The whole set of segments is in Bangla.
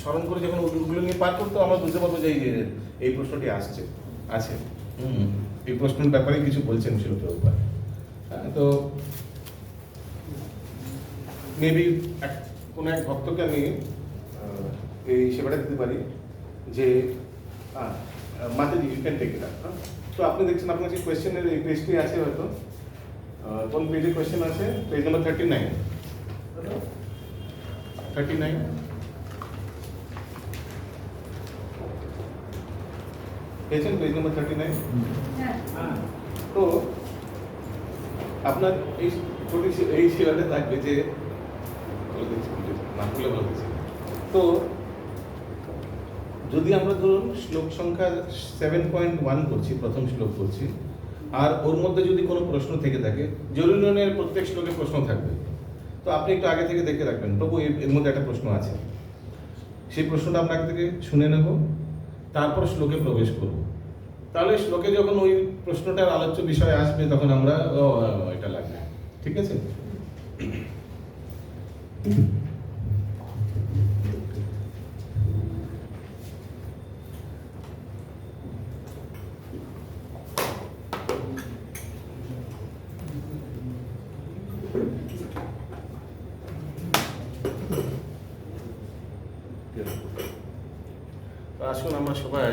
স্মরণ করে যখন ওগুলো নিয়ে পার করতো আমরা বুঝতে পারবো যে এই প্রশ্নটি আছে। এই প্রশ্নের ব্যাপারে কিছু বলছেন ছিল প্রভুপাদ। তো মেবি কোনো এক ভক্তকে আমি এই সেবাটা দিতে পারি যে Mataji you can take it up. তো আপনি দেখছেন আপনার যে কোয়েশ্চেনের এই পেজটি আছে হয়তো, কোন পেজে কোয়েশ্চেন আছে? পেজ নাম্বার 39 পেয়েছেন পেজ নাম্বার 39। তো আপনার এই ছোটি এই সেবাটা থাকবে যে না খুলে বলে দিচ্ছি। তো যদি আমরা ধরুন শ্লোক সংখ্যা 7.1 করছি, প্রথম শ্লোক করছি, আর ওর মধ্যে যদি কোনো প্রশ্ন থেকে থাকে, জরুরি নয় প্রত্যেক শ্লোকে প্রশ্ন থাকবে, তো আপনি একটু আগে থেকে দেখে রাখবেন প্রভু এর মধ্যে একটা প্রশ্ন আছে, সেই প্রশ্নটা আমরা আগে থেকে শুনে নেব, তারপর শ্লোকে প্রবেশ করব। তাহলে শ্লোকে যখন ওই প্রশ্নটার আলোচ্য বিষয় আসবে তখন আমরা এটা লাগবে। ঠিক আছে? আসুন আমরা সবাই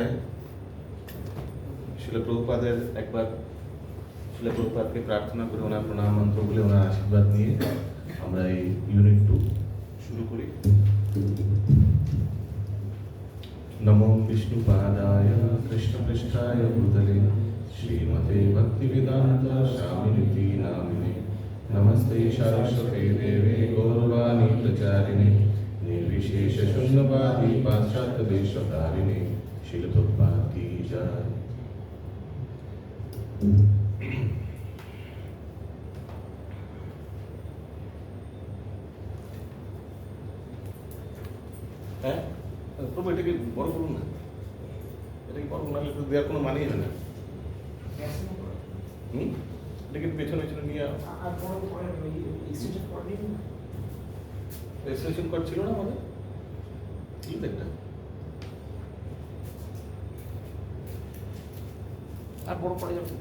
শিল প্রভুপাদের একবার শিল প্রভুপাদকে প্রার্থনা করে ওনার প্রণাম মন্ত্র বলে ওনার আশীর্বাদ নিয়ে আমরা এই ইউনিট 2 শুরু করি। নমো বিষ্ণুপাদায় কৃষ্ণপৃষ্ঠায় ভূতলে শ্রীমতে ভক্তিবেদান্ত স্বামিনিতি নামিনে নমস্তে সরস্বতে দেবে গৌরবাণী প্রচারিণে निर्विशेष शून्यवादी पाश्चात्य देशकारिणे शिल प्रभुपाद की जय। হ্যাঁ প্রভু এটাকে বড় করুন না, এটাকে বড় না হলে দেওয়ার কোনো মানেই হয় না। এটাকে পেছনে পেছনে নিয়ে এক্সটেনশন কর্ড ছিল না আমাদের, কি একটা আর বড় করা যাবে।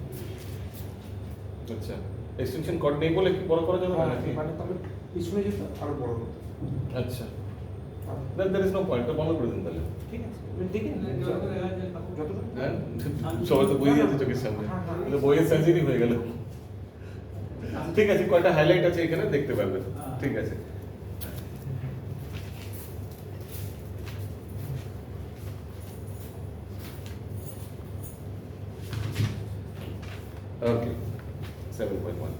আচ্ছা এক্সটেনশন কর্ড নেই বলে কি বড় করা যাবে না নাকি? মানে তবে পিছনে যেতে আরো বড় হতো। আচ্ছা দেন देयर इज नो পয়েন্ট, তো বন্ধ করে দিন তাহলে। ঠিক আছে দেখেন যতটুকু সবাই তো বই আছে চোখের সামনে, কিন্তু বইয়ের সার্জারি হয়ে গেল। ঠিক আছে কয়টা হাইলাইট আছে এখানে দেখতে পারবেন। ঠিক আছে ওকে 7.1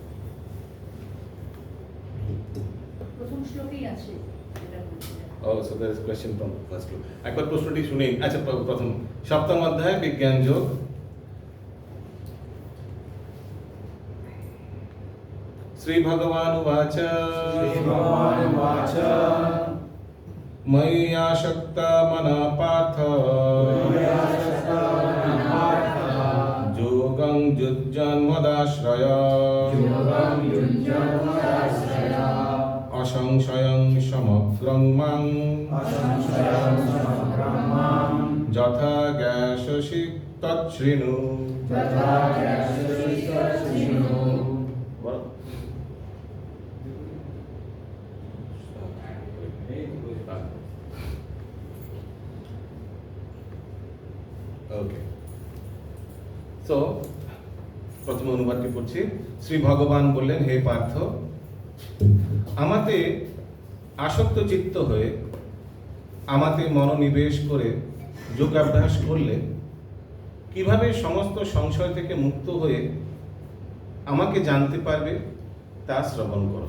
প্রথম শ্লোকেই আছে এটা বলছিলেন। so there is question from first group. একবার প্রশ্নটি শুনে আচ্ছা প্রথম সপ্তম অধ্যায় বিজ্ঞান যোগ। শ্রী ভগবান উবাচ ময়ি আসক্ত মনা পার্থ যোগং যুজ্জন্মদাশ্রয় অসংশয়ং সমগ্রং মাং যথা জ্ঞাসসি তচ্ছৃণু। ওকে তো প্রথম অনুবাদটি পড়ছি। শ্রী ভগবান বললেন, হে পার্থ, আমাতে আসক্ত চিত্ত হয়ে আমাতে মনোনিবেশ করে যোগাভ্যাস করলে কিভাবে সমস্ত সংশয় থেকে মুক্ত হয়ে আমাকে জানতে পারবে তা শ্রবণ করো।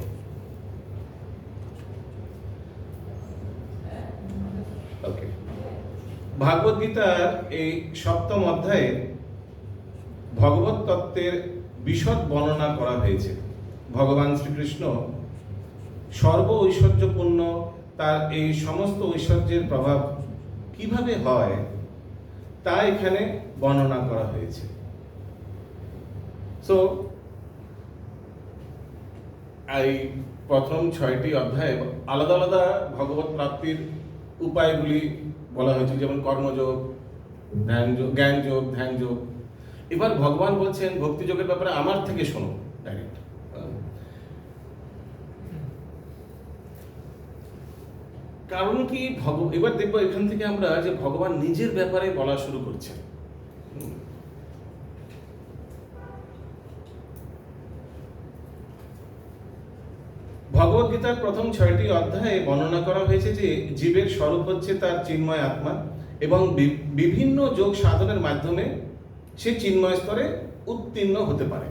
ওকে ভাগবত গীতার এই সপ্তম অধ্যায়ে ভগবত তত্ত্বের বিশদ বর্ণনা করা হয়েছে। ভগবান শ্রীকৃষ্ণ সর্ব ঐশ্বর্যপূর্ণ, তার এই সমস্ত ঐশ্বর্যের প্রভাব কিভাবে হয় তা এখানে বর্ণনা করা হয়েছে। সো এই প্রথম 6টি অধ্যায়ে আলাদা আলাদা ভগবত প্রাপ্তির উপায়গুলি বলা হয়েছে, যেমন কর্মযোগ, ধ্যানযোগ, জ্ঞানযোগ, ধ্যানযোগ। এবার ভগবান বলছেন ভক্তিযোগের ব্যাপারে আমার থেকে শোনো ডাইরেক্ট। কারণ কি এবার দেখবো এখান থেকে আমরা যে ভগবান নিজের ব্যাপারে বলা শুরু করছেন। ভগবদ্গীতার প্রথম 6টি অধ্যায়ে বর্ণনা করা হয়েছে যে জীবের স্বরূপ হচ্ছে তার চিন্ময় আত্মা এবং বিভিন্ন যোগ সাধনের মাধ্যমে সে চিন্ময় স্তরে উত্তীর্ণ হতে পারে।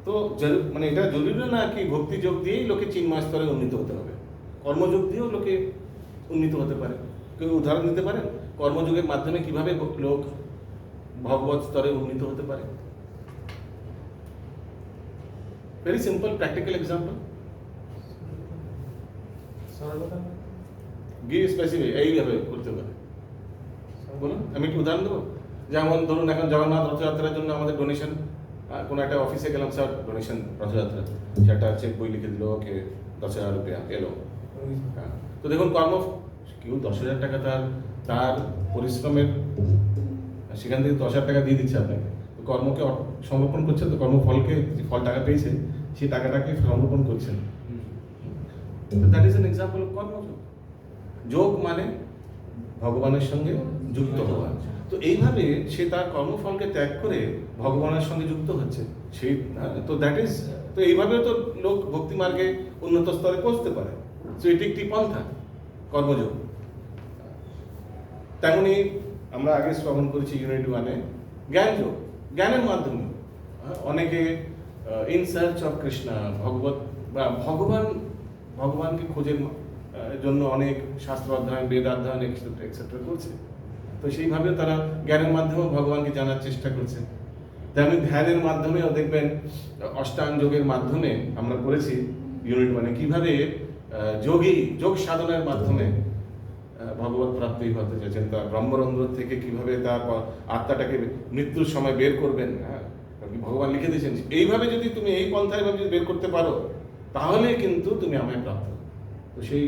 তো মানে এটা জরুরি না কি ভক্তি যোগ দিয়েই লোকে চিন্ময় স্তরে উন্নীত হতে হবে, কর্মযোগ দিয়েও লোকে উন্নীত হতে পারে। কেউ উদাহরণ দিতে পারেন কর্মযোগের মাধ্যমে কিভাবে লোক ভগবত স্তরে উন্নীত হতে পারে? Very simple practical example. গিয়ে স্পেসিফিক এইভাবে করতে পারে। বলুন, আমি একটু উদাহরণ দেবো। যেমন ধরুন এখন জগন্নাথ রথযাত্রার জন্য আমাদের ডোনেশন, কোনো একটা অফিসে গেলাম, স্যার ডোনেশন রথযাত্রা, সেটা চেক বই লিখে দিল, ওকে 10,000 রুপিয়া এলো। তো দেখুন কেউ 10,000 টাকা তার পরিশ্রমের, সেখান থেকে 10,000 টাকা দিয়ে দিচ্ছে আপনাকে, তো কর্মকে সমর্পণ করছেন, তো কর্মফলকে যে ফল টাকা পেয়েছে সেই টাকাটাকে সমর্পণ করছেন। That is an example of কর্মযোগ। যোগ মানে ভগবানের সঙ্গে যুক্ত হওয়া। তো এইভাবে সে তার কর্মফলকে ত্যাগ করে ভগবানের সঙ্গে যুক্ত হচ্ছে। সেই তো দ্যাট ইজ, তো এইভাবে তো লোক ভক্তি মার্গে উন্নত স্তরে পৌঁছতে পারে। তো এটি একটি পন্থা কর্মযোগ। তেমনি আমরা আগে শ্রবণ করেছি ইউনিট 1-এ জ্ঞানযোগ। জ্ঞানের মাধ্যমে অনেকে ইন সার্চ অফ কৃষ্ণ, ভগবানকে খোঁজের জন্য অনেক শাস্ত্র অধ্যয়ন, বেদ অধ্যয়ন এক্সেট্রা করছে। তো সেইভাবে তারা জ্ঞানের মাধ্যমে ভগবানকে জানার চেষ্টা করছে। তেমনি ধ্যানের মাধ্যমেও দেখবেন অষ্টাঙ্গ যোগের মাধ্যমে আমরা পড়েছি ইউনিট 1-এ কিভাবে যোগ সাধনের মাধ্যমে ভগবত প্রাপ্তি হতে চাইছেন। তার ব্রহ্মরন্ধ্র থেকে কিভাবে তার আত্মাটাকে মৃত্যুর সময় বের করবেন, ভগবান লিখে দিয়েছেন এইভাবে যদি তুমি এই পন্থায় যদি বের করতে পারো তাহলে কিন্তু তুমি আমায় প্রাপ্ত। তো সেই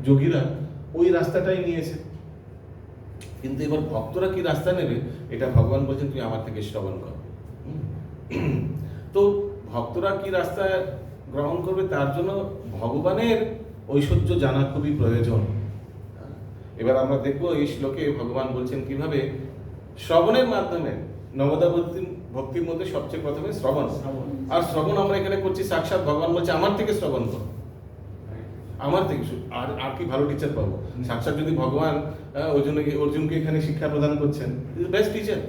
যোগীরা ওই রাস্তাটাই নিয়েছে। কিন্তু এবার ভক্তরা কি রাস্তা নেবে এটা ভগবান বলছেন তুমি আমার থেকে শ্রবণ করো। তো ভক্তরা কি রাস্তা গ্রহণ করবে তার জন্য ভগবানের ঐশ্বর্য জানা খুবই প্রয়োজন। এবার আমরা দেখবো এই শ্লোকে ভগবান বলছেন কিভাবে শ্রবণের মাধ্যমে, নবদা ভক্তির মধ্যে সবচেয়ে প্রথমে শ্রবণ। আর শ্রবণ আমরা এখানে করছি সাক্ষাৎ ভগবান বলছে আমার থেকে শ্রবণ করো, আমার থেকে। আর কি ভালো টিচার পাবো? সাক্ষাৎ যদি ভগবান অর্জুনকে এখানে শিক্ষা প্রদান করছেন, বেস্ট টিচার।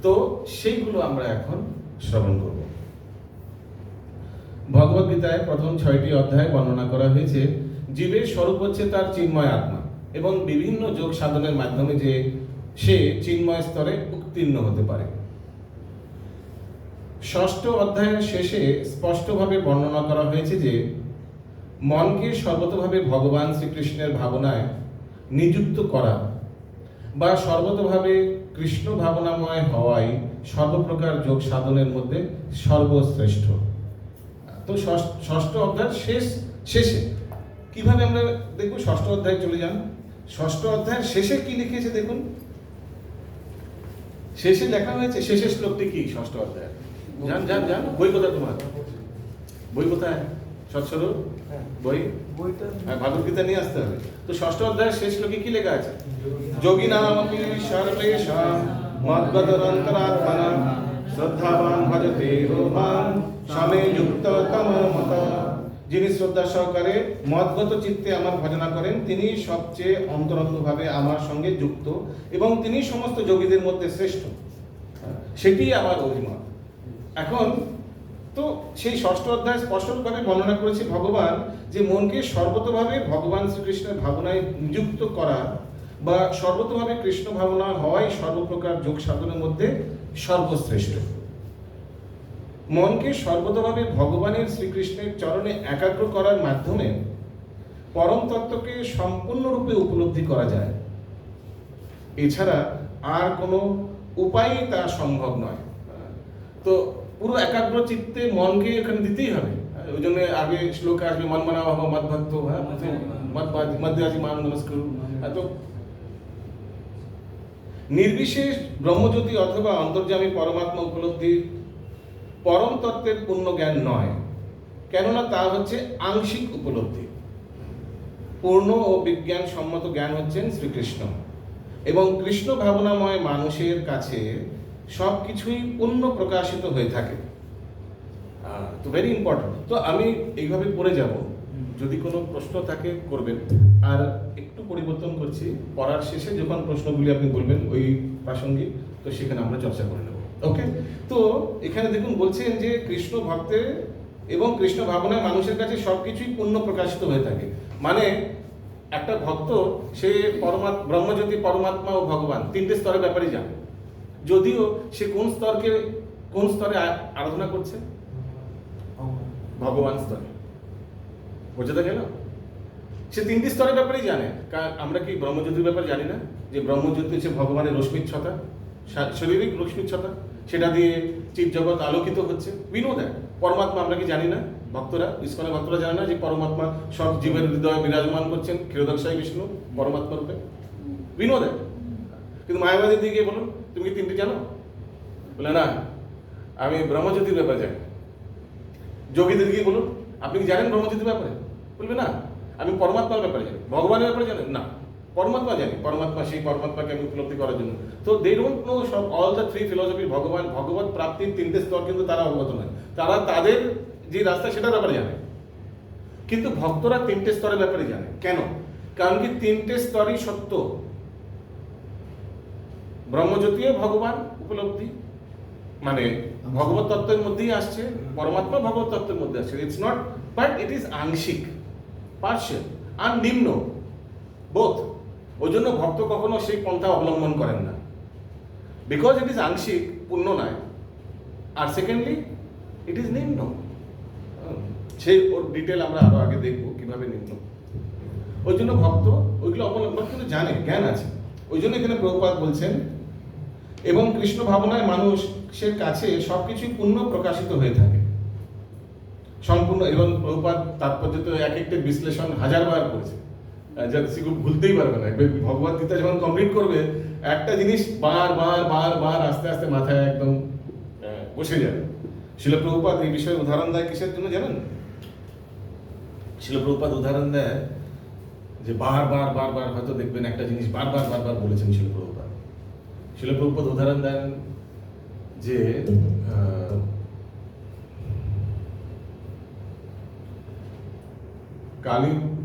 তো সেইগুলো আমরা এখন শ্রবণ করব। ভগবদ্গীতায় প্রথম 6টি অধ্যায়ে বর্ণনা করা হয়েছে জীবের স্বরূপ হচ্ছে তার চিন্ময় আত্মা এবং বিভিন্ন যোগ সাধনের মাধ্যমে যে সে চিন্ময় স্তরে উত্তীর্ণ হতে পারে। 6ষ্ঠ অধ্যায়ের শেষে স্পষ্টভাবে বর্ণনা করা হয়েছে যে মনকে সর্বতভাবে ভগবান শ্রীকৃষ্ণের ভাবনায় নিযুক্ত করা বা সর্বতভাবে কৃষ্ণ ভাবনাময় হওয়াই সর্বপ্রকার যোগ সাধনের মধ্যে সর্বশ্রেষ্ঠ। তো 6ষ্ঠ অধ্যায়ের শেষে কিভাবে আমরা দেখবো, 6ষ্ঠ অধ্যায়ে চলে যান। 6ষ্ঠ অধ্যায়ের শেষে কি লিখেছে দেখুন, শেষে লেখা হয়েছে, শেষের শ্লোকটি কি 6ষ্ঠ অধ্যায়? জান বই কোথায় তোমার? বই কোথায়? সৎস্বরূপ বই, ভাগবদ্গীতা নিয়ে আসতে হবে। তো 6ষ্ঠ অধ্যায়ের শেষ শ্লোকে কি লেখা আছে? যোগী নামপি সর্বেষাং মদ্গতরন্তরাত্মনা শ্রদ্ধাবান ভজতে মাং স্বামে যুক্ত তমমত। যিনি শ্রদ্ধা সহকারে মদগত চিত্তে আমার ভজনা করেন তিনি সবচেয়ে অন্তরঙ্গভাবে আমার সঙ্গে যুক্ত এবং তিনি সমস্ত যোগীদের মধ্যে শ্রেষ্ঠ, সেটি আমার অভিমত। এখন তো সেই 6ষ্ঠ অধ্যায় স্পষ্টভাবে বর্ণনা করেছে ভগবান যে মনকে সর্বতভাবে ভগবান শ্রীকৃষ্ণের ভাবনায় নিযুক্ত করা বা সর্বতভাবে কৃষ্ণ ভাবনা হওয়াই সর্বপ্রকার যোগ সাধনের মধ্যে সর্বশ্রেষ্ঠ। মনকে সর্বতভাবে ভগবানের শ্রীকৃষ্ণের চরণে একাগ্র করার মাধ্যমে পরম তত্ত্বকে সম্পূর্ণরূপে উপলব্ধি করা যায়। এছাড়া আর কোনো উপায়ই তা সম্ভব নয়। তো পুরো একাগ্র চিত্তে মনকে এখানে দিতেই হবে, ওই জন্য আগে শ্লোক আসবে মন মানা হব মত ভক্ত, হ্যাঁ মধ্যে আছে মান নমস্কার। তো নির্বিশেষ ব্রহ্মজ্যোতি অথবা অন্তর্যামী পরমাত্মা উপলব্ধি পরম তত্ত্বের পূর্ণ জ্ঞান নয়, কেননা তা হচ্ছে আংশিক উপলব্ধি। পূর্ণ ও বিজ্ঞান সম্মত জ্ঞান হচ্ছেন শ্রীকৃষ্ণ, এবং কৃষ্ণ ভাবনাময় মানুষের কাছে সব কিছুই পূর্ণ প্রকাশিত হয়ে থাকে। তো ভেরি ইম্পর্টেন্ট। তো আমি এইভাবে পড়ে যাব, যদি কোনো প্রশ্ন থাকে করবেন। আর একটু পরিবর্তন করছি, পড়ার শেষে যখন প্রশ্নগুলি আপনি বলবেন ওই প্রাসঙ্গিক, তো সেখানে আমরা চর্চা করে নেব। ওকে, তো এখানে দেখুন বলছেন যে কৃষ্ণ ভক্তের এবং কৃষ্ণ ভাবনায় মানুষের কাছে সবকিছুই পূর্ণ প্রকাশিত হয়ে থাকে। মানে একটা ভক্ত সে ব্রহ্মজ্যোতি, পরমাত্মা ও ভগবান তিনটে স্তরের ব্যাপারে জানে, যদিও সে কোন স্তরে আরাধনা করছে, ভগবান স্তরে। বোঝাতে গেল? সে তিনটি স্তরের ব্যাপারেই জানে। কারণ আমরা কি ব্রহ্মজ্যোতির ব্যাপারে জানি না যে ব্রহ্মজ্যোতি হচ্ছে ভগবানের রশ্মিচ্ছতা, শারীরিক রশ্মিচ্ছতা, সেটা দিয়ে চিৎ জগৎ আলোকিত হচ্ছে। বিনোদ পরমাত্মা আমরা কি জানি না? ভক্তরা, ইসকনের ভক্তরা জানে না যে পরমাত্মা সব জীবের হৃদয়ে বিরাজমান করছেন, ক্ষীরোদকশায়ী বিষ্ণু পরমাত্মা রূপে। বিনোদ। কিন্তু মায়াবাদীর দিকে বলুন, তুমি কি তিনটি জানো? বলে না, আমি ব্রহ্মজ্যোতির ব্যাপারে জানি। যোগীদের গিয়ে বলুন, আপনি কি জানেন ব্রহ্মজ্যোতির ব্যাপারে? বলবে না, আমি পরমাত্মার ব্যাপারে জানি। ভগবানের ব্যাপারে জানেন না? পরমাত্মা জানি। পরমাত্মা, সেই পরমাত্মাকে আমি উপলব্ধি করার জন্য। তো দে ডোন্ট নো সব অল দ্য থ্রি ফিলসফি, ভগবত প্রাপ্তির তিনটে স্তর কিন্তু তারা অবগত নয়। তারা তাদের যে রাস্তা সেটার ব্যাপারে জানে, কিন্তু ভক্তরা তিনটে স্তরের ব্যাপারে জানে। কেন? কারণ কি তিনটে স্তরই সত্য। ব্রহ্মজ্যোতিও ভগবান উপলব্ধি, মানে ভগবত তত্ত্বের মধ্যেই আসছে, পরমাত্মা ভগবত তত্ত্বের মধ্যে আসছে। It's not, but it is আংশিক, পার্শিয়াল আর নিম্ন, বোথ। ওই জন্য ভক্ত কখনো সেই পন্থা অবলম্বন করেন না, বিকজ ইট ইজ আংশিক, পূর্ণ নয়। আর সেকেন্ডলি ইট ইজ নিম্ন। সেই ওর ডিটেল আমরা আরো আগে দেখবো কিভাবে নিম্ন। ওই জন্য ভক্ত ওইগুলো অবলম্বন কিন্তু জানে, জ্ঞান আছে। ওই জন্য এখানে প্রভুপাদ বলছেন এবং কৃষ্ণ ভাবনায় মানুষের কাছে সবকিছুই পূর্ণ প্রকাশিত হয়ে থাকে সম্পূর্ণ। এবং প্রভুপাদ তাৎপর্য তো এক একটা বিশ্লেষণ হাজারবার করেছে, যা সেগুলো ভুলতেই পারবে না। ভগবদ গীতা যখন কমপ্লিট করবে, একটা জিনিস বার আস্তে আস্তে মাথায় একদম বসে যাবে। শিল প্রভুপাদ এই বিষয়ে উদাহরণ দেয় কিসের জন্য জানেন? শিল প্রভুপাদ উদাহরণ দেয় যে বার হয়তো দেখবেন একটা জিনিস বার বলেছেন শিল প্রভুপাদ। শিল প্রভুপাদ উদাহরণ দেন যে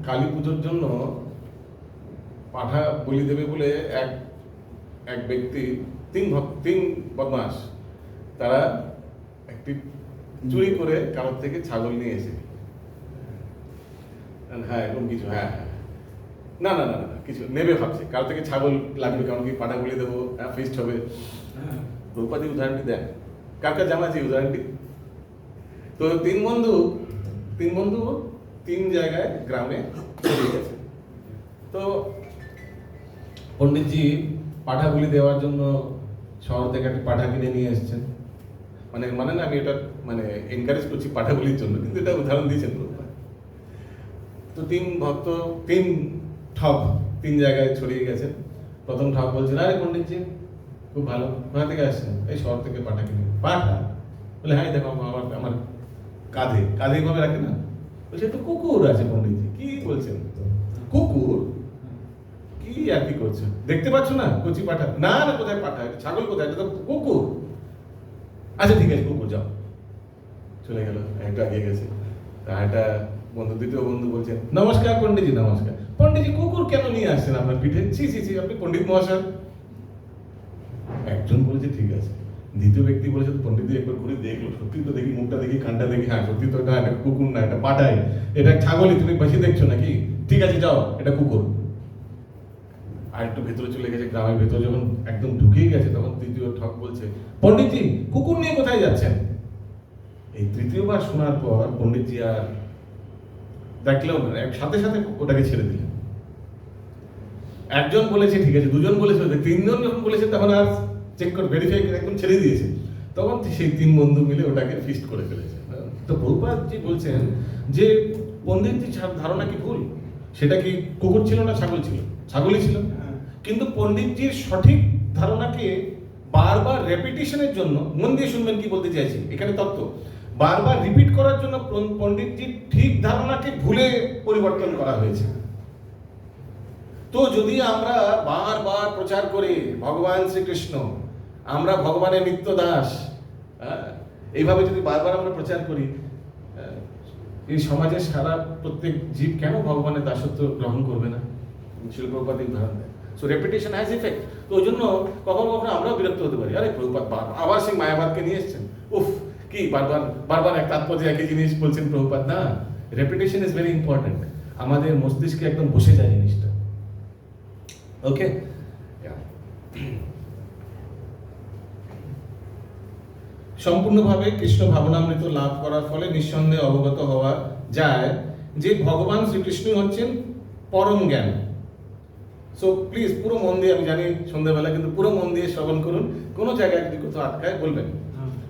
কালী পুজোর জন্য পাঠা বলি দেবে বলে এক ব্যক্তি, তিন বদমাস, তারা একটি চুরি করে কারোর থেকে ছাগল নিয়ে এসে, হ্যাঁ এরকম কিছু, হ্যাঁ না কিছু নেবে ভাবছে, কারোর থেকে ছাগল লাগবে, কারণ কি পাঠা বলি দেবো, ফিস্ট হবে। প্রভুপাদ উদাহরণটি দেন, কার জানা আছে উদাহরণটি? তো তিন বন্ধু তিন জায়গায় গ্রামে চলে গেছে। তো পণ্ডিতজি পাঠাগুলি দেওয়ার জন্য শহর থেকে একটা পাঠা কিনে নিয়ে এসেছেন। মানে না আমি এটা এনকারেজ করছি পাঠাগুলির জন্য, কিন্তু এটা উদাহরণ দিয়েছেন প্রভুপাদ। তো তিন ঠক তিন জায়গায় ছড়িয়ে গেছে। প্রথম ঠক বলছেন, আরে পণ্ডিতজি খুব ভালো, কোথা থেকে আসছেন? এই শহর থেকে পাঠা কিনে। পাঠা? বলে হ্যাঁ দেখো আমার কাঁধে ভাবে রাখে না। বলছে তো কুকুর আছে পণ্ডিতজি। কি বলছেন? কুকুর? কি আর কি করছো? দেখতে পাচ্ছ না কচি পাঠা? না কোথায় পাঠা, ছাগল কোথায়? এটা তো কুকুর। আচ্ছা ঠিক আছে, কুকুর যাও। চলে গেল, একটু এগিয়ে গেছে। একটা বন্ধু, দ্বিতীয় বন্ধু বলছেন, নমস্কার পণ্ডিতজি, নমস্কার। পণ্ডিতজি কুকুর কেন নিয়ে আসছেন আপনার পিঠে? ছি আপনি পণ্ডিত মহাশয়। একজন বলেছে ঠিক আছে, দ্বিতীয় ব্যক্তি বলেছে পণ্ডিতজি একবার ঘুরে দেখলো, সত্যি তো দেখি, মুখটা দেখি, কানটা দেখি, হ্যাঁ সত্যি তো এটা কুকুর না, এটা পাঠাই, এটা ছাগলই, তুমি বেশি দেখছো নাকি? ঠিক আছে যাও, এটা কুকুর। আর একটু ভেতরে চলে গেছে, গ্রামের ভেতরে যখন একদম ঢুকেই গেছে, তখন তৃতীয় ঠক বলছে, পণ্ডিতজি কুকুর নিয়ে কোথায় যাচ্ছেন? এই তৃতীয়বার শোনার পর পণ্ডিতজি আর দেখলেও না, সাথে ওটাকে ছেড়ে দিলেন। একজন বলেছে ঠিক আছে, দুজন বলেছে, তিনজন যখন বলেছে তখন আর চেক করে ভেরিফাই করে একদম ছেড়ে দিয়েছে। তখন সেই তিন বন্ধু মিলে ওটাকে ফিস্ট করে ফেলেছে। তো প্রভুপাদ জি বলছেন যে পণ্ডিতজির ধারণা কি ভুল? সেটা কি কুকুর ছিল না ছাগল ছিল? ছাগলই ছিল। কিন্তু পণ্ডিতজির সঠিক ধারণাকে বারবার রেপিটেশনের জন্য, মন দিয়ে শুনবেন কি বলতে চাইছি, এখানে তত্ত্ব বারবার রিপিট করার জন্য পণ্ডিতজির ঠিক ধারণাকে ভুলে পরিবর্তন করা হয়েছে। তো যদি আমরা বারবার প্রচার করি ভগবান শ্রীকৃষ্ণ, আমরা ভগবানের নিত্য দাস, এইভাবে যদি বারবার আমরা প্রচার করি, এই সমাজের সারা প্রত্যেক জীব কেন ভগবানের দাসত্ব গ্রহণ করবে না? শিল প্রভুপাদ উদাহরণ দেয়। So repetition has effect. তো ওই জন্য কখনো কখনো আমরাও বিরক্ত হতে পারি, আরে প্রভুপাদ আবার সেই মায়াবাদকে নিয়ে এসছেন, উফ কি বারবার বারবার এক তাৎপর্যে একই জিনিস বলছেন প্রভুপাদ। না, রেপিটেশন ইজ ভেরি ইম্পর্টেন্ট। আমাদের মস্তিষ্কে একদম বসে যায় জিনিসটা। ওকে, সম্পূর্ণভাবে কৃষ্ণ ভাবনামৃত লাভ করার ফলে নিঃসন্দেহে অবগত হওয়া যায় যে ভগবান শ্রীকৃষ্ণই হচ্ছেন পরম জ্ঞান। সো প্লিজ পুরো মন দিয়ে, আমি জানি সন্ধ্যাবেলা, কিন্তু পুরো মন দিয়ে শ্রবণ করুন, কোনো জায়গায় যদি কোথাও আটকায় বলবেন।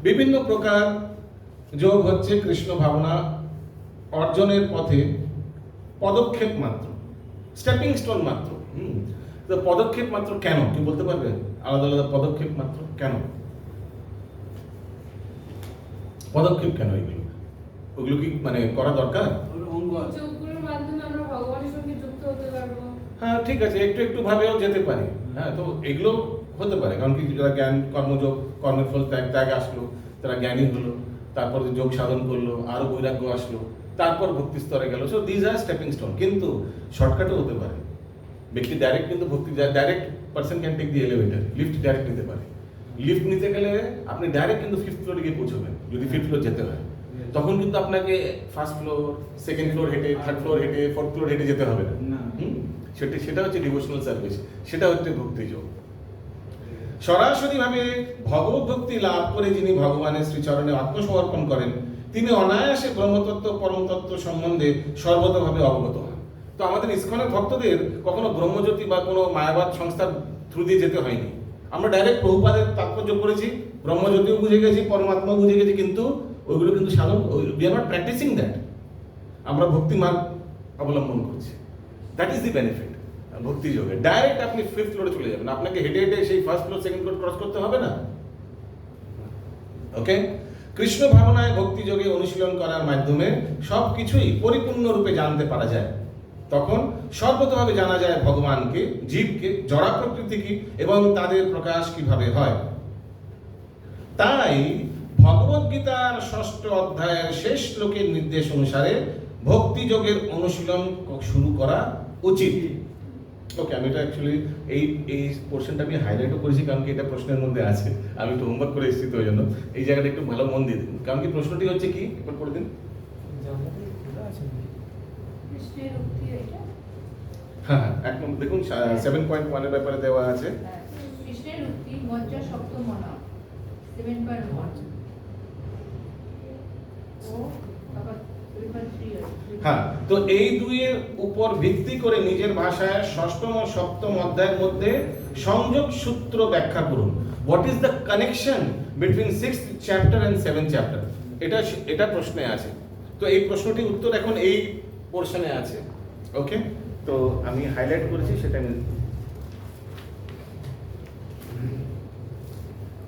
বিভিন্ন প্রকার যোগ হচ্ছে কৃষ্ণ ভাবনা অর্জনের পথে পদক্ষেপ মাত্র, স্টেপিং স্টোন মাত্র। তো পদক্ষেপ মাত্র কেন, কি বলতে পারবেন? আলাদা আলাদা পদক্ষেপ মাত্র কেন? পদক্ষেপ কেন এগুলো? ওগুলো কি মানে করা দরকার? যোগগুলোর মাধ্যমে আমরা ভগবানের সঙ্গে যুক্ত হতে পারবো। হ্যাঁ ঠিক আছে, একটু একটু ভাবেও যেতে পারি। হ্যাঁ, তো এগুলো হতে পারে, কারণ কি যারা জ্ঞান কর্মযোগ, কর্মের ফল ত্যাগ আসলো, তারা জ্ঞানী হলো, তারপর যোগ সাধন করলো, আরো বৈরাগ্য আসলো, তারপর ভক্তি স্তরে গেল। So these are stepping stone. কিন্তু শর্টকাটও হতে পারে। ব্যক্তি ডাইরেক্ট কিন্তু ভক্তি, direct person can take the elevator, lift direct নিতে পারে। লিফট নিতে গেলে আপনি ডাইরেক্ট কিন্তু 5th ফ্লোরে গিয়ে পৌঁছবেন, যদি 5th ফ্লোর যেতে হয়। তখন কিন্তু আপনাকে 1st ফ্লোর, 2nd ফ্লোর হেঁটে, 3rd ফ্লোর হেঁটে, 4th ফ্লোর হেঁটে যেতে হবে না। সেটা হচ্ছে ডিভোশনাল সার্ভিস, সেটা হচ্ছে ভক্তি যোগ। সরাসরি ভাবে ভগবত ভক্তি লাভ করে যিনি ভগবানের শ্রীচরণে আত্মসমর্পণ করেন, তিনি অনায়াসে ব্রহ্মতত্ত্ব পরমতত্ত্ব সম্বন্ধে সর্বতভাবে অবগত হন। তো আমাদের ইস্কনের ভক্তদের কখনো ব্রহ্মজ্যোতি বা কোনো মায়াবাদ সংস্থার থ্রু দিয়ে যেতে হয়নি। আমরা ডাইরেক্ট প্রভুপাদের তাৎপর্য করেছি, ব্রহ্মজ্যোতিও বুঝে গেছি, পরমাত্মাও বুঝে গেছি, কিন্তু ওইগুলো কিন্তু সাধন, we are not practicing that. আমরা ভক্তি মার্গ অবলম্বন করছি। দ্যাট ইজ দি বেনিফিট ভক্তি যোগে। ডাইরেক্ট আপনি 5th ফ্লোরে চলে যাবেন, আপনাকে হেঁটে হেঁটে সেই 1st floor 2nd floor cross করতে হবে না। ওকে, কৃষ্ণ ভাবনায় ভক্তি যোগে অনুশীলন করার মাধ্যমে সবকিছুই পরিপূর্ণরূপে জানতে পারা যায়। তখন সর্বতভাবে জানা যায় ভগবানকে, জীবকে, জড়া প্রকৃতি কি এবং তাদের প্রকাশ কিভাবে হয়। তাই ভগবদ গীতার 6ষ্ঠ অধ্যায়ের শেষ শ্লোকের নির্দেশ অনুসারে ভক্তি যোগের অনুশীলন শুরু করা উচিত। ওকে, আমি এটা অ্যাকচুয়ালি এই পোর্শনটা আমি হাইলাইটও করেছি, কারণ কি এটা প্রশ্নের মধ্যে আছে। আমি একটু হোমওয়ার্ক করে এসেছি, তো ওই জন্য এই জায়গাটা একটু ভালো মন দিয়ে দিন। কারণ কি প্রশ্নটি হচ্ছে কি, একবার পড়ে দিন। কৃষ্ণের উক্তি এটা? হ্যাঁ, এক নম্বর দেখুন 7.1 এর ব্যাপারে দেওয়া আছে। কৃষ্ণের উক্তি মজ্জা সপ্তমনা 7.1 ও তারপর 3.3 হ্যাঁ, তো এই দুইয়ের উপর ভিত্তি করে নিজের ভাষায় 6ম ও 7ম অধ্যায়ের মধ্যে সংযোগ সূত্র ব্যাখ্যা করুন। What is the connection between 6th chapter and 7th chapter? এটা প্রশ্নে আছে। তো এই প্রশ্নটির উত্তর এখন এই পোরশনে আছে। ওকে, তো আমি হাইলাইট করেছি, সেটা আমি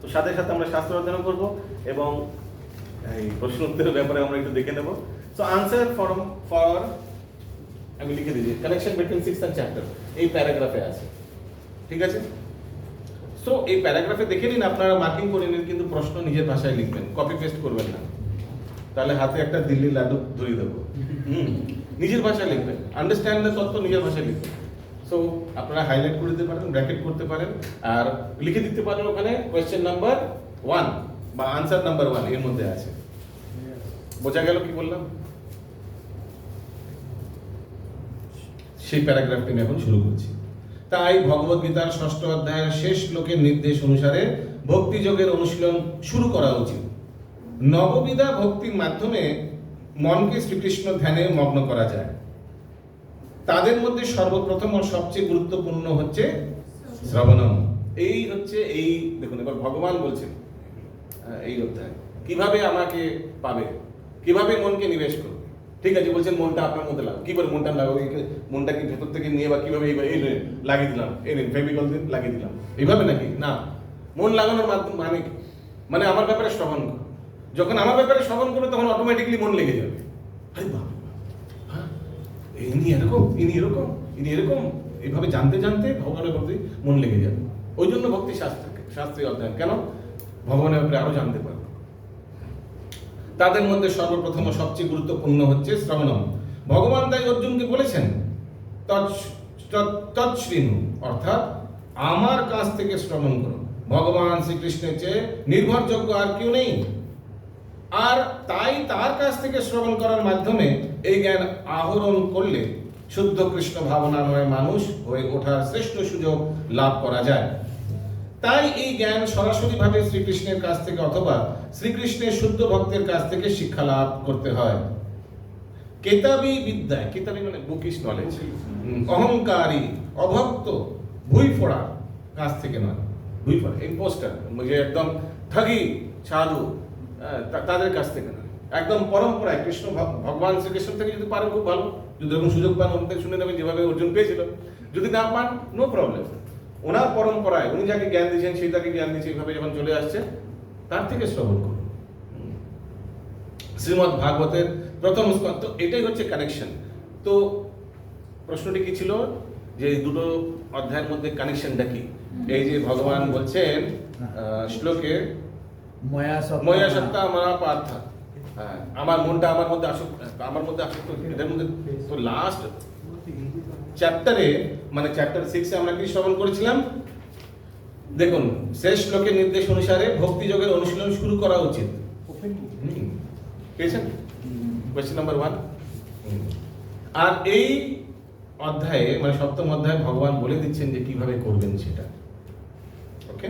তো সাথে সাথে আমরা শাস্ত্র অধ্যয়ন করব এবং এই প্রশ্ন উত্তরের ব্যাপারে আমরা একটু দেখে নেব। সো আনসার ফর আমি লিখে দিয়েছি, connection between 6th and chapter এই প্যারাগ্রাফে আছে। ঠিক আছে, সো এই প্যারাগ্রাফে দেখে নিন, আপনারা মার্কিং করে নিন, কিন্তু প্রশ্ন নিজের ভাষায় লিখবেন, কপি পেস্ট করবেন না, তাহলে হাতে একটা দিল্লি লাড্ডু ধরিয়ে দেবো। নিজের ভাষায় লিখবেন, আন্ডারস্ট্যান্ড দ্য তত্ত্ব নিজের ভাষায় লিখবেন। সো আপনারা হাইলাইট করে দিতে পারেন, ব্র্যাকেট করতে পারেন, আর লিখে দিতে পারেন ওখানে কোয়েশ্চেন নাম্বার 1 বা আনসার নাম্বার 1 এর মধ্যে আছে। বোঝা গেল কি বললাম? সেই প্যারাগ্রাফটি আমি এখন শুরু করছি। তাই ভগবদ গীতার 6ষ্ঠ অধ্যায়ের শেষ শ্লোকের নির্দেশ অনুসারে ভক্তি যোগের অনুশীলন শুরু করা উচিত। নববিধা ভক্তির মাধ্যমে মনকে শ্রীকৃষ্ণ ধ্যানে মগ্ন করা যায়। তাদের মধ্যে সর্বপ্রথম ও সবচেয়ে গুরুত্বপূর্ণ হচ্ছে শ্রবণম। এই হচ্ছে এই দেখুন, এবার ভগবান বলছেন এই অধ্যায় কিভাবে আমাকে পাবে। কিভাবে মনকে নিবেশ করবে। ঠিক আছে, বলছেন মনটা আপনার মধ্যে লাগাও, কি করে মনটা লাগাবো, মনটা কি ভেতর থেকে নিয়ে বা কিভাবে এই লাগিয়ে দিলাম, এই ফেভিকল দিয়ে লাগিয়ে দিলাম, এইভাবে নাকি না। মন লাগানোর মাধ্যম মানে কি? মানে আমার ব্যাপারে শ্রবণ করো। যখন আমার ব্যাপারে শ্রবণ করবে তখন অটোমেটিকলি মন লেগে যাবে। আরে বাবা, হ্যাঁ ইনি এরকম, ইনি এরকম, ইনি এরকম, এইভাবে জানতে জানতে ভগবানের প্রতি মন লেগে যাবে। ওই জন্য ভক্তি শাস্ত্রীয় অধ্যয়ন কেন? ভগবানের ব্যাপারে আরো জানতে পারবে। তাদের মধ্যে সর্বপ্রথম ও সবচেয়ে গুরুত্বপূর্ণ হচ্ছে শ্রবণম। ভগবান তাই অর্জুনকে বলেছেন তৎশ্রীণু, অর্থাৎ আমার কাছ থেকে শ্রবণ করো। ভগবান শ্রীকৃষ্ণের চেয়ে নির্ভরযোগ্য আর কেউ নেই, আর তাই তার কাছ থেকে শ্রবণ করার মাধ্যমে এই জ্ঞান আহরণ করলে শুদ্ধ কৃষ্ণ ভাবনাময় মানুষ হয়ে ওঠার শ্রেষ্ঠ সুযোগ লাভ করা যায়। তাই এই জ্ঞান সরাসরিভাবে শ্রীকৃষ্ণের কাছ থেকে অথবা শ্রীকৃষ্ণের শুদ্ধ ভক্তের কাছ থেকে শিক্ষা লাভ করতে হয়। কেতাবি বিদ্যায়, কেতাবি মানে বুকিশ নলেজ, অহংকারী অভক্ত ভুইফোড়া কাছ থেকে নয়। ভুইফোড়া ইম্পোস্টার, যে একদম ঠগি সাধু, তাদের কাছ থেকে নয়। একদম পরম্পরায় কৃষ্ণ ভগবান শ্রীকৃষ্ণ থেকে যদি পারেন খুব ভালো, যদি এরকম সুযোগ পান ওনাদের শুনে নেবেন যেভাবে অর্জুন পেয়েছিল। যদি না পান নো প্রবলেম, ওনার পরম্পরায় উনি যাকে জ্ঞান দিয়েছেন সেই তাকে জ্ঞান দিয়েছে, এইভাবে যখন চলে আসছে তার থেকে শ্রবণ করুন। শ্রীমদ্ ভাগবতের প্রথম স্কন্ধ, তো এটাই হচ্ছে কানেকশন। তো প্রশ্নটি কি ছিল যে দুটো অধ্যায়ের মধ্যে কানেকশনটা কি? এই যে ভগবান বলছেন শ্লোকে ময়া সত্তা আমার পার্থা, আমার মনটা আমার মধ্যে আসক্ত, আমার মধ্যে আসক্ত, এটার মধ্যে। তো লাস্ট চ্যাপ্টারে মানে চ্যাপ্টার 6-এ আমরা কি শ্রবণ করেছিলাম? দেখুন, শেষ শ্লোকের নির্দেশ অনুসারে ভক্তি যোগের অনুশীলন শুরু করা উচিত। পেয়েছেন কোয়েশ্চেন নাম্বার 1। আর এই অধ্যায়ে মানে সপ্তম অধ্যায়ে ভগবান বলে দিচ্ছেন যে কিভাবে করবেন সেটা। ওকে,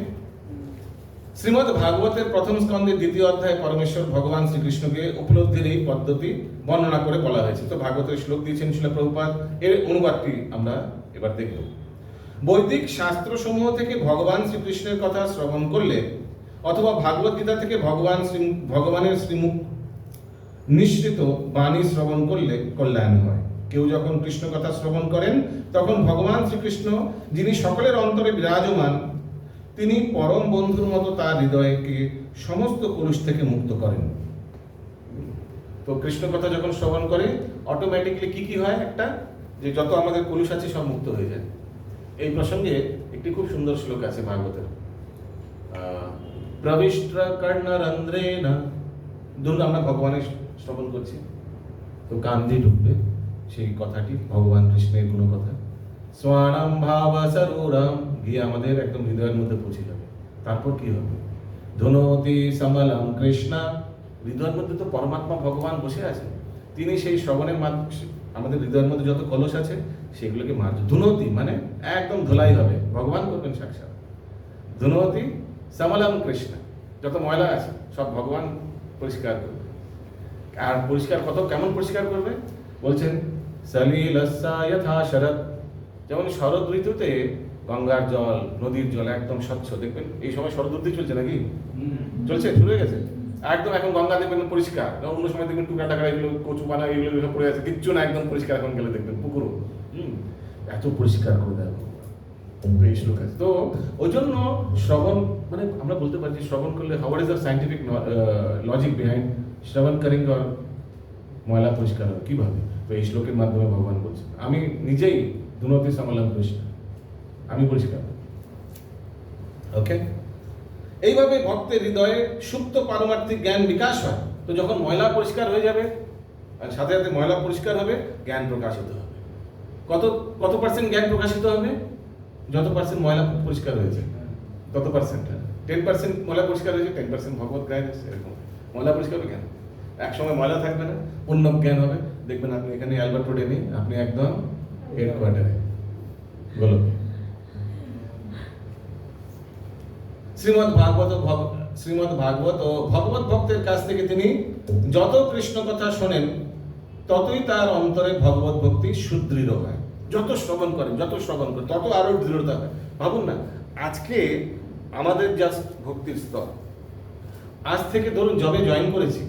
শ্রীমদ্ ভাগবতের প্রথম স্কন্ধের দ্বিতীয় অধ্যায়ে পরমেশ্বর ভগবান শ্রীকৃষ্ণকে উপলব্ধির এই পদ্ধতি বর্ণনা করে বলা হয়েছে। তো ভাগবতের শ্লোক দিয়েছেন শিল প্রভুপাদ, এর অনুবাদটি আমরা এবার দেখব। বৈদিক শাস্ত্রসমূহ থেকে ভগবান শ্রীকৃষ্ণের কথা শ্রবণ করলে অথবা ভাগবত গীতা থেকে ভগবানের শ্রীমুখ নিঃসৃত বাণী শ্রবণ করলে কল্যাণ হয়। কেউ যখন কৃষ্ণ কথা শ্রবণ করেন তখন ভগবান শ্রীকৃষ্ণ, যিনি সকলের অন্তরে বিরাজমান, তিনি পরম বন্ধুর মতো তার হৃদয়কে সমস্ত কলুষ থেকে মুক্ত করেন। তো কৃষ্ণ কথা যখন শ্রবণ করে অটোমেটিকলি কি হয়, একটা যে যত আমাদের কলুষ আছে সব মুক্ত হয়ে যায়। এই প্রসঙ্গে একটি খুব সুন্দর শ্লোক আছে ভাগবতের, প্রবিষ্ট কর্ণরন্ধ্রেণ, ধরুন আমরা ভগবানের শ্রবণ করছি, তো কান দিয়ে ঢুকবে সেই কথাটি ভগবান কৃষ্ণের গুণ কথা, স্বানাম ভাব সরুরাম গিয়ে আমাদের একদম হৃদয়ের মধ্যে পৌঁছে যাবে। তারপর কি হবে? ধুনতি সমলম কৃষ্ণ, হৃদয়ের মধ্যে তো পরমাত্মা ভগবান বসে আছে, তিনি সেই শ্রবণের মাধ্যমে আমাদের হৃদয়ের মধ্যে যত কলস আছে সেগুলোকে মার্জ, ধুনতি মানে একদম ধুলাই হবে, ভগবান করবেন সাক্ষাৎ। ধুনতি সমলম কৃষ্ণ, যত ময়লা আছে সব ভগবান পরিষ্কার করবে। আর পরিষ্কার কত কেমন পরিষ্কার করবে বলছেন, সলিলস্যা যথা শরৎ, যেমন শরৎ ঋতুতে গঙ্গার জল, নদীর জল একদম স্বচ্ছ, দেখবেন এই সময় শরৎ ঋতু চলছে নাকি? চলছে, শুরু হয়ে গেছে একদম। এখন গঙ্গা দেখবেন পরিষ্কার, অন্য সময় দেখবেন টুকা টাকা এগুলো কচু পানা এগুলো পড়ে আছে, কিচ্ছু না, একদম পরিষ্কার। এখন গেলে দেখবেন পুকুরও এত পরিষ্কার করে দেয় এই শ্লোক আছে। তো ওই জন্য শ্রবণ মানে আমরা বলতে পারি যে শ্রবণ করলে what is the scientific logic behind শ্রবণ করেঙ্গে আর ময়লা পরিষ্কার হবে কিভাবে? তো এই শ্লোকের মাধ্যমে ভগবান বলছেন, আমি নিজেই ধুনতি সমলম কৃষ্ণ, আমি পরিষ্কার। ওকে, এইভাবে ভক্তের হৃদয়ে সুপ্ত পারমার্থিক জ্ঞান বিকাশ হয়। তো যখন ময়লা পরিষ্কার হয়ে যাবে আর সাথে সাথে ময়লা পরিষ্কার হবে, জ্ঞান প্রকাশিত হবে। কত পার্সেন্ট জ্ঞান প্রকাশিত হবে? যত পার্সেন্ট ময়লা পরিষ্কার হয়েছে তত পার্সেন্ট। 10% ময়লা পরিষ্কার হয়েছে, 10% ভগবত জ্ঞান হয়েছে। এরকম ময়লা পরিষ্কার হবে কেন? একসময় ময়লা থাকবে না, পূর্ণ জ্ঞান হবে। দেখবেন আপনি এখানে অ্যালবার্ট রোডে নেই, আপনি একদম হেডকোয়ার্টারে। বলো, শ্রীমদ্ ভাগবত ও ভগবত ভক্তের কাছ থেকে তিনি যত কৃষ্ণ কথা শোনেন ততই তার অন্তরে ভগবত ভক্তি সুদৃঢ় হয়। যত শ্রবণ করেন তত আরো দৃঢ়তা হয়। ভাবুন না, আজকে আমাদের জাস্ট ভক্তির স্তর, আজ থেকে ধরুন যবে জয়েন করেছি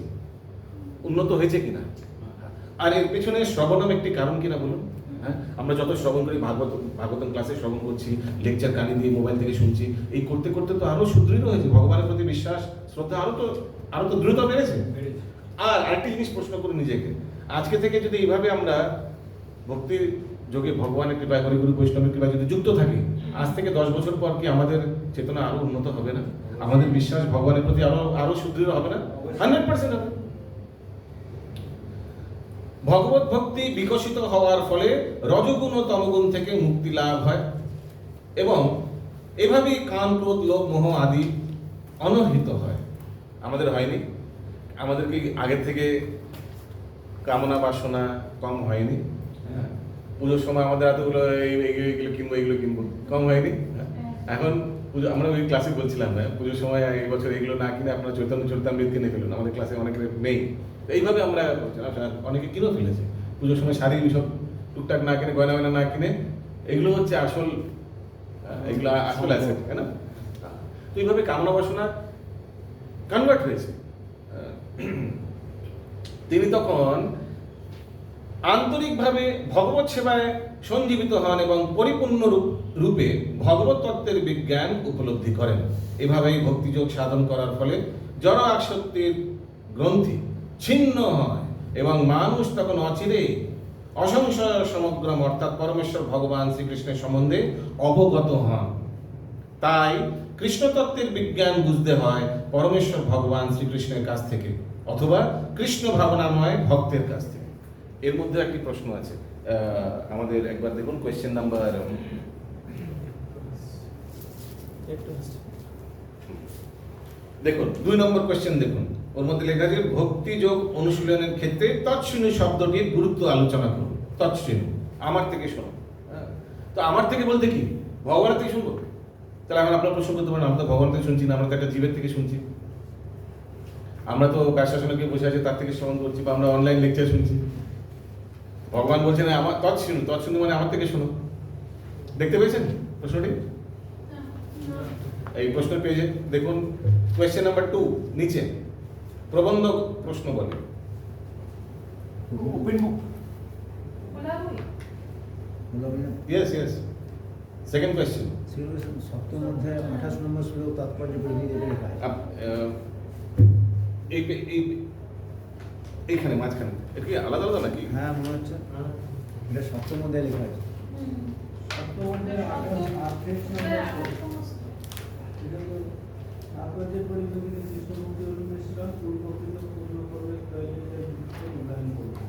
উন্নত হয়েছে কিনা, আর এর পেছনে শ্রবণম একটি কারণ কিনা বলুন। হ্যাঁ, আমরা যত শ্রবণ করি, ভাগবতম ক্লাসে শ্রবণ করছি, লেকচার কানে দিয়ে মোবাইল থেকে শুনছি, এই করতে করতে তো আরো সুদৃঢ় হয়েছে, ভগবানের প্রতি বিশ্বাস শ্রদ্ধা আরো তো দ্রুত বেড়েছে। আর আরেকটি জিনিস প্রশ্ন করুন নিজেকে, আজকে থেকে যদি এইভাবে আমরা ভক্তির যোগে ভগবানের কৃপায়, হরিগুরু বৈষ্ণবের কৃপায় যদি যুক্ত থাকি, আজ থেকে 10 বছর পর কি আমাদের চেতনা আরো উন্নত হবে না? আমাদের বিশ্বাস ভগবানের প্রতি আরো সুদৃঢ় হবে না? 100% হবে। ভগবত ভক্তি বিকশিত হওয়ার ফলে রজগুণ ও তমগুণ থেকে মুক্তি লাভ হয় এবং এভাবেই কাম, ক্রোধ, লোভ, মোহ আদি অনহিত হয়। আমাদের হয়নি? আমাদের কি আগের থেকে কামনা বাসনা কম হয়নি? পুজোর সময় আমাদের এতগুলো এইগুলো কিনবো কম হয়নি? এখন পুজো, আমরা ওই ক্লাসে বলছিলাম না, পুজোর সময় এই বছর এগুলো না কিনে আপনারা চৈতন্য চরিতামৃত কিনে ফেলুন, আমাদের ক্লাসে অনেকের নেই। এইভাবে আমরা অনেকে কিনেও ফেলেছে পুজোর সময়, শাড়ি সব টুকটাক না কিনে, গয়না গয়না না কিনে, এগুলো হচ্ছে আসল, এগুলো আসল অ্যাসেট, তাই না? তো এইভাবে কামনা বাসনা কনভার্ট হয়েছে। তিনি তখন আন্তরিকভাবে ভগবত সেবায় সঞ্জীবিত হন এবং পরিপূর্ণ রূপে ভগবত তত্ত্বের বিজ্ঞান উপলব্ধি করেন। এভাবেই ভক্তিযোগ সাধন করার ফলে জড় আসক্তির গ্রন্থি ছিন্ন হয় এবং মানুষ তখন অচিরে অসংশয় সমগ্রম অর্থাৎ পরমেশ্বর ভগবান শ্রীকৃষ্ণের সম্বন্ধে অবগত হন। তাই কৃষ্ণতত্ত্বের বিজ্ঞান বুঝতে হয় পরমেশ্বর ভগবান শ্রীকৃষ্ণের কাছ থেকে অথবা কৃষ্ণ ভাবনাময় ভক্তের কাছ থেকে। এর মধ্যে একটি প্রশ্ন আছে, আমাদের একবার দেখুন কোয়েশ্চেন নাম্বার, দেখুন 2 নম্বর কোয়েশ্চেন দেখুন, ওর মধ্যে লেখা আছে ভক্তি যোগ অনুশীলনের ক্ষেত্রে তৎশুনি শব্দটির গুরুত্ব আলোচনা করুন। তৎশুনি, আমার থেকে শোনো। তো আমার থেকে বলতে কি, ভগবানের থেকে শুনবো? তাহলে এখন আপনার প্রশ্ন করতে পারেন, আমরা তো ভগবান থেকে শুনছি না, আমরা তো একটা জীবের থেকে শুনছি। আমরা তো ব্যাসাসনে কেউ বসে আছে তার থেকে শ্রবণ করছি, বা আমরা অনলাইন লেকচার শুনছি। ভগবান বলছেন আমার তৎশুনি মানে আমার থেকে শুনো। দেখতে পেয়েছেন প্রশ্নটি? এই প্রশ্নের পেজে দেখুন কোয়েশ্চেন নাম্বার 2 নিচে প্রবন্ধ প্রশ্ন বলে। Open book. Yes yes, second question. সপ্তম অধ্যায় 28 নম্বর শ্লোক তাৎপর্য পরিধি লেখা আছে। এইখানে মাঝখানে এটা কি আলাদা আলাদা নাকি? হ্যাঁ মনে হচ্ছে এটা সপ্তম অধ্যায় লেখা আছে। সপ্তম অধ্যায় 28 নম্বর তাৎপর্য পরিধি কৃষ্ণমূর্তি অনুবেশন পূর্বকৃত পূর্ণ করবে প্রয়োজনীয় মূল্যায়ন করবে।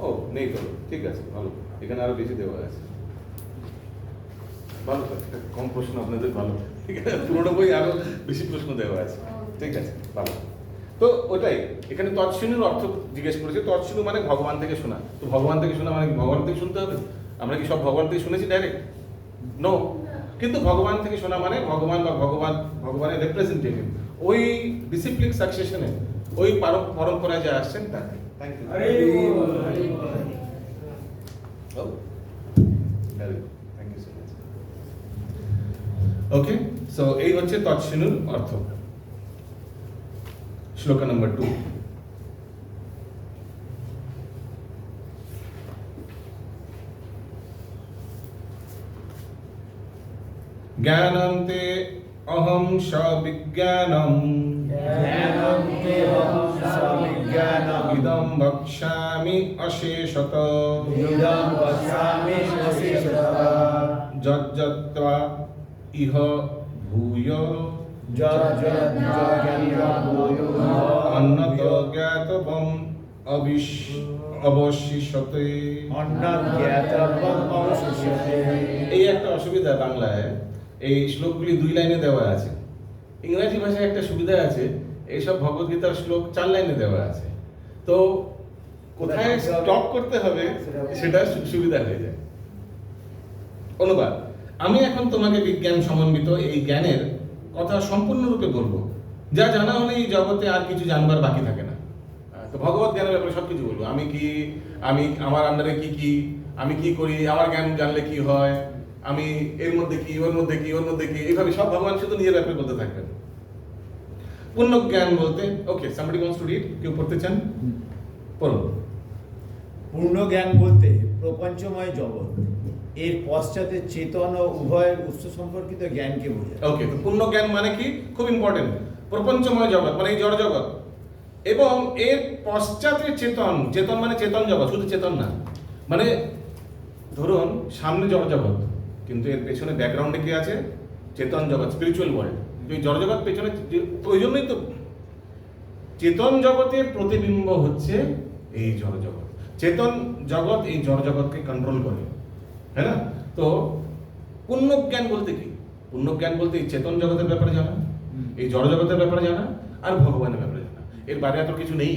ও নেই তো, ঠিক আছে, ভালো, এখানে আরো বেশি দেওয়া আছে। ভালো, কম প্রশ্ন আপনাদের ভালো, ঠিক আছে, পুরোনো বই আরো বেশি প্রশ্ন দেওয়া আছে, ঠিক আছে, ভালো। তো ওটাই এখানে তৎশুনির অর্থ জিজ্ঞেস করেছে। তৎশুনি মানে ভগবান থেকে শোনা। তো ভগবান থেকে শোনা মানে কি ভগবান থেকে শুনতে হবে? আমরা কি সব ভগবান থেকে শুনেছি ডাইরেক্ট? নো। কিন্তু ভগবান থেকে শোনা মানে ভগবান বা ভগবানের রিপ্রেজেন্টেটিভ, ওই ডিসিপ্লিন সাকসেশনে, ওই পরম্পরায় যা আসছেন তাকে। Thank you. Thank you so much. Okay, so এই হচ্ছে তৎশুনির অর্থ। শ্লোক নম্বর 2। জ্ঞানন্তে অহং সবিজ্ঞানম ইদং বক্ষ্যামি অশেষত যজ্জত্বা ইহ ভূয় অন্নত জ্ঞাতবম অবশিষ্যতে। এই একটা অসুবিধা বাংলায়, এই শ্লোকগুলি 2 লাইনে দেওয়া আছে। ইংরেজি ভাষায় একটা সুবিধা আছে, এইসব ভগবদ্গীতার শ্লোক 4 লাইনে দেওয়া আছে। তো কোথায় স্টপ করতে হবে সেটা সুবিধা হয়ে যায়। অনুবাদ: আমি এখন তোমাকে বিজ্ঞান সমন্বিত এই জ্ঞানের কথা সম্পূর্ণরূপে বলবো, যা জানা হলে এই জগতে আর কিছু জানবার বাকি থাকে না। তো ভগবত জ্ঞানের ব্যাপারে সবকিছু বলবো, আমি কি, আমি আমার আন্ডারে কি, আমি কি করি, আমার জ্ঞান জানলে কি হয়, আমি এর মধ্যে কি, ওর মধ্যে কি, ওর মধ্যে কি, এইভাবে সব ভগবান শুধু নিজের ব্যাপারে বলতে থাকবেন। পূর্ণ জ্ঞান বলতে, ওকে, somebody wants to read? কেউ পড়তে চান? পড়ুন। পূর্ণ জ্ঞান বলতে প্রপঞ্চময় জগৎ এর পশ্চাতে চেতন ও উভয়ের উৎস সম্পর্কিত জ্ঞানকে বোঝায়। ওকে, তো পূর্ণ জ্ঞান মানে কি? খুব ইম্পর্টেন্ট। প্রপঞ্চময় জগৎ মানে এই জড় জগৎ এবং এর পশ্চাতে চেতন, চেতন মানে চেতন জগৎ, শুধু চেতন না, মানে ধরুন সামনে জড় জগৎ কিন্তু এর পেছনে ব্যাকগ্রাউন্ডে কি আছে? চেতন জগৎ, স্পিরিচুয়াল ওয়ার্ল্ড। এই জড় জগৎ পেছনে, ওই জন্যই তো চেতন জগতের প্রতিবিম্ব হচ্ছে এই জড় জগৎ। চেতন জগৎ এই জড় জগৎকে কন্ট্রোল করে, হ্যাঁ না? তো পূর্ণ জ্ঞান বলতে কি? পূর্ণ জ্ঞান বলতে এই চেতন জগতের ব্যাপারে জানা, এই জড় জগতের ব্যাপারে জানা, আর ভগবানের ব্যাপারে জানা। এর বাইরে আর তো কিছু নেই।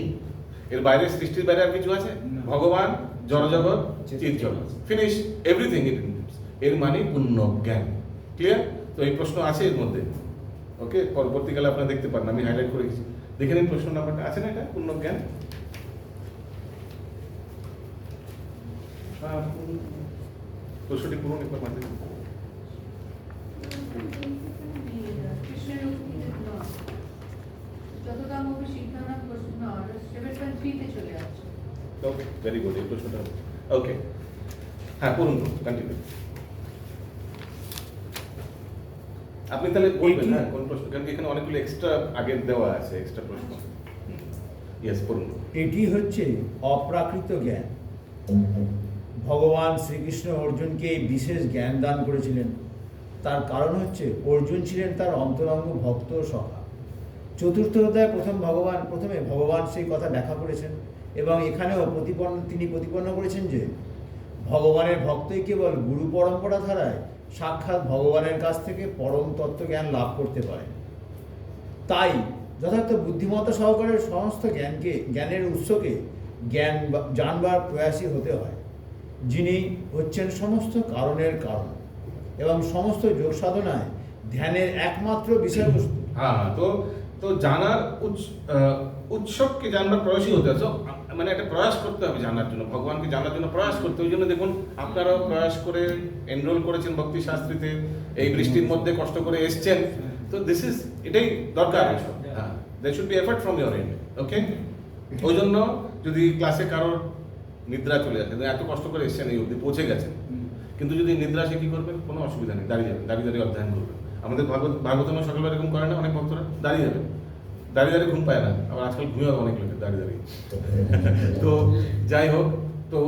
এর বাইরে, সৃষ্টির বাইরে আর কিছু আছে? ভগবান, জড় জগৎ, চিৎ জগৎ, ফিনিশ এভরিথিং ইট ইনক্লুডস। এর মানে পূর্ণ জ্ঞান। ক্লিয়ার? তো এই প্রশ্ন আছে এর মধ্যে। ওকে, পরবর্তীকালে আপনারা দেখতে পারেন, আমি হাইলাইট করে গেছি। দেখে নিন প্রশ্ন নাম্বারটা আছে না, এটা পূর্ণ জ্ঞান। প্রশ্নটি পূরণ একবার মাঝে। কৃষ্ণের উক্তিতে নয়। যতদাম হবে সিদ্ধানাথ প্রশ্ন 7.3 তে চলে আসছে। ওকে, ভেরি গুড। এই প্রশ্নটা ওকে, হ্যাঁ পূরণ কন্টিনিউ। আপনি তাহলে বলবেন না কোন প্রশ্ন, কারণ কি এখানে অনেকগুলো এক্সট্রা আগে দেওয়া আছে, এক্সট্রা প্রশ্ন। ইয়েস, পূরণ। এটি হচ্ছে অপ্রাকৃত জ্ঞান। ভগবান শ্রীকৃষ্ণ অর্জুনকে এই বিশেষ জ্ঞান দান করেছিলেন। তার কারণ হচ্ছে অর্জুন ছিলেন তার অন্তরঙ্গ ভক্ত ও সখা। চতুর্থ অধ্যায়ে প্রথমে ভগবান সেই কথা ব্যাখ্যা করেছেন এবং এখানেও তিনি প্রতিপন্ন করেছেন যে ভগবানের ভক্তই কেবল গুরু পরম্পরা ধারায় সাক্ষাৎ ভগবানের কাছ থেকে পরম তত্ত্ব জ্ঞান লাভ করতে পারেন। তাই যথার্থ বুদ্ধিমত্তা সহকারে সমস্ত জ্ঞানের উৎসকে জানবার প্রয়াসী হতে হয়, যিনি হচ্ছেন সমস্ত কারণের কারণ এবং সমস্ত যোগ সাধনায় ধ্যানের একমাত্র বিষয়বস্তু। হ্যাঁ, তো জানার উৎসবকে জানবার প্রয়াসী হতে হবে। মানে একটা প্রয়াস করতে হবে জানার জন্য, ভগবানকে জানার জন্য প্রয়াস করতে। ওই জন্য দেখুন আপনারাও প্রয়াস করে এনরোল করেছেন ভক্তি শাস্ত্রীতে, এই বৃষ্টির মধ্যে কষ্ট করে এসছেন। তো এটাই দরকার। হ্যাঁ, there should be effort from your end. ওকে, ওই জন্য যদি ক্লাসে কারোর নিদ্রা চলে যাচ্ছে, এত কষ্ট করে এসছেন, এই অবধি পৌঁছে গেছেন, কিন্তু যদি নিদ্রা আসে কি করবেন? কোনো অসুবিধা নেই, দাঁড়িয়ে যাবেন, দাঁড়িয়ে অধ্যয়ন করবেন। আমাদের ভাগবতম সকালবেলা এরকম করে না অনেক ভক্তরা? দাঁড়িয়ে যাবেন, দাঁড়িয়ে ঘুম পায় না, আবার আজকাল ঘুমিয়ে অনেক লোকের দাঁড়িয়ে। তো যাই হোক, তো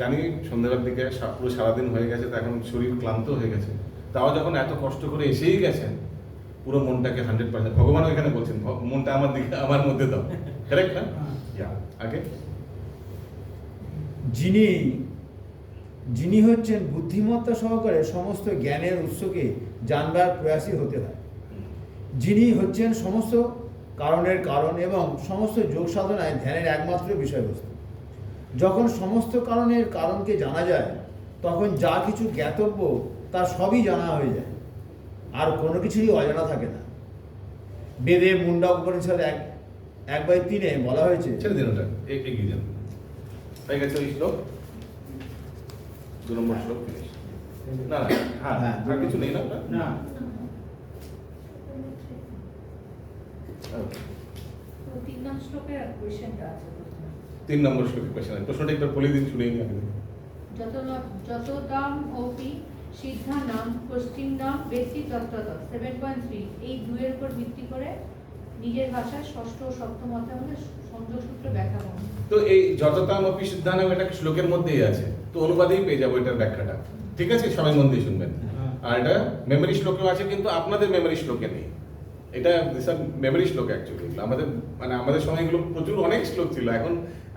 জানি সন্ধ্যাবেলার দিকে পুরো সারাদিন হয়ে গেছে, তো এখন শরীর ক্লান্ত হয়ে গেছে। তাও যখন এত কষ্ট করে এসেই গেছেন, পুরো মনটাকে 100%, ভগবানও এখানে বলছেন মনটা আমার মধ্যে দাও। কারেক্ট না? আগে যিনি হচ্ছেন বুদ্ধিমত্তা সহকারে সমস্ত জ্ঞানের উৎসকে জানবার প্রয়াসী হতে হয়, যিনি হচ্ছেন সমস্ত কারণের কারণ এবং সমস্ত যোগ সাধনায় ধ্যানের একমাত্র বিষয়বস্তু। যখন সমস্ত কারণের কারণকে জানা যায়, তখন যা কিছু জ্ঞাতব্য তা সবই জানা হয়ে যায়, আর কোনো কিছুই অজানা থাকে না। বেদে মুন্ডা উপনিষদ 1/3 বলা হয়েছে। ছেড়ে দিন ওটা, এগিয়ে যান। হয়ে গেছে ওই শ্লোক, 2 নম্বর শ্লোক ফিনিশ। না হ্যাঁ, আর কিছু নেই না ওটা? না, তো 3 নম্বর শ্লোকের কোশ্চেনটা আছে। 3 নম্বর শ্লোকের কোশ্চেন, প্রশ্নটা একবার বলে দিন, শুনে নিই আগে। যত দাম অপি সিদ্ধা নাম পশ্চিম নাম বেশি তত্ত্বত 7.3 এই দুয়ের উপর ভিত্তি করে নিজের ভাষায় ষষ্ঠ ও সপ্তম অধ্যায় হলে সংযোগ সূত্র ব্যাখ্যা করুন। তো এই যততাম অপি সিদ্ধানাম এটা শ্লোকের মধ্যেই আছে, তো অনুবাদেই পেয়ে যাবো এটার ব্যাখ্যাটা। ঠিক আছে, সবাই মন দিয়ে শুনবেন। আর এটা মেমরি শ্লোকেও আছে, কিন্তু আপনাদের মেমরি শ্লোকে নেই। এটা মেমরি শ্লোক অ্যাকচুয়ালি। আমাদের সময় এগুলো প্রচুর অনেক শ্লোক ছিল, এখন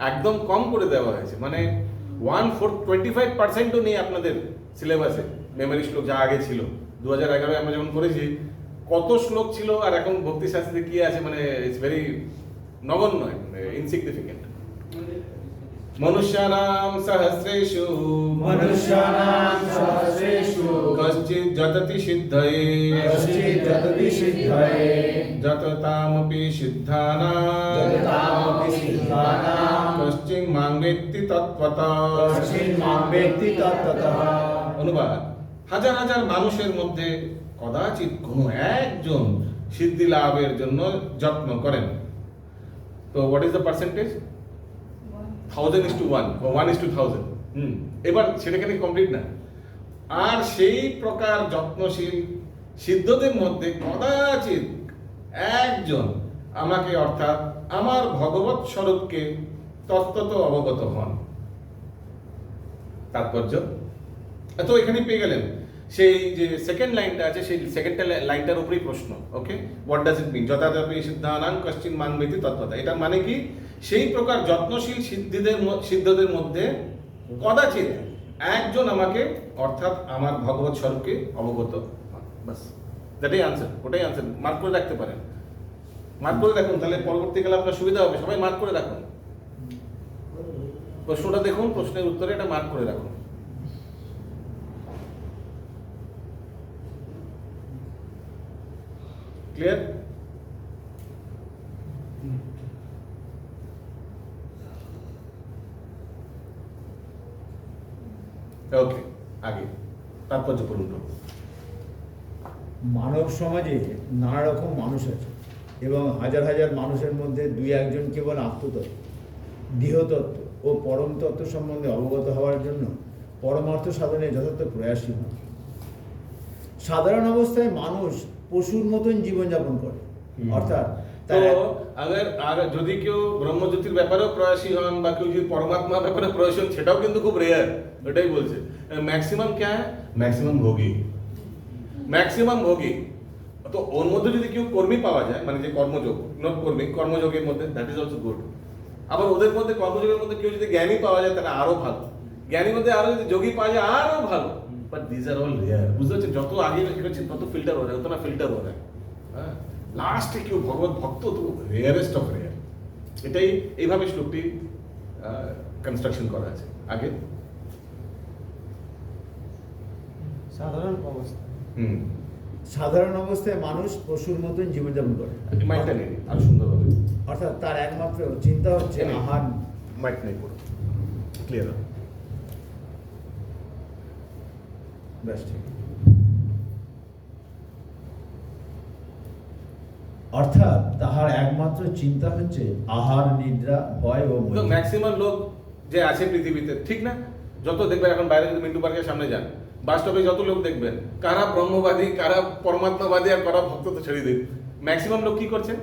একদম কম করে দেওয়া হয়েছে। মানে 25% নেই আপনাদের সিলেবাসে মেমরি শ্লোক, যা আগে ছিল। 2011 আমরা যখন করেছি কত শ্লোক ছিল, আর এখন ভক্তি শাস্ত্রে কি আছে, মানে ইটস ভেরি নগণ্য, ইনসিগনিফিকেন্ট। মনুষ্যানাম সহস্রেষু কশ্চিৎ যততি সিদ্ধয়ে যততামপি সিদ্ধানাম কশ্চিৎ মাং বেত্তি তত্ত্বতঃ। অনুবাদ: হাজার হাজার মানুষের মধ্যে কদাচিৎ কোনো একজন সিদ্ধি লাভের জন্য যত্ন করেন। তো হোয়াট ইজ দ্য পার্সেন্টেজ? 1000:1 বা 1:1000। এবার সেটা কেন কমপ্লিট না? আর সেই প্রকার যত্নশীল সিদ্ধদের মধ্যে কদাচিৎ একজন আমাকে অর্থাৎ আমার ভগবৎ স্বরূপকে তত্ত্বত অবগত হন। তাৎপর্য তো এখানে পেয়ে গেলেন। সেই যে সেকেন্ড লাইনটা আছে সেই সেকেন্ড লাইনটার উপরেই প্রশ্ন। ওকে, হোয়াট ডাজ ইট মিন? যথাযথি সিদ্ধানাং কশ্চিন মানবেতি তত্ত্বতা। এটা মানে কি? সেই প্রকার যত্নশীল সিদ্ধদের মধ্যে কদাচিৎ একজন আমাকে অর্থাৎ আমার ভগবৎ স্বরূপকে অবগত হন। বাস, দ্যাটই আনসার। ওটাই আনসার। মার্ক করে রাখতে পারেন, মার্ক করে রাখুন, তাহলে পরবর্তীকালে আপনার সুবিধা হবে। সবাই মার্ক করে রাখুন, প্রশ্নটা দেখুন, প্রশ্নের উত্তরে এটা মার্ক করে রাখুন। ক্লিয়ার? ওকে, আগে তাৎপর্য পড়ুন। মানব সমাজে নানা রকম মানুষ আছে এবং হাজার হাজার মানুষের মধ্যে দুই একজন কেবল আত্মতত্ত্ব, দেহতত্ত্ব ও পরম তত্ত্ব সম্বন্ধে অবগত হওয়ার জন্য পরমার্থ সাধনে যথার্থ প্রয়াসী হন। সাধারণ অবস্থায় মানুষ পশুর মতন জীবনযাপন করে, অর্থাৎ তো अगर যদি কেউ ব্রহ্মজ্যোতির ব্যাপারেও প্রয়াসী হন বা কেউ যদি পরমাত্মার ব্যাপারে প্রয়াসী হন, সেটাও কিন্তু খুব রেয়ার। ওটাই বলছে ম্যাক্সিমাম क्या है? ম্যাক্সিমাম ভোগী, ম্যাক্সিমাম ভোগী। তো ওর মধ্যে যদি কেউ কর্মী পাওয়া যায়, মানে যে কর্মযোগ, নট কর্মী, কর্মযোগের মধ্যে, দ্যাট ইজ অলসো গুড। আবার ওদের মধ্যে কর্মযোগের মধ্যে কেউ যদি জ্ঞানী পাওয়া যায় তাহলে আরো ভালো, জ্ঞানীর মধ্যে আরো যদি যোগী পাওয়া যায় আরো ভালো। But this are all rare. বুঝতে পারছেন? যত আগে এগোচ্ছেন তত ফিল্টার হয়ে যায়, তত না ফিল্টার হয়ে যায়। হ্যাঁ, লাস্টে কেউ ভগবত ভক্ত তো রেয়ারেস্ট অফ রেয়ার। এটাই এইভাবে শ্লোকটি কনস্ট্রাকশন করা আছে। আগে সাধারণ অবস্থা। সাধারণ অবস্থায় মানুষ পশুর মতন জীবনযাপন করে, মাইকটা নেই, আরো সুন্দর হবে। অর্থাৎ তার একমাত্র চিন্তা হচ্ছে আহার। মাইক নেই পুরো ক্লিয়ার। ব্যাস ঠিক। অর্থাৎ তাহার একমাত্র চিন্তা হচ্ছে আহার, নিদ্রা, ভয় ও তো মৈথুন। ম্যাক্সিমাম লোক যে আছে পৃথিবীতে, ঠিক না? যত দেখবেন এখন বাইরে যদি মিন্টু পার্কের সামনে যান, বাস স্টপে যত লোক দেখবেন, কারা ব্রহ্মবাদী, কারা পরমাত্মাবাদী, আর কারা ভক্ত তো ছেড়ে দিন। ম্যাক্সিমাম লোক কি করছেন?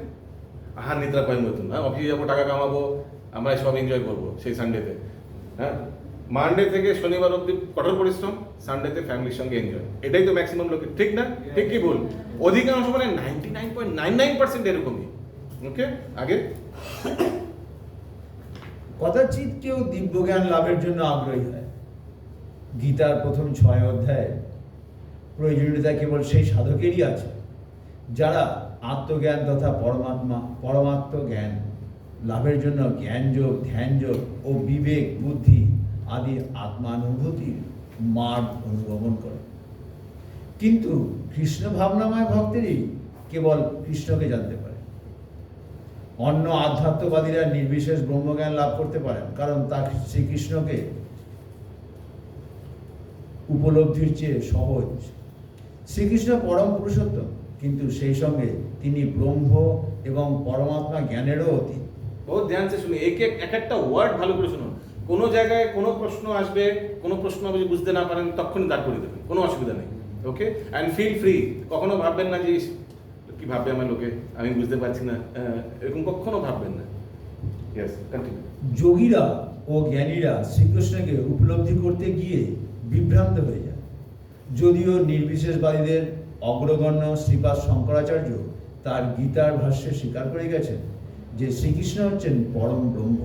আহার, নিদ্রা, ভয়, মৈথুন। হ্যাঁ, অফিসে যাবো, টাকা কামাবো, আমরা সব এনজয় করবো সেই সানডেতে। হ্যাঁ, মানডে থেকে শনিবার অবধি কঠোর পরিশ্রম, সানডেতে ফ্যামিলির সঙ্গে এনজয়। এটাই তো ম্যাক্সিমাম লোকের, ঠিক না? ঠিক কি ভুল? অধিকাংশ মানে 99.99% এরকমই। ওকে, আগে কদাচিৎ কেউ দিব্যজ্ঞান লাভের জন্য আগ্রহী হয়। গীতার প্রথম 6 অধ্যায়ে প্রয়োজনীয়তা কেবল সেই সাধকেরই আছে যারা আত্মজ্ঞান তথা পরমাত্ম জ্ঞান লাভের জন্য জ্ঞানযোগ, ধ্যানযোগ ও বিবেক, বুদ্ধি আদি আত্মানুভূতির মার্গ অনুগমন করে। কিন্তু কৃষ্ণ ভাবনাময় ভক্তেরই কেবল কৃষ্ণকে জানতে পারে। অন্য আধ্যাত্মবাদীরা নির্বিশেষ ব্রহ্মজ্ঞান লাভ করতে পারেন, কারণ তা শ্রীকৃষ্ণকে উপলব্ধির চেয়ে সহজ। শ্রীকৃষ্ণ পরম পুরুষোত্তম, কিন্তু সেই সঙ্গে তিনি ব্রহ্ম এবং পরমাত্মা জ্ঞানেরও অতীত। বহুত ধ্যান সে শুনে এক একটা ওয়ার্ড ভালো করে শুনুন। কোনো জায়গায় কোনো প্রশ্ন আসবে, কোনো প্রশ্ন আপনি বুঝতে না পারেন, তখনই দাঁড় করে দেবেন, কোনো অসুবিধা নেই। ওকে, অ্যান্ড ফিল ফ্রি। কখনো ভাববেন না যে কি ভাববে আমার লোকে, আমি বুঝতে পারছি না, এরকম কখনো ভাববেন না। Yes, continue. যোগীরা ও জ্ঞানীরা শ্রীকৃষ্ণকে উপলব্ধি করতে গিয়ে বিভ্রান্ত হয়ে যায়। যদিও নির্বিশেষবাদীদের অগ্রগণ্য শ্রীপাদ শঙ্করাচার্য তার গীতার ভাষ্যে স্বীকার করে গেছেন যে শ্রীকৃষ্ণ হচ্ছেন পরম ব্রহ্ম,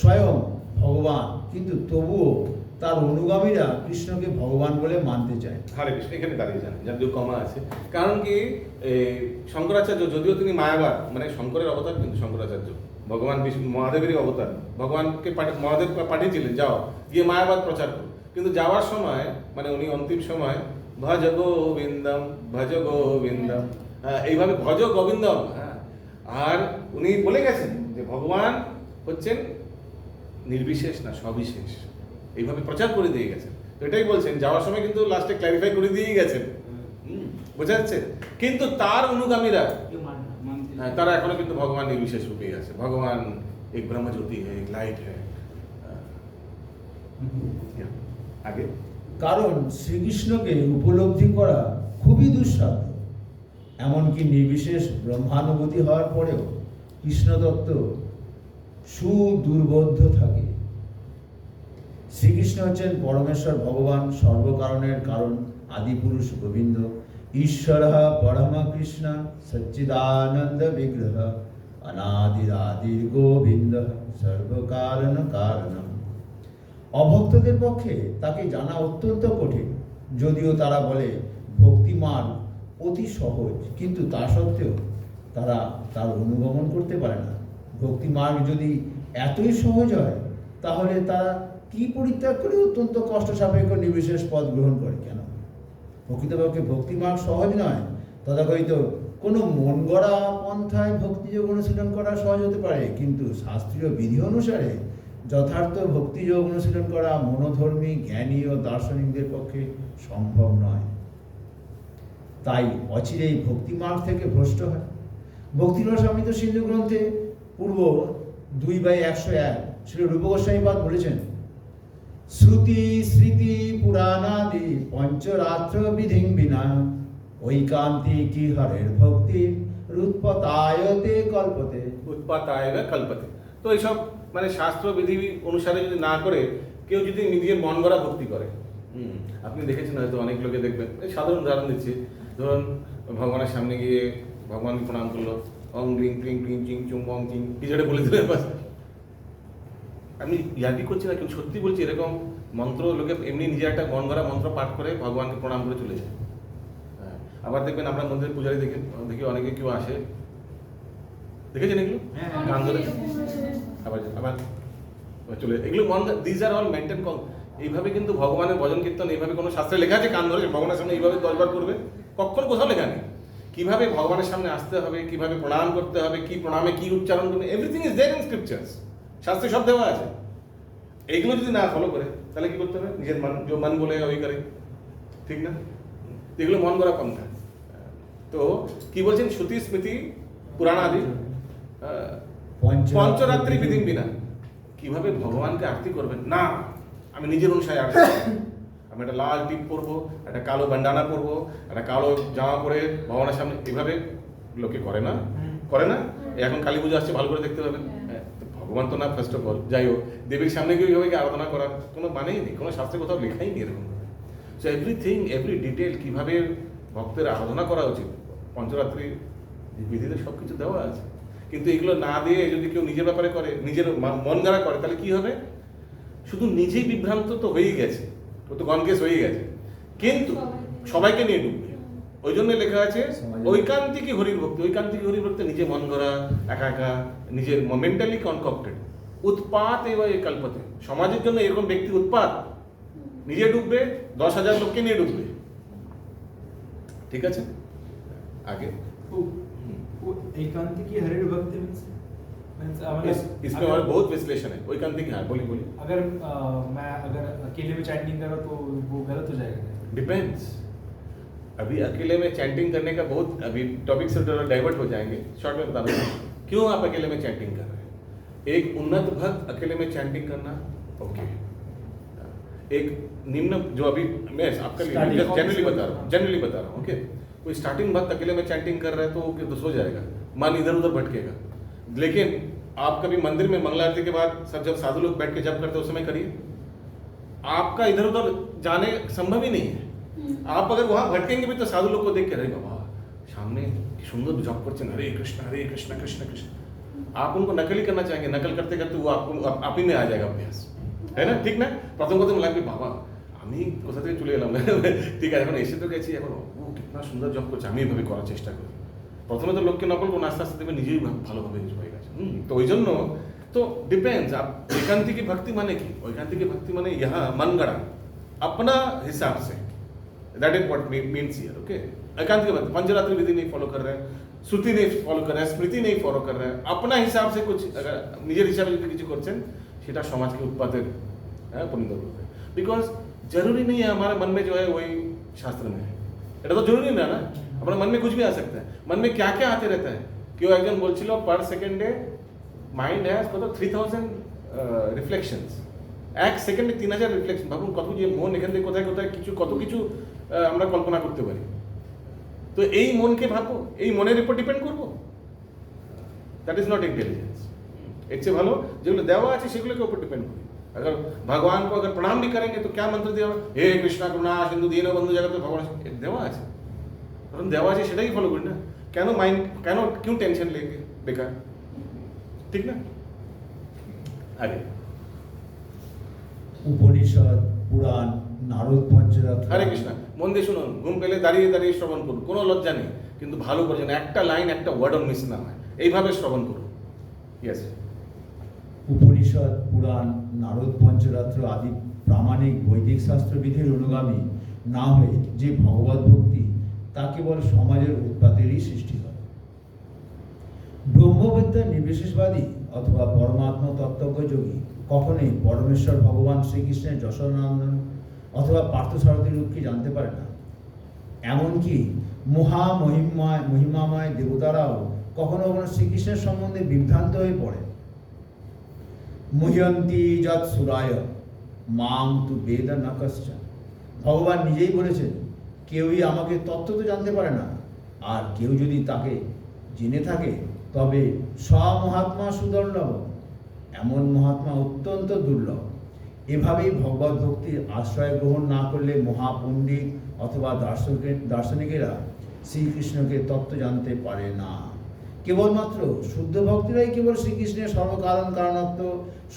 স্বয়ং ভগবান, কিন্তু তবুও তার অনুগামীরা কৃষ্ণকে ভগবান বলে মানতে চায়। হরে কৃষ্ণ, এখানে দাঁড়িয়ে যান, যার দুই কমা আছে। কারণ কি, শঙ্করাচার্য যদিও তিনি মায়াবাদ, মানে শঙ্করের অবতার, কিন্তু শঙ্করাচার্য ভগবান বিষ্ণু মহাদেবেরই অবতার। ভগবানকে মহাদেব পাঠিয়েছিলেন, যাও গিয়ে মায়াবাদ প্রচার করো। কিন্তু যাওয়ার সময়, মানে উনি অন্তিম সময় ভজ গোবিন্দম, ভজ গোবিন্দম, এইভাবে ভজ গোবিন্দম। হ্যাঁ, আর উনি বলে গেছেন যে ভগবান হচ্ছেন নির্বিশেষ না সবিশেষ, এইভাবে প্রচার করে দিয়ে গেছেন। তো এটাই বলছেন, যাওয়ার সময় কিন্তু লাস্টে ক্ল্যারিফাই করে দিয়েই গেছেন। বোঝা যাচ্ছে? কিন্তু তার অনুগামীরা, তারা এখনো কিন্তু ভগবান নির্বিশেষ রূপেই আছে। ভগবান এক ব্রহ্মজ্যোতি হ্যাঁ, এক লাইট হ্যাঁ, আগে কারণ শ্রীকৃষ্ণকে উপলব্ধি করা খুবই দুঃসাধ্য। এমনকি নির্বিশেষ ব্রহ্মানুভূতি হওয়ার পরেও কৃষ্ণতত্ত্ব সুদুর্বোধ্য থাকে। শ্রীকৃষ্ণ হচ্ছেন পরমেশ্বর ভগবান, সর্বকারণের কারণ, আদিপুরুষ গোবিন্দ, ঈশ্বর পরম কৃষ্ণ সচ্চিদানন্দ বিগ্রহ, অনাদিরাদির গোবিন্দ, সর্বকারণ কারণম। অভক্তদের পক্ষে তাকে জানা অত্যন্ত কঠিন, যদিও তারা বলে ভক্তি মার্গ অতি সহজ, কিন্তু তা সত্ত্বেও তারা তার অনুগমন করতে পারে না। ভক্তি মার্গ যদি এতই সহজ হয়, তাহলে তারা কি পরিত্যাগ করে অত্যন্ত কষ্ট সাপেক্ষ নির্বিশেষ পদ গ্রহণ করে কেন? প্রকৃতপক্ষে ভক্তি মার্গ সহজ নয়, তথাকথিত কোনো মন গড়া পন্থায় ভক্তিযোগ অনুশীলন করা সহজ হতে পারে, কিন্তু শাস্ত্রীয় বিধি অনুসারে যথার্থ ভক্তিযোগ অনুশীলন করা মনোধর্মী, জ্ঞানী ও দার্শনিকদের পক্ষে সম্ভব নয়। তাই অচিরেই ভক্তি মার্গ থেকে ভ্রষ্ট হয়। ভক্তিরসামৃত সিন্ধু গ্রন্থে পূর্ব 2/101 শ্রী রূপ গোস্বামীপাদ বলেছেন, শ্রুতি স্মৃতি পুরাণাদি পঞ্চরাত্র বিধিং বিনা ঐকান্তিকি হরের ভক্তির রুৎপতায়তে কল্পতে। উৎপাতায় কল্পতে। তো এইসব মানে শাস্ত্র বিধি অনুসারে যদি না করে কেউ যদি নিজের মন গড়া ভক্তি করে, আপনি দেখেছেন হয়তো, অনেক লোকে দেখবেন, এই সাধারণ উদাহরণ দিচ্ছি, ধরুন ভগবানের সামনে গিয়ে ভগবানকে প্রণাম করলো, অং গ্রিং ক্রিং ক্রিং চিং চুং বং চিং কিছু একটা বলে দিলেন, বাস। আমি ইয়ার্কি করছি না, কিন্তু সত্যি বলছি, এরকম মন্ত্র লোকে এমনি নিজের একটা মন গড়া মন্ত্র পাঠ করে ভগবানকে প্রণাম করে চলে যায়। হ্যাঁ, আবার দেখবেন আমরা মন্দিরের পূজারি দেখি অনেকে কেউ আসে, দেখেছেন এগুলো? গান ধরে আবার আবার চলে, এগুলো মন, দিস আর অল মেনটেন। এইভাবে কিন্তু ভগবানের ভজন কীর্তন এইভাবে কোনো শাস্ত্রে লেখা আছে কান ধরে ভগবানের সামনে এইভাবে 10 বার করবে? কখনো কোথাও লেখা নেই। কিভাবে ভগবানের সামনে আসতে হবে, কিভাবে প্রণাম করতে হবে, কি প্রণামে কি উচ্চারণ করবে, everything is there in scriptures. শাস্ত্রে সব দেওয়া আছে। এইগুলো যদি না ফলো করে তাহলে কি করতে হবে? নিজের মন বলে ওই করে, ঠিক না? এগুলো মন গড়া পন্থা। তো কি বলছেন? শ্রুতি স্মৃতি পুরাণ আদি পঞ্চরাত্রি বিধি বিনা। কিভাবে ভগবানকে আরতি করবেন? না, আমি নিজের অনুসারে আরতি করব। আমি একটা লাল টিপ পরবো, একটা কালো বান্ডানা পরবো, একটা কালো জামা পরে ভগবানের সামনে, এভাবে লোকে করে না? করে না? এখন কালী পুজো আসছে, ভালো করে দেখতে হবে। ভগবান তো না, ফার্স্ট অফ অল। যাই হোক, দেবীর সামনে গিয়ে ওইভাবে আরাধনা করার কোনো মানেই নেই, কোনো শাস্ত্রে কোথাও লেখাই নেই এরকম। সো এভরিথিং, এভরি ডিটেল, কিভাবে ভক্তের আরাধনা করা উচিত, পঞ্চরাত্রি বিধিতে সব কিছু দেওয়া আছে। কিন্তু এগুলো না দিয়ে যদি কেউ নিজের ব্যাপারে করে, নিজের মন গড়া করে, তাহলে কি হবে? শুধু নিজেই বিভ্রান্ত তো হয়েই গেছে, ও তো গনকেশ হয়ে গেছে, কিন্তু সবাইকে নিয়ে ডুববে। ওই জন্য লেখা আছে ঐকান্তিকী হরির ভক্তি। ঐকান্তিকী হরির ভক্তি নিজে মন গড়া, একা একা, নিজের মেন্টালি কনকক্টেড। উৎপাত এবং এই কল্পতে। সমাজের জন্য এরকম ব্যক্তি উৎপাত, নিজে ডুববে, 10,000 লোককে নিয়ে ডুববে। ঠিক আছে, আগে एकांतिकी हरिर भक्ति मीन्स इसमें और बहुत विश्लेषण है। ঐকান্তিকী, हाँ बोलिए बोलिए। अगर मैं अगर अकेले में चैंटिंग करूँ तो वो गलत हो जाएगा? डिपेंड्स। अभी अकेले में चैंटिंग करने का बहुत, अभी टॉपिक से डाइवर्ट हो जाएंगे, शॉर्ट में बता दूं क्यों आप अकेले में चैंटिंग कर रहे हैं। एक उन्नत भक्त अकेले में चैंटिंग करना ओके, एक निम्न जो अभी मैं आपका जनरली बता रहा हूँ ओके। कोई स्टार्टिंग भक्त अकेले में चैंटिंग कर रहा है तो दुस हो जाएगा, मन इधर उधर भटकेगा। लेकिन आप कभी मंदिर में मंगला आरती के बाद सब जब साधु लोग बैठ के जप करते हैं उस समय करिए, आपका इधर उधर जाने संभव ही नहीं है। आप अगर वहां भटकेंगे भी तो साधु लोग को देख के, अरे बाबा सामने सुंदर जप करते हैं, हरे कृष्ण कृष्ण कृष्ण। आप उनको नकल ही करना चाहेंगे, नकल करते करते वो आपको आप ही में आ जाएगा अभ्यास, है ना? ठीक ना? प्रथम লাগবে বাবা আমি কোথা থেকে চলে এলাম, ঠিক আছে এখন এসে তো গেছি, এখন ও কিতনা সুন্দর জব করছে, আমি এভাবে করার চেষ্টা করি। প্রথমে তো লোককে নকল করবো, আস্তে আস্তে দেখবে নিজেই ভালোভাবে হয়ে গেছে। তো ওই জন্য তো ডিপেন্ডস। आप एकांतिकी भक्ति माने की, एकांतिकी भक्ति माने यहाँ मन गड़ा अपना हिसाब से, that is what means here okay. एकांतिकी भक्ति पंचरात्रि विधि नहीं फॉलो कर रहे हैं, श्रुति नहीं फॉलो कर रहे हैं, स्मृति नहीं फॉलो कर रहे हैं, अपना हिसाब से कुछ अगर নিজের হিসাবে যদি কিছু করছেন সেটা সমাজকে উৎপাতের পরিণত করবে। बिकॉज जरूरी नहीं है हमारे मन में जो है वही शास्त्र में है, এটা তো জরুরি না, আপনার मन में कुछ भी आ सकता है। मन में क्या क्या आते रहता है। কেউ একজন বলছিল পার সেকেন্ডে মাইন্ড হ্যাজ কত 3000 রিফ্লেকশনস। এক সেকেন্ডে 3000 রিফ্লেকশন, ভাবুন কত যে মন এখান থেকে কোথায় কোথায় কত কিছু আমরা কল্পনা করতে পারি। তো এই মনকে ভাববো, এই মনের উপর ডিপেন্ড করবো, দ্যাট ইজ নট इंटेलिजेंस। এর চেয়ে ভালো যেগুলো দেওয়া আছে সেগুলোকে উপর ডিপেন্ড করি। अगर भगवान को अगर प्रणाम भी करेंगे तो क्या मंत्र दिया, हे कृष्णा करुणा सिंधु दीनबंधु जगत भगवान देवा আছে, কারণ দেওয়া আছে সেটাই ফলো করি না। কেন মাইন্ড, কেন क्यों टेंशन लेंगे बेकार, ঠিক না? আগে উপনিষদ, পুরাণ, নারদ পঞ্চরাত্র। হরে কৃষ্ণ, মন দিয়ে শুনুন, ঘুম পেলে দাঁড়িয়ে দাঁড়িয়ে শ্রবণ করুন, কোনো লজ্জা নেই, কিন্তু ভালো করে যেন একটা লাইন একটা ওয়ার্ডও মিস না হয়, এইভাবে শ্রবণ করুন। ইয়েস। উপনিষদ, পুরাণ, নারদ পঞ্চরাত্র আদি প্রামাণিক বৈদিক শাস্ত্রবিধির অনুগামী না হয়ে যে ভগবত ভক্তি, তা কেবল সমাজের উৎপাতেরই সৃষ্টি হয়। ব্রহ্মবিদ্যা নির্বিশেষবাদী অথবা পরমাত্মা তত্ত্বজ্ঞ যোগী কখনোই পরমেশ্বর ভগবান শ্রীকৃষ্ণের যশোনন্দন অথবা পার্থসারথী রূপকে জানতে পারে না। এমনকি মহিমাময় দেবতারাও কখনো কখনো শ্রীকৃষ্ণের সম্বন্ধে বিভ্রান্ত হয়ে পড়ে। মুহ্যন্তি যৎ সুরায় মাং তু বেদ ন কশ্চন। ভগবান নিজেই বলেছেন, কেউই আমাকে তত্ত্ব তো জানতে পারে না, আর কেউ যদি তাকে জেনে থাকে তবে স্বমহাত্মা সুদুর্লভ, এমন মহাত্মা অত্যন্ত দুর্লভ। এভাবেই ভগবত ভক্তির আশ্রয় গ্রহণ না করলে মহাপণ্ডিত অথবা দার্শনিকেরা শ্রীকৃষ্ণকে তত্ত্ব জানতে পারে না। কেবলমাত্র শুদ্ধ ভক্তরাই কেবল শ্রীকৃষ্ণের সর্বকারণ কারণত্ব,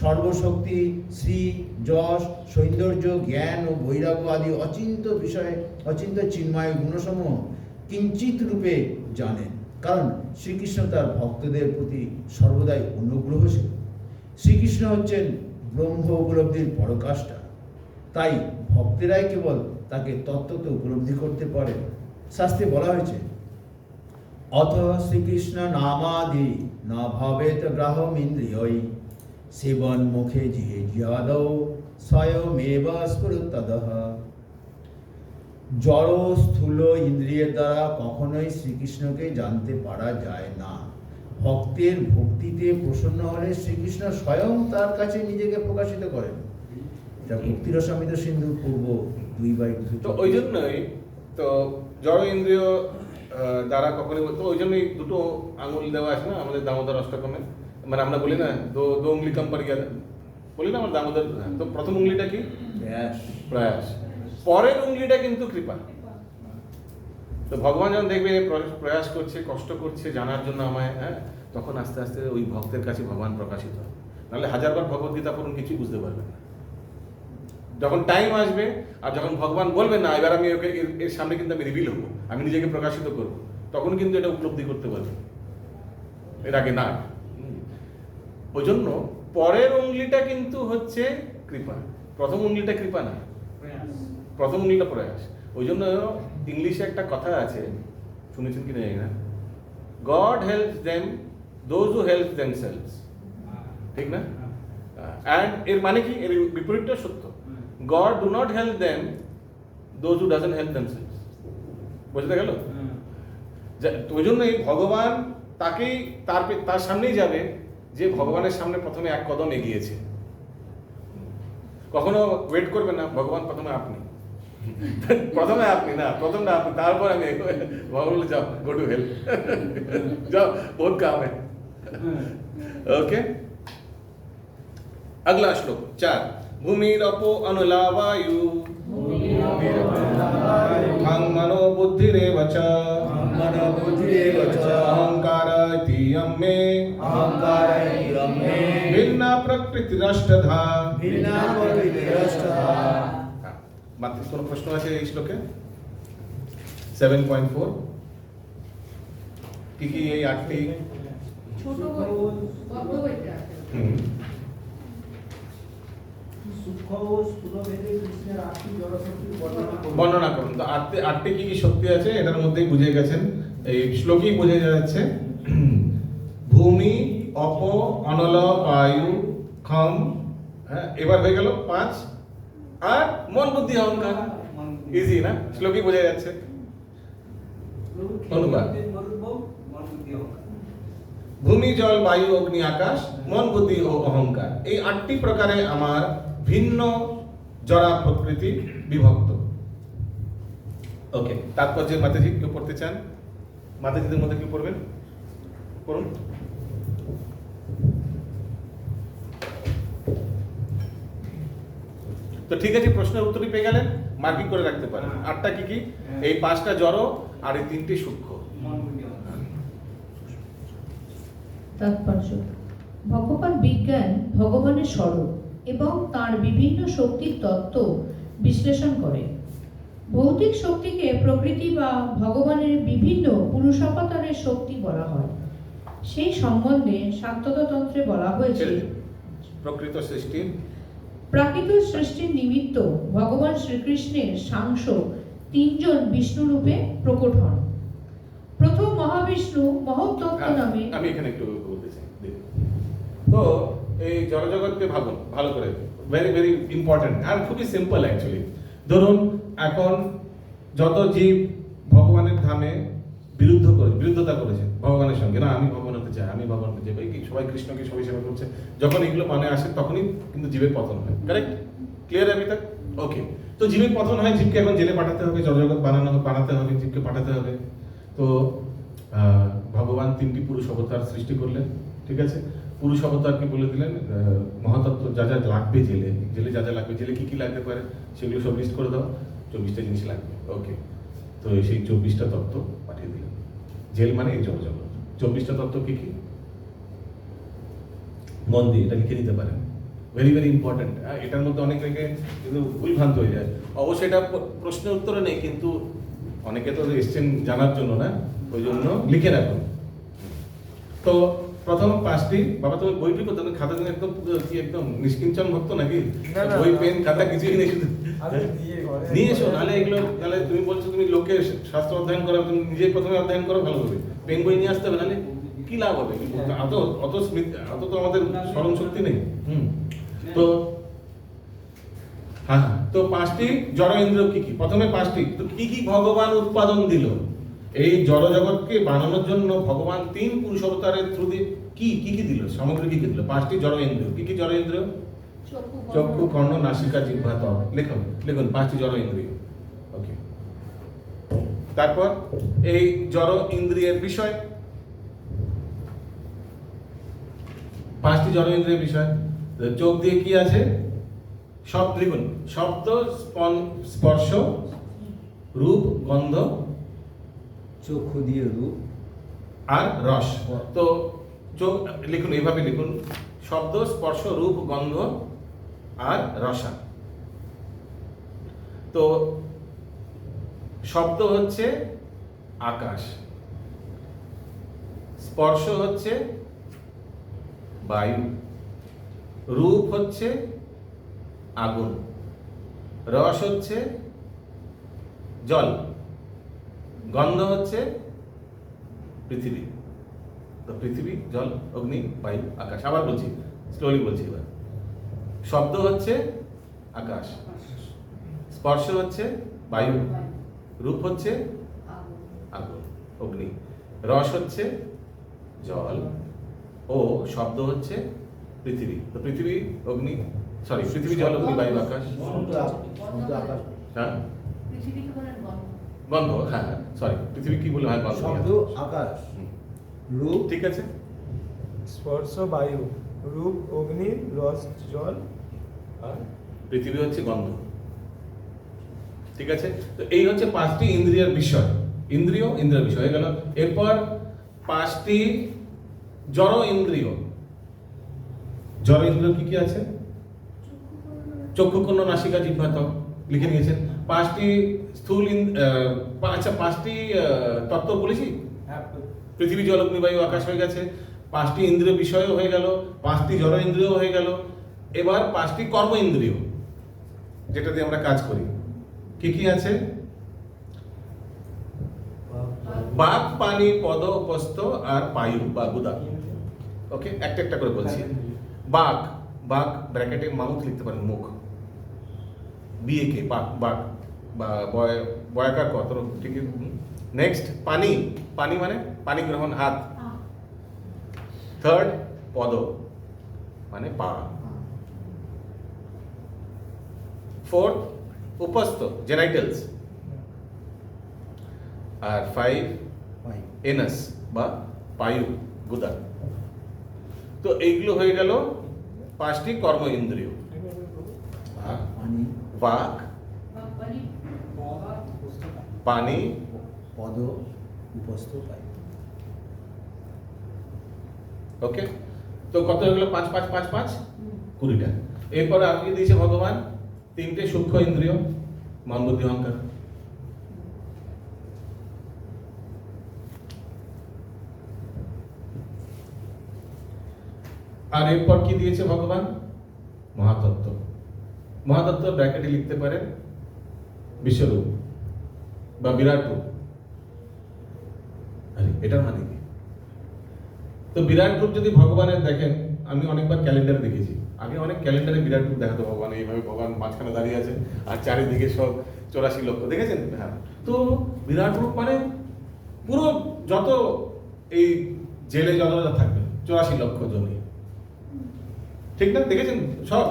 সর্বশক্তি, শ্রী, যশ, সৌন্দর্য, জ্ঞান ও বৈরাগ্য আদি অচিন্ত বিষয়ে, অচিন্ত চিন্ময় গুণসমূহ কিঞ্চিত রূপে জানেন, কারণ শ্রীকৃষ্ণ তার ভক্তদের প্রতি সর্বদাই অনুগ্রহশীল। শ্রীকৃষ্ণ হচ্ছেন ব্রহ্ম উপলব্ধির পরাকাষ্ঠা, তাই ভক্তেরাই কেবল তাকে তত্ত্বত উপলব্ধি করতে পারে। শাস্ত্রে বলা হয়েছে, অথ শ্রীকৃষ্ণ নামাদি না ভাবেত গ্রাহম ইন্দ্রিয়ই সেবন মুখে জিহে জিয়াদৌ স্বয়মেব স্ফুরতদঃ। জড় স্থূল ইন্দ্রিয়ের দ্বারা কখনোই শ্রীকৃষ্ণকে জানতে পারা যায় না। ভক্তের ভক্তিতে প্রসন্ন হলে শ্রীকৃষ্ণ স্বয়ং তার কাছে নিজেকে প্রকাশিত করেন। এটা ভক্তিরসামিত সিন্ধু পূর্ব 2/2। তো ওই জন্যই তো জড় ইন্দ্রিয় দ্বারা কখনই, তো ওই জন্যই দুটো আঙুল দেওয়া আছে না আমাদের দামোদর অষ্টকমে, মানে আমরা বলি না দো উঙ্গলি কম পড় গিয়া, বলি না আমার দামোদর। তো প্রথম উঙ্গলিটা কি? প্রয়াস। পরের উঙ্গলিটা কিন্তু কৃপা। তো ভগবান যখন দেখবে প্রয়াস করছে, কষ্ট করছে জানার জন্য আমায়, হ্যাঁ, তখন আস্তে আস্তে ওই ভক্তের কাছে ভগবান প্রকাশিত হয়। নাহলে হাজারবার ভগবদ্গীতা পড়ুন, কিছুই বুঝতে পারবেন না। যখন টাইম আসবে আর যখন ভগবান বলবেন না এবার আমি ওকে এর সামনে কিন্তু আমি রিভিল হবো, আমি নিজেকে প্রকাশিত করবো, তখন কিন্তু এটা উপলব্ধি করতে পারবেন, এর আগে না। ওই জন্য পরের উঙ্গলিটা কিন্তু হচ্ছে কৃপা, প্রথম উঙ্গলিটা কৃপা না, প্রথম উঙ্গলিটা প্রয়াস। ওই জন্য ইংলিশে একটা কথা আছে, শুনেছেন কি না জানি না, god helps them those who help themselves, ঠিক না? অ্যান্ড এর মানে কি, এর বিপরীতটা সত্য, god do not help them those who doesn't help themselves. বুঝতে গেল? ওই জন্যই ভগবান তাকেই তার সামনেই যাবে যে ভগবানের সামনে প্রথমে এক কদম এগিয়েছে। কখনো ওয়েট করবেন না, ভগবান প্রথমে আপনি, প্রথমে আপনি না, প্রথমটা আপনি, তারপর আমি ভগবান বলে যাও, গো টু হেল্প, যাও, বহুত কাম है। ओके, अगला श्लोक 4। भूमिरपो अनला वायु अहं मनो बुद्धिरेव च अहंकार इति यं मे भिन्ना प्रकृतिरष्टधा। মাত্র কোনো প্রশ্ন আছে এই শ্লোকে? 7.4 কি কি এই 8টি ছোট গল্প বইতে আছে। সূক্ষ্ম ও স্থূল ভেদে কৃষ্ণের 8টি জড়শক্তির বর্ণনা করুন। তো 8টি কি কি শক্তি আছে এটার মধ্যেই বুঝে গেছেন, এই শ্লোকেই বুঝে যাচ্ছে। ভূমি, অপ, অনল, বায়ু, খম, হ্যাঁ, এবার হয়ে গেল 5, আর মন, বুদ্ধি, অহংকার। ইজি না? শ্লোকই বোঝা যাচ্ছে। ধন্যবাদ। ভূমি, জল, বায়ু, অগ্নি, আকাশ, মন, বুদ্ধি ও অহংকার, এই 8টি প্রকারে আমার ভিন্ন জরা প্রকৃতি বিভক্ত। ওকে, তাৎপর্যের মাতাজি কেউ পড়তে চান? মাতাজিদের মধ্যে কেউ পড়বেন? পড়ুন। তো ঠিক আছে, প্রশ্নের উত্তরই পেয়ে গেলেন, মার্কিং করে রাখতে পারেন। আটটা কি কি? এই 5টা জড় আর এই 3টি সূক্ষ্ম। তাৎপর্য: ভগবান বিজ্ঞান ভগবানের স্বরূপ এবং তার বিভিন্ন শক্তির তত্ত্ব বিশ্লেষণ করে। ভৌতিক শক্তিকে প্রকৃতি বা ভগবানের বিভিন্ন পুরুষাবতারের শক্তি বলা হয়। সেই সম্বন্ধে শাক্ততন্ত্রে বলা হয়েছে, প্রকৃত সৃষ্টি প্রাকৃত সৃষ্টির নিমিত্ত ভগবান শ্রীকৃষ্ণের সাংস 3 জন বিষ্ণু রূপে প্রকট হন। প্রথম মহাবিষ্ণু মহত্তত্ত্ব নামে। আমি এখানে একটু বলতে চাই। তো এই জড়জগৎকে ভাবুন ভালো করে, ভেরি ভেরি ইম্পর্টেন্ট আর খুবই সিম্পল অ্যাকচুয়ালি। ধরুন এখন যত জীব ভগবানের ধামে বিরুদ্ধতা করেছে ভগবানের সঙ্গে, না আমি ভগবান হতে চাই, আমি ভগবান হতে চাই, ভাই সবাই কৃষ্ণকে সবাই সেবা করছে, যখন এগুলো মানে আসে তখনই কিন্তু জীবের পতন হয়। কারেক্ট? ক্লিয়ার আমি তাক? ওকে, তো জীবের পতন হয়, জীবকে এখন জেলে পাঠাতে হবে, জড়জগৎ বানাতে হবে, জীবকে পাঠাতে হবে। তো ভগবান 3টি পুরুষ অবতার সৃষ্টি করলেন, ঠিক আছে? পুরুষ অবতারকে বলে দিলেন মহাতত্ত্ব যা যা লাগবে, জেলে যা যা লাগবে, জেলে কি কি লাগতে পারে সেগুলো সব লিস্ট করে দাও, 24টা জিনিস লাগবে। ওকে, তো সেই 24টা তত্ত্ব পাঠিয়ে দিলেন। জেল মানে এই জগৎ। 24টা তত্ত্ব কি কি? মন দিয়ে এটা লিখে দিতে পারেন, ভেরি ভেরি ইম্পর্টেন্ট। এটার মধ্যে অনেক জায়গায় কিন্তু ভুলভ্রান্ত হয়ে যায়। অবশ্যই এটা প্রশ্নের উত্তরে নেই, কিন্তু অনেকে তো এসছেন জানার জন্য, না ওই জন্য লিখে রাখুন। তো প্রথম 5টি, বাবা তুমি বই কি করতে, খাতা দিন একদম কি একদম নিষ্কিঞ্চন ভক্ত নাকি? না, না, বই পেন খাতা কিছুই নেই, শুধু আমি দিয়ে ঘরে নিয়ে এসো, নাহলে এগুলো, নাহলে তুমি বলছো তুমি লোকে শাস্ত্র অধ্যয়ন করো, তুমি নিজে প্রথমে অধ্যয়ন করো ভালোভাবে, পেন বই নিয়ে আসতে হবে, নাহলে কি লাভ হবে? অত স্মৃতি, অত তো আমাদের স্মরণ শক্তি নেই। তো হ্যাঁ, তো 5টি জড় ইন্দ্রিয় কি কি? প্রথমে 5টি, তো কি কি ভগবান উৎপাদন দিল? এই জড় জগৎকে বানানোর জন্য ভগবান 3 পুরুষ অবতারের থ্রু দিয়ে কি কি কি দিল, সামগ্রী কি কি দিল? 5টি জড় ইন্দ্রিয়। কি কি জড় ইন্দ্রিয়? চক্ষু, কর্ণ, নাসিকা, জিহ্বা, ত্বক। লিখুন 5টি জড় ইন্দ্রিয়। ওকে, তারপর এই জড় ইন্দ্রিয়ের বিষয়, 5টি জড় ইন্দ্রিয়ের বিষয়। চোখ দিয়ে কি আছে? শব্দ, লিখুন শব্দ, স্পর্শ, রূপ, গন্ধ, চক্ষু দিয়ে রূপ আর রস। তো চোখ লিখুন, এইভাবে লিখুন, শব্দ, স্পর্শ, রূপ, গন্ধ আর রসা। তো শব্দ হচ্ছে আকাশ, স্পর্শ হচ্ছে বায়ু, রূপ হচ্ছে আগুন, রস হচ্ছে জল, গন্ধ হচ্ছে পৃথিবী। তো পৃথিবী, জল, অগ্নি, বায়ু, আকাশ। আবার বলছি, স্লোলি বলছি এবার। শব্দ হচ্ছে আকাশ, স্পর্শ হচ্ছে বায়ু, রূপ হচ্ছে আগুন, অগ্নি, রস হচ্ছে জল, ও শব্দ হচ্ছে পৃথিবী। তো পৃথিবী, অগ্নি, সরি পৃথিবী, জল, অগ্নি, বায়ু, আকাশ। হ্যাঁ, পৃথিবীকে বলেন গন্ধ। গন্ধ, হ্যাঁ সরি, পৃথিবী কি বলবো? হ্যাঁ, গন্ধ। শব্দ আকাশ, রূপ ঠিক আছে। স্পর্শ বায়ু, রূপ অগ্নি, রস জল আর পৃথিবী হচ্ছে গন্ধ। ঠিক আছে, তো এই হচ্ছে 5টি ইন্দ্রিয়ের বিষয়। ইন্দ্রিয়ের বিষয় হয়ে গেল। এরপর 5টি জড় ইন্দ্রিয়। জড় ইন্দ্রিয় কি কি আছে? চক্ষু, কর্ণ, নাসিকা, জিহ্বা, ত্বক। লিখে নিয়েছেন। 5টি স্থূল আচ্ছা 5টি তত্ত্ব বলেছি, পৃথিবী, জল, অগ্নি, বায়ু, আকাশ হয়ে গেছে। 5টি ইন্দ্রিয় বিষয় হয়ে গেল, 5টি জড় ইন্দ্রিয় হয়ে গেল। এবার 5টি কর্ম ইন্দ্রিয়, যেটা দিয়ে আমরা কাজ করি। কি কি আছে? বাক, পানি, পদ, উপস্থ আর পায়ু বা গুদা। ওকে, একটা একটা করে বলছি। বাক, ব্র্যাকেটে মাউথ লিখতে পারেন, মুখ, বিএকে, বাক বা বয়াকার কত, ঠিক আছে। নেক্সট পানি মানে পানি গ্রহণ, হাত। থার্ড পদ মানে পা। 4 উপস্থ জেনাইটালস, আর 5 এনাস বা পায়ু গুদা। তো এইগুলো হয়ে গেল 5টি কর্ম ইন্দ্রিয়। আর পানি, বাক, পানি, পদ, উপস্থ, পাই। ওকে। তো কত হয়ে গেল? 5 5 5 5 20টা। এরপরে আপনি দিয়েছে ভগবান 3টে সূক্ষ্ম ইন্দ্রিয়, মন বুদ্ধি অহংকার। আর এরপর কি দিয়েছে ভগবান? মহাতত্ত্ব। মহাতত্ত্ব ব্র্যাকেটে লিখতে পারেন বিশ্বরূপ বা বিরাট রূপ। আরে এটার মানে কি? তো বিরাট রূপ যদি ভগবানের দেখেন, আমি অনেকবার ক্যালেন্ডারে দেখেছি, আগে অনেক ক্যালেন্ডারে বিরাট রূপ দেখাতো ভগবান, এইভাবে ভগবান মাঝখানে দাঁড়িয়ে আছে আর চারিদিকে সব 84 লক্ষ, দেখেছেন? হ্যাঁ। তো বিরাট রূপ মানে পুরো যত এই জেলে যত থাকবে 84 লক্ষ জমি, ঠিক না? দেখেছেন? সব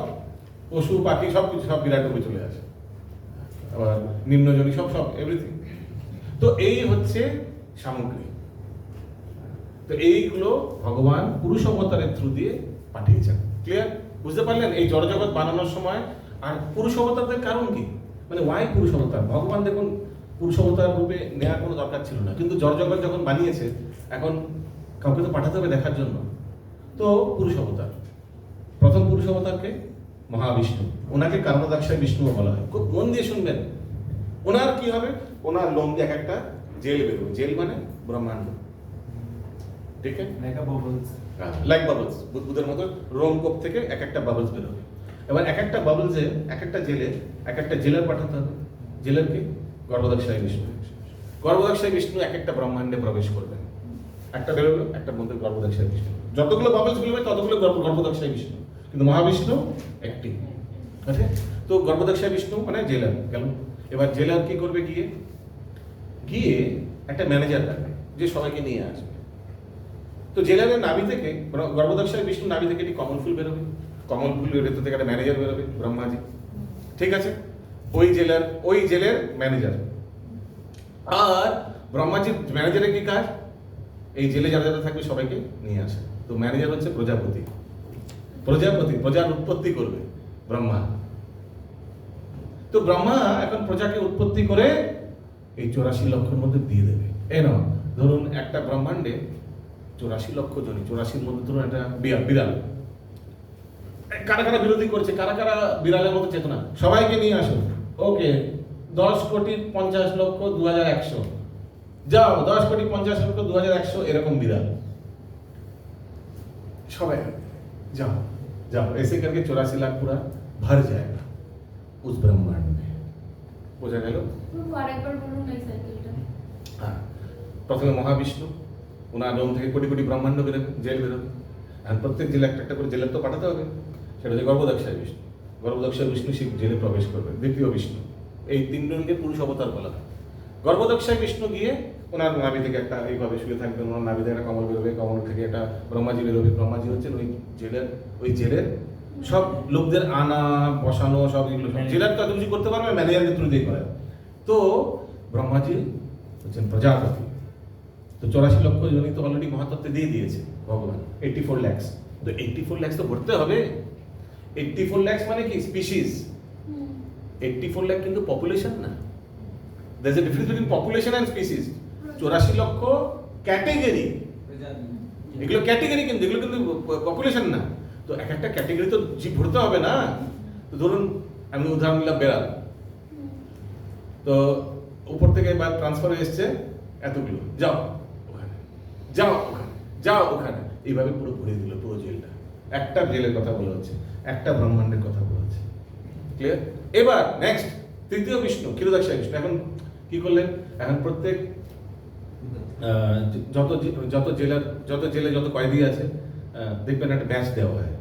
পশু পাখি সব কিছু সব বিরাট রূপে চলে আসে, আবার নিম্নজনী সব সব এভরিথিং। তো এই হচ্ছে সামগ্রী। তো এইগুলো ভগবান পুরুষ অবতারের থ্রু দিয়ে পাঠিয়েছেন। ক্লিয়ার? বুঝতে পারলেন এই জড়জগৎ বানানোর সময়? আর পুরুষ অবতারদের কারণ কি, মানে ওয়াই পুরুষ অবতার? ভগবান দেখুন পুরুষ অবতার রূপে নেওয়ার কোনো দরকার ছিল না, কিন্তু জড়জগৎ যখন বানিয়েছে এখন কাউকে তো পাঠাতে হবে দেখার জন্য। তো পুরুষ অবতার, প্রথম পুরুষ অবতারকে মহাবিষ্ণু, ওনাকে কারণদাক্ষায় বিষ্ণু বলা হয়। খুব মন দিয়ে শুনবেন। ওনার কি হবে? ওনার লোম দিয়ে এক একটা জেল বেরোবে। জেল মানে ব্রহ্মাণ্ড, ঠিক আছে? like a bubbles. Like bubbles, বুদ্ধের মতো রোমকূপ থেকে এক একটা বাবলস বেরোবে। এবার এক একটা বাবলসে এক একটা জেলে এক একটা জেলার পাঠাতে হবে। জেলারকে গর্ভদাক্ষায় বিষ্ণু। গর্ভদাক্ষায় বিষ্ণু এক একটা ব্রহ্মাণ্ডে প্রবেশ করবেন। একটা বেরোবে, একটা মধ্যে গর্ভদাক্ষায় বিষ্ণু। যতগুলো বাবলস বেরোবে ততগুলো গর্ভদাক্ষায় বিষ্ণু, কিন্তু মহাবিষ্ণু একটি। আছে? তো গর্ভদাক্ষায় বিষ্ণু মানে জেলার গেল। এবার জেলার কি করবে? গিয়ে গিয়ে একটা ম্যানেজার ডাকবে যে সবাইকে নিয়ে আসবে। তো জেলারের নাভি থেকে, গর্ভদাক্ষায় বিষ্ণু নাভি থেকে একটি কমল ফুল বেরোবে। কমল ফুলের ভেতর থেকে একটা ম্যানেজার বেরোবে, ব্রহ্মাজি। ঠিক আছে? ওই জেলের ম্যানেজার। আর ব্রহ্মাজির ম্যানেজারের কি কাজ? এই জেলে যারা যারা থাকবে সবাইকে নিয়ে আসে। তো ম্যানেজার হচ্ছে প্রজাপতি। প্রজার উৎপত্তি করবে ব্রহ্মা। তো ব্রহ্মা এখন প্রজাকে উৎপত্তি করে এই 84 লক্ষের মধ্যে দিয়ে দেবে। এই নাও, ধরুন একটা ব্রহ্মাণ্ডে 84 লক্ষ জনি, 84-র মধ্যে ধরুন একটা বিড়াল। কারা কারা বিরোধী করছে, কারা কারা বিড়ালের মতো চেতনা, সবাইকে নিয়ে আসুন। ওকে, 10,50,00,000,2100 যাও, 10,50,00,000,2100 এরকম বিড়াল সবাই जाओ जाओ, ऐसे करके 84 लाख पूरा भर जाएगा उस ब्रह्मांड में। বোঝা গেল? আরেকবার বলুন এই সাইকেলটা। হ্যাঁ, প্রথমে মহাবিষ্ণু, ওনার রোম থেকে কোটি কোটি ব্রহ্মাণ্ড বেরোবে, জেল বেরোবে। আর প্রত্যেক জেলে একটা একটা করে জেলের তো পাঠাতে হবে। সেটা হচ্ছে গর্ভদাক্ষায় বিষ্ণু। গর্ভদাক্ষায় বিষ্ণু সেই জেলে প্রবেশ করবে, দ্বিতীয় বিষ্ণু। এই তিনজনকে পুরুষ অবতার বলা হয়। গর্ভদাক্ষায় বিষ্ণু গিয়ে ওনার নাভি থেকে একটা এইভাবে শুয়ে থাকবেন, ওনার নাভি থেকে একটা কমল বেরোবে, কমল থেকে একটা ব্রহ্মাজি বেরোবে। ব্রহ্মাজি হচ্ছেন ওই জেলের সব লোকদের আনা বসানো সব এগুলো জেলার কাজ কিছু করতে পারবে, ম্যানেজারকে থ্রু দিয়ে করে। তো ব্রহ্মাজি হচ্ছেন প্রজাপতি। তো 84 লক্ষ জনি তো অলরেডি মহাতত্ত্বে দিয়ে দিয়েছে ভগবান, 84 lakhs। তো 84 lakhs তো ভরতে হবে। 84 lakhs মানে কি? স্পিসিস। 84 লাখ কিন্তু পপুলেশন না। There's a difference between population and species. 84 লক্ষ ক্যাটেগরি, এগুলো ক্যাটেগরি, কিন্তু এগুলো কিন্তু পপুলেশন না। তো এক একটা ক্যাটেগরি তো জীব ভরতে হবে না। তো ধরুন আমি উদাহরণ নিলাম বেড়াল, তো উপর থেকে এবার ট্রান্সফার এসছে এতগুলো, যাও ওখানে, যাও ওখানে, যাও ওখানে, এইভাবে পুরো ভরে দিল পুরো জেলটা। একটা জেলের কথা বলা হচ্ছে, একটা ব্রহ্মাণ্ডের কথা বলা হচ্ছে। ক্লিয়ার? এবার নেক্সট তৃতীয় বিষ্ণু, ক্ষীরোদাক্ষায় বিষ্ণু। এখন কি করলেন? এখন প্রত্যেক যত জেলে যত কয়েদি আছে দেখবেন একটা ব্যাচ দেওয়া হয়,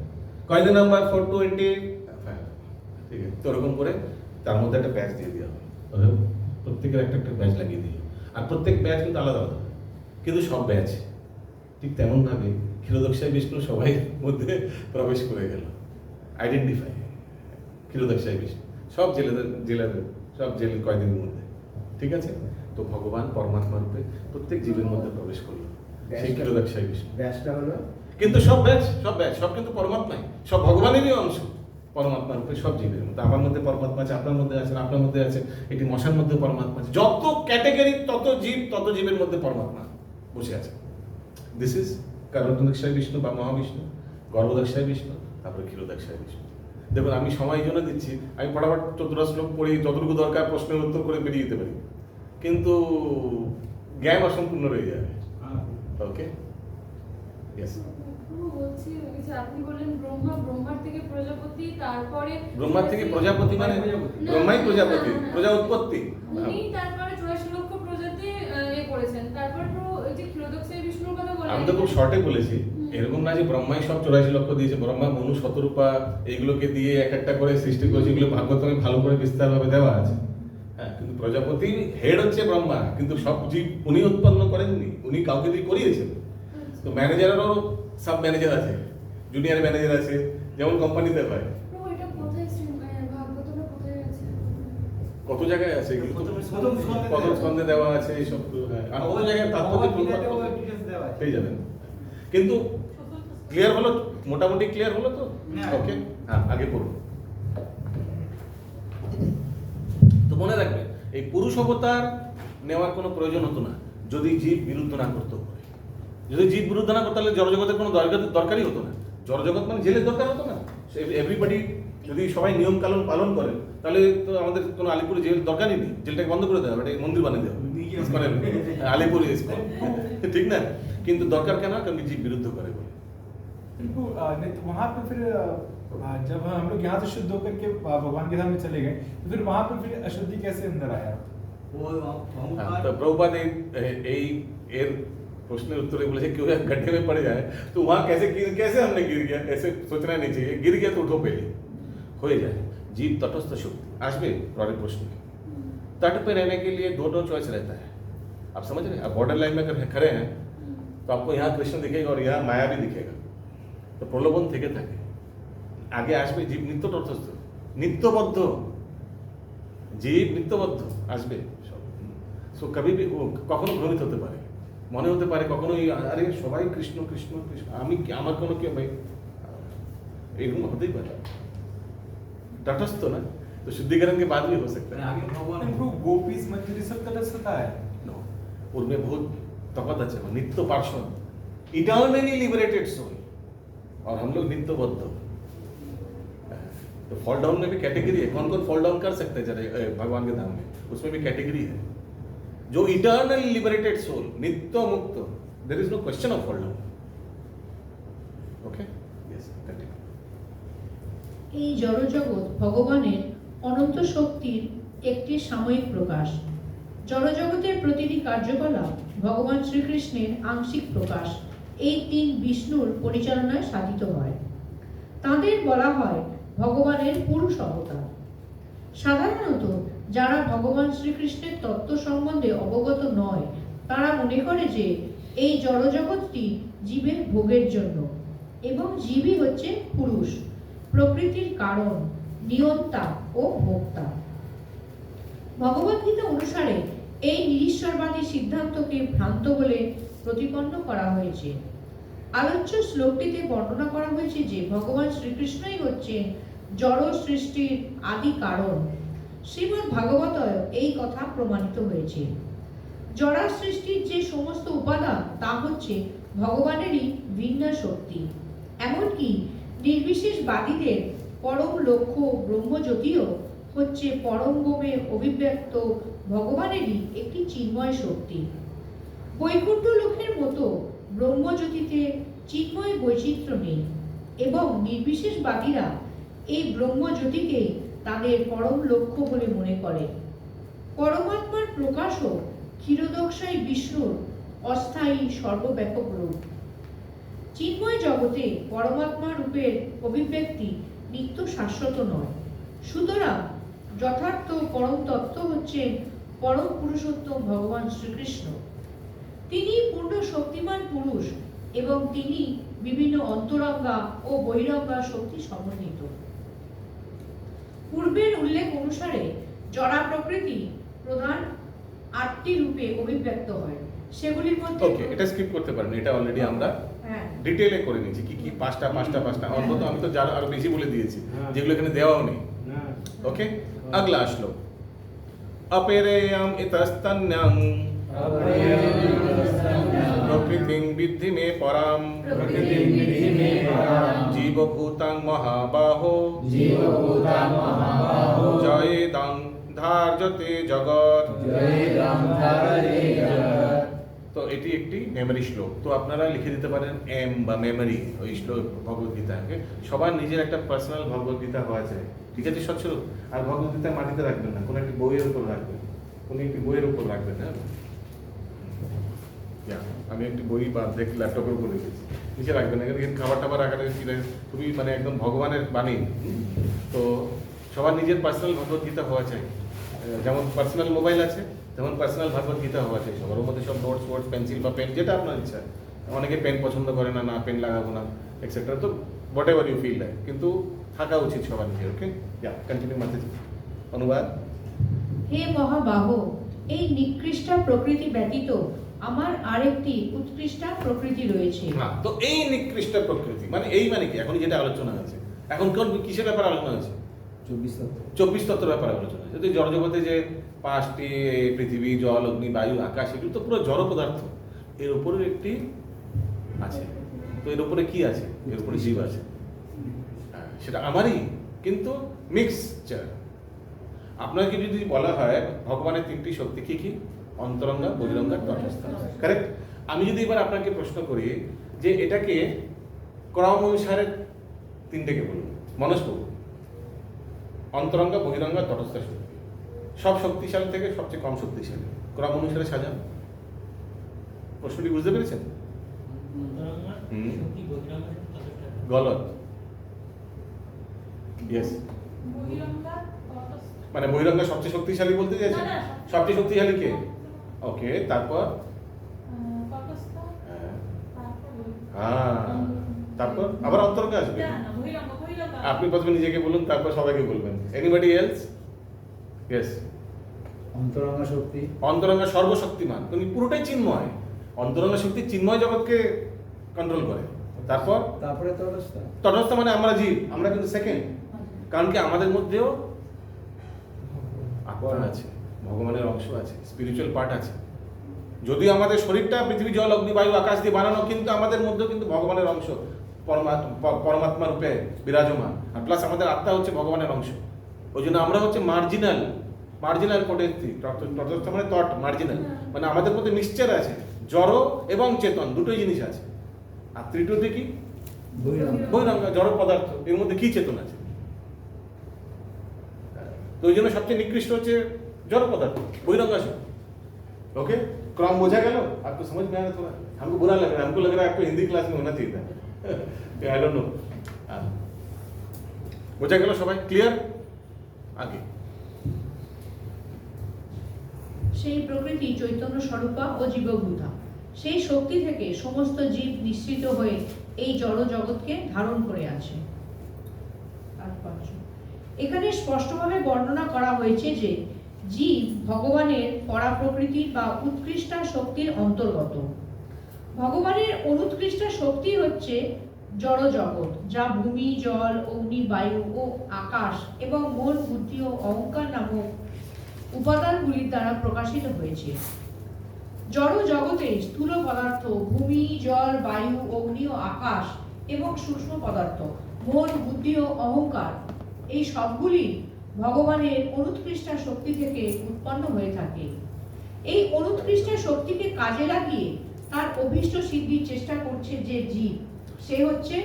কয়েদি নাম্বার 420, ঠিক আছে? তো ওরকম করে তার মধ্যে একটা ব্যাচ দিয়ে দেওয়া হয়, প্রত্যেকের একটা একটা ব্যাচ লাগিয়ে দিল। আর প্রত্যেক ব্যাচ কিন্তু আলাদা আলাদা, কিন্তু সব ব্যাচ ঠিক তেমন ভাবে ক্ষীরোদাক্ষায় বিষ্ণু সবাই মধ্যে প্রবেশ করে গেল। আইডেন্টিফাই ক্ষীরোদাক্ষায় বিষ্ণু সব জেলেদের সব জেলের কয়েদির মধ্যে, ঠিক আছে? তো ভগবান পরমাত্মা রূপে প্রত্যেক জীবের মধ্যে প্রবেশ করলো, সেই ক্ষীরোদাক্ষায় বিষ্ণু। ব্যাসটা হলো কিন্তু সব ব্যাচ সব কিন্তু পরমাত্মাই, সব ভগবানেরই অংশ। পরমাত্মার রূপে সব জীবের মধ্যে, আমার মধ্যে পরমাত্মা আছে, আপনার মধ্যে আছে, আপনার মধ্যে আছে, এটি মশার মধ্যে পরমাত্মা আছে। যত ক্যাটেগরি তত জীবের মধ্যে পরমাত্মা বসে আছে। দিস ইজ কারণোদক্ষায় বিষ্ণু বা মহাবিষ্ণু, গর্ভদক্ষায় বিষ্ণু, তারপরে ক্ষীরোদক্ষায় বিষ্ণু। দেখুন আমি সময় জন্য দিচ্ছি, আমি ফটাফট 14 শ্লোক পড়ি, যতটুকু দরকার প্রশ্নের উত্তর করে বেরিয়ে যেতে পারি, কিন্তু জ্ঞান অসম্পূর্ণ রয়ে যাবে। ওকে, ইয়েস। বলছি যে আপনি বললেন ব্রহ্মার থেকে প্রজাপতি, তারপরে ব্রহ্মার থেকে প্রজাপতি মানে ব্রহ্মাই প্রজাপতি, প্রজা উৎপত্তি। উনি তারপরে 84 লক্ষ প্রজাতি করেছেন, তারপর ওই যে ক্ষীরোদক্ষায় বিষ্ণুর কথা বললেন। আমি তো খুব শর্টে বলেছি, এরকম না যে ব্রহ্মাই সব 84 লক্ষ দিয়েছে। ব্রহ্মা মনু শতরূপা এইগুলোকে দিয়ে এক একটা করে সৃষ্টি করেছে, এগুলো ভাগবতমে ভালো করে বিস্তারভাবে দেওয়া আছে। হ্যাঁ, কিন্তু প্রজাপতি হেড হচ্ছে ব্রহ্মা, কিন্তু সব জীব উনি উৎপন্ন করেননি, উনি কাউকে দিয়ে করিয়েছেন। তো ম্যানেজারেরও সাব ম্যানেজার আছে, জুনিয়র ম্যানেজার আছে, যেমন কোম্পানিতে হয়। এটা কোথায় ভাগবতটা কোথায় আছে? কত জায়গায় আছে এগুলো, প্রথম প্রথম স্কন্ধে দেওয়া আছে এইসব। হ্যাঁ, আর কত জায়গায় তাৎপর্য পেয়ে যাবেন। কিন্তু ক্লিয়ার হলো, মোটামুটি ক্লিয়ার হলো তো? ওকে, হ্যাঁ, আগে পড়ুন। তো মনে রাখবেন, এই পুরুষ অবতার নেওয়ার কোনো প্রয়োজন হতো না যদি জীব বিরুদ্ধ না করতে পারে। যদি জীব বিরুদ্ধ না করতে, তাহলে জড়জগতের কোনো দরকারই হতো না। জড়জগৎ মানে জেলের দরকার হতো না। এভরিবডি যদি সবাই নিয়ম কানুন পালন করে, তাহলে তো আমাদের কোনো আলিপুরে জেল দরকারই নেই। জেলটাকে বন্ধ করে দেওয়া, এটা মন্দির বানিয়ে দেওয়া, আলিপুর ইস্কন, ঠিক না? কিন্তু দরকার কেন? কারণ জীব বিরুদ্ধ করে বলে। बिल्कुल नहीं तो वहाँ पे फिर जब हम लोग यहाँ से शुद्ध होकर के भगवान के धाम में चले गए, तो फिर वहाँ पे फिर अशुद्धि कैसे अंदर आया? तो प्रभुपाद এই এর प्रश्न उत्तर बोले क्यों गड्ढे में पड़ जाए तो वहाँ कैसे हमने गिर गया, ऐसे सोचना नहीं चाहिए। गिर गया तो उठो पहले, हो जाए। जीव तटस्थ शक्ति आसबे परेर प्रश्न। तट पे रहने के लिए दो चॉइस रहता है, आप समझ रहे हैं? आप बॉर्डर लाइन में अगर खड़े हैं तो आपको यहाँ कृष्ण दिखेगा और यहाँ माया भी दिखेगा, तो प्रलोभन থেকে থাকে। আগে আসবে জীব নিত্য তটস্থ, নিত্যবদ্ধ জীব, নিত্যবদ্ধ আসবে সব। সো কবি কখনো ভ্রমিত হতে পারে, মনে হতে পারে কখনো আরে সবাই কৃষ্ণ কৃষ্ণ কৃষ্ণ, আমি আমার কোনো কেউ ভাই, এরকম হতেই পারে। तटस्थ ना, तो शुद्धिकरण के बाद भी हो सकता है। आगे भगवान गोपीज मंजरी सब तटस्थता है। नो, उनमें बहुत तफावत है। नित्य पार्षद, इटर्नली लिबरेटेड सोल, और हम लोग नित्यबद्ध। तो फॉल डाउन में भी कैटेगरी है, कौन कौन फॉल डाउन कर सकते हैं जरा भगवान के धाम में, उसमें भी कैटेगरी है। जो इटर्नली लिबरेटेड सोल, नित्य मुक्त, there is no question of fall down. Okay, yes, continue. এই জড়জগৎ ভগবানের অনন্ত শক্তির একটি সাময়িক প্রকাশ। জড়জগতের প্রতিটি কার্যকলাপ ভগবান শ্রীকৃষ্ণের আংশিক প্রকাশ। এই তিন বিষ্ণুর পরিচালনায় সাধিত হয়। তাদের বলা হয় ভগবানের পুরুষ অবতার। সাধারণত যারা ভগবান শ্রীকৃষ্ণের তত্ত্ব সম্বন্ধে অবগত নয়, তারা মনে করে যে এই জড়জগৎটি জীবের ভোগের জন্য, এবং জীবই হচ্ছে পুরুষ, প্রকৃতির কারণ, নিয়ন্তা ও ভোক্তা। ভগবদ্গীতা অনুসারে এই নিরীশ্বরবাদী সিদ্ধান্তকে ভ্রান্ত বলে প্রতিপন্ন করা হয়েছে। আলোচ্য শ্লোকটিতে বর্ণনা করা হয়েছে যে ভগবান শ্রীকৃষ্ণই হচ্ছেন জড় সৃষ্টির আদি কারণ। শ্রীমদ্ ভাগবতয় এই কথা প্রমাণিত হয়েছে। জড়া সৃষ্টির যে সমস্ত উপাদান তা হচ্ছে ভগবানেরই ভিন্ন শক্তি। এমনকি নির্বিশেষবাদীদের পরম লক্ষ্য ব্রহ্মজ্যোতিও হচ্ছে পরম ব্রহ্মে অভিব্যক্ত ভগবানেরই একটি চিন্ময় শক্তি। বৈকুণ্ঠ লোকের মতো ব্রহ্মজ্যোতিতে চিন্ময় বৈচিত্র্য নেই, এবং নির্বিশেষবাদীরা এই ব্রহ্মজ্যোতিকে তাদের পরম লক্ষ্য বলে মনে করে। পরমাত্মার প্রকাশও ক্ষীরোদক্ষায় বিষ্ণুর অস্থায়ী সর্বব্যাপক রূপ। চিন্ময় জগতে পরমাত্মা রূপের অভিব্যক্তি নিত্য শাশ্বত নয়। সুতরাং যথার্থ পরম তত্ত্ব হচ্ছেন পরম পুরুষোত্তম ভগবান শ্রীকৃষ্ণ। তিনি পূর্ণ শক্তিমান পুরুষ, এবং তিনি বিভিন্ন অন্তরঙ্গা ও বহিরঙ্গা শক্তি সমন্বিত। পূর্বের উল্লেখ অনুসারে জড়া প্রকৃতি প্রধান 8টি রূপে অভিব্যক্ত হয়। সেগুলির মধ্যে ওকে, এটা স্কিপ করতে পারেন, এটা অলরেডি আমরা হ্যাঁ ডিটেইলে করে নিয়েছি কি কি পাঁচটা অন্তত আমি তো যারা আরো বেশি বলে দিয়েছি হ্যাঁ। যেগুলো এখানে দেওয়াও নেই। হ্যাঁ। ওকে, আগলা আসলো অপেরেয়াম ইতস্তন্যং প্রকৃতিং বিদ্ধি মে পরাম প্রকৃতিং বিদ্ধি মে পরাম জীবভূতাং মহাবাহো জীবভূতাং মহাবাহো জয়েদাং ধার্যতে জগৎ। জয়িদং ধারতে জগৎ। তো এটি একটি মেমরি শ্লোক, তো আপনারা লিখে দিতে পারেন এম বা মেমরি ওই শ্লোক ভগবদ্গীতাকে। সবার নিজের একটা পার্সোনাল ভগবদ্গীতা হওয়া চাই, ঠিক আছে সচ্ছল। আর ভগবদ্গীতা মাটিতে রাখবেন না, কোনো একটি বইয়ের উপর রাখবেন, কোনো একটি বইয়ের উপর রাখবেন। হ্যাঁ, আমি একটি বই বা দেখি ল্যাপটপের উপর রেখেছি, নিচে রাখবেন না, এখানে খাবার টাবার রাখাটা খুবই মানে একদম ভগবানের বাণী। তো সবার নিজের পার্সোনাল ভগবদ্গীতা হওয়া চাই, যেমন পার্সোনাল মোবাইল আছে তেমন পার্সোনাল ভগবদ্গীতা হওয়া চাই সবার। ওর মধ্যে সব নোটস ওয়ার্ডস পেন্সিল বা পেন যেটা আপনার ইচ্ছা। অনেকে পেন পছন্দ করে না, না পেন লাগাবো না এক্সেট্রা, তো whatever you feel like, কিন্তু থাকা উচিত সবার নিজের। ওকে, কন্টিনিউ মাতে অনুবাদ। হে মহাবাহ, এই নিকৃষ্ট প্রকৃতি ব্যতীত আমার আরেকটি উৎকৃষ্ট প্রকৃতি রয়েছে। হ্যাঁ, তো এই নিকৃষ্ট প্রকৃতি মানে এই মানে কি, এখন যেটা আলোচনা হয়েছে, এখন কোন কিসের ব্যাপারে আলোচনা হয়েছে? 24 তত্ত্বের ব্যাপারে আলোচনা হয়েছে। যদি জড়জগতে যে 5টি পৃথিবী, জল, অগ্নি, বায়ু, আকাশ, এগুলো তো পুরো জড় পদার্থ, এর উপরে একটি আছে। তো এর উপরে কি আছে? এর উপরে জীব আছে। হ্যাঁ, সেটা আমারই, কিন্তু মিক্সচার। আপনাকে যদি বলা হয় ভগবানের 3টি শক্তি কি কি, অন্তরঙ্গা, বহিরঙ্গা, তটস্থ, কারেক্ট? আমি যদি এবার আপনাকে প্রশ্ন করি যে এটাকে ক্রম অনুসারে 3টেকে বলুন, মনস্পু, অন্তরঙ্গা, বহিরঙ্গা, তটস্থ শক্তি, সব শক্তিশালী থেকে সবচেয়ে কম শক্তিশালী, ক্রম অনুসারে সাজান। প্রশ্নটি বুঝতে পেরেছেন? গলত, ইয়েস। বহিরঙ্গা তটস্থ। মানে বহিরঙ্গা সবচেয়ে শক্তিশালী বলতে চাইছেন? না, না। সবচেয়ে শক্তিশালী কে? ওকে, তারপর তটস্থ, হ্যাঁ, তারপর হ্যাঁ, তারপর আবার অন্তরঙ্গা আসবে। না, না, বহিরঙ্গা। আপনি প্রথমে নিজেকে বলুন, তারপর সবাইকে বলবেন। Anybody else? ইয়েস। অন্তরঙ্গা শক্তি, অন্তরঙ্গা সর্বশক্তিমান, উনি পুরোটাই চিন্ময়। অন্তরঙ্গা শক্তি চিন্ময় জগৎকে কন্ট্রোল করে। তারপর তারপরে তটস্থ। তটস্থ মানে আমরা জীব, আমরা কিন্তু সেকেন্ড। কারণ কি আমাদের মধ্যেও আত্মা আছে, ভগবানের অংশ আছে, স্পিরিচুয়াল পার্ট আছে। যদিও আমাদের শরীরটা পৃথিবী, জল, অগ্নি, বায়ু, আকাশ দিয়ে বানানো, কিন্তু আমাদের মধ্যেও কিন্তু ভগবানের অংশ, পরমাত্মা রূপে বিরাজমান। আর প্লাস আমাদের আত্মা হচ্ছে ভগবানের অংশ। ওই জন্য আমরা হচ্ছে মার্জিনাল পোটেন্সি। তটস্থ মানে তট, মার্জিনাল মানে আমাদের মধ্যে মিক্সচার আছে, জড় এবং চেতন দুটোই জিনিস আছে। আর তৃতীয়টি কি? বহিরঙ্গা, জড় পদার্থ, এর মধ্যে কি চেতন আছে? তো ওই জন্য সবচেয়ে নিকৃষ্ট হচ্ছে जड़ पदार्थ बहिरंगा शब्द। ओके, क्रम बोझा गया लो, आपको समझ में आ रहा थोड़ा? हमको बुरा लग रहा है, हमको लग रहा है आपको हिंदी क्लास में होना चाहिए था। आई डोंट नो, बोझा गया सबाई क्लियर? आगे সেই প্রকৃতি চৈতন্য স্বরূপা ও জীবভূতা, সেই শক্তি থেকে সমস্ত জীব নিঃসৃত হয়ে এই জড় জগৎকে ধারণ করে আছে। এখানে স্পষ্টভাবে বর্ণনা করা হয়েছে যে জীব ভগবানের পরাপ্রকৃতি বা উৎকৃষ্ট শক্তির অন্তর্গত। ভগবানের অনুৎকৃষ্ট শক্তি হচ্ছে জড় জগৎ, যা ভূমি, জল, অগ্নি, বায়ু ও আকাশ এবং মন, বুদ্ধি ও অহংকার নামক উপাদানগুলির দ্বারা প্রকাশিত হয়েছে। জড় জগতে স্থূল পদার্থ ভূমি, জল, বায়ু, অগ্নি ও আকাশ এবং সূক্ষ্ম পদার্থ মন, বুদ্ধি ও অহংকার, এই সবগুলি ভগবানের অনুৎকৃষ্ট শক্তি থেকে উৎপন্ন হয়ে থাকে। এই অনুৎকৃষ্ট শক্তিকে কাজে লাগিয়ে তার অভীষ্ট সিদ্ধির চেষ্টা করছে যে জীব, সে হচ্ছে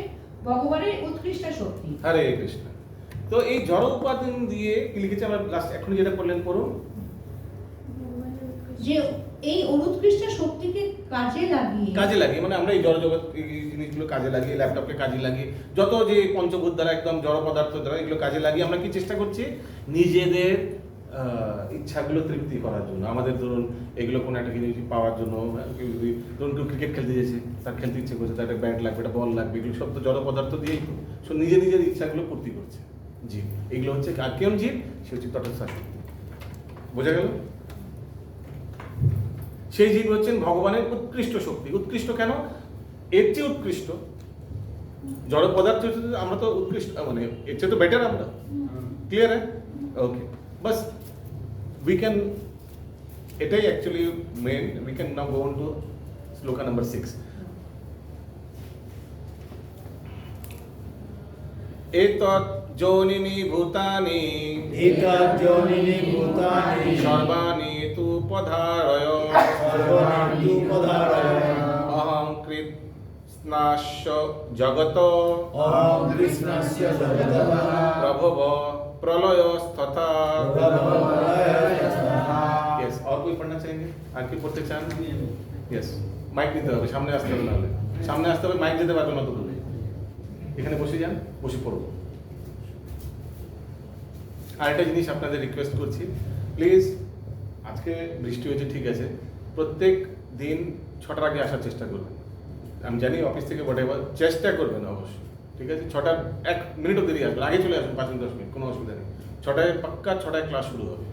ভগবানের উৎকৃষ্ট শক্তি। হরে কৃষ্ণ। তো এই জড় উপাদান দিয়ে কি লিখেছে আমরা লাস্ট এখন যেটা করলেন পড়ুন, যে এই অনুৎকৃষ্ট শক্তিকে কাজে লাগিয়ে মানে আমরা এই জড় জগৎ এই জিনিসগুলো কাজে লাগিয়ে, ল্যাপটপকে কাজে লাগিয়ে, যত যে পঞ্চভূত দ্বারা একদম জড় পদার্থ দ্বারা এগুলো কাজে লাগিয়ে আমরা কি চেষ্টা করছি নিজেদের ইচ্ছাগুলো তৃপ্তি করার জন্য। আমাদের ধরুন এগুলো কোনো একটা জিনিস পাওয়ার জন্য, কেউ যদি ধরুন কেউ ক্রিকেট খেলতে যাচ্ছে, তার খেলতে ইচ্ছে করছে, তার একটা ব্যাট লাগবে, একটা বল লাগবে, এগুলো সব তো জড় পদার্থ দিয়েই নিজের ইচ্ছাগুলো পূর্তি করছে। জীব। এগুলো হচ্ছে আর কেমন জীব? সে হচ্ছে তটস্থ শক্তি। বোঝা গেল? সেই জীব হচ্ছেন ভগবানের উৎকৃষ্ট শক্তি। উৎকৃষ্ট কেন? এর চেয়ে উৎকৃষ্ট জড় পদার্থ আমরা তো উৎকৃষ্ট, মানে এর চেয়ে তো বেটার আমরা। ক্লিয়ার হ্যাঁ? ওকে, বাস উই ক্যান, এটাই actually main. We can now go on to shloka number 6। एतत् जोनिनि भूतानि एतज्जोनिनि भूतानि सर्वाणि तु पधारय सर्वाणि तु पधारय अहं कृत्स्नास्य जगत अहं कृष्णस्य जगतः प्रभव प्रलयस्तथा। यस, और कोई पढ़ना चाहेंगे? আর কি পড়তে চান? यस, মাইক নিতে হবে, সামনে আসতে হবে, নাহলে সামনে আসতে হবে, মাইক দিতে পারবে না তো তুমি। এখানে বসে যান, বসে পড়ব। আরেকটা জিনিস আপনাদের রিকোয়েস্ট করছি, প্লিজ, আজকে বৃষ্টি হয়েছে ঠিক আছে, প্রত্যেক দিন 6টার আগে আসার চেষ্টা করবেন। আমি জানি অফিস থেকে হোয়াটএভার, চেষ্টা করবেন অবশ্যই, ঠিক আছে? 6টার 1 মিনিটও দেরি আসবেন, আগে চলে আসবেন 5-10 মিনিট, কোনো অসুবিধা নেই। 6টায় পাক্কা, 6টায় ক্লাস শুরু হবে।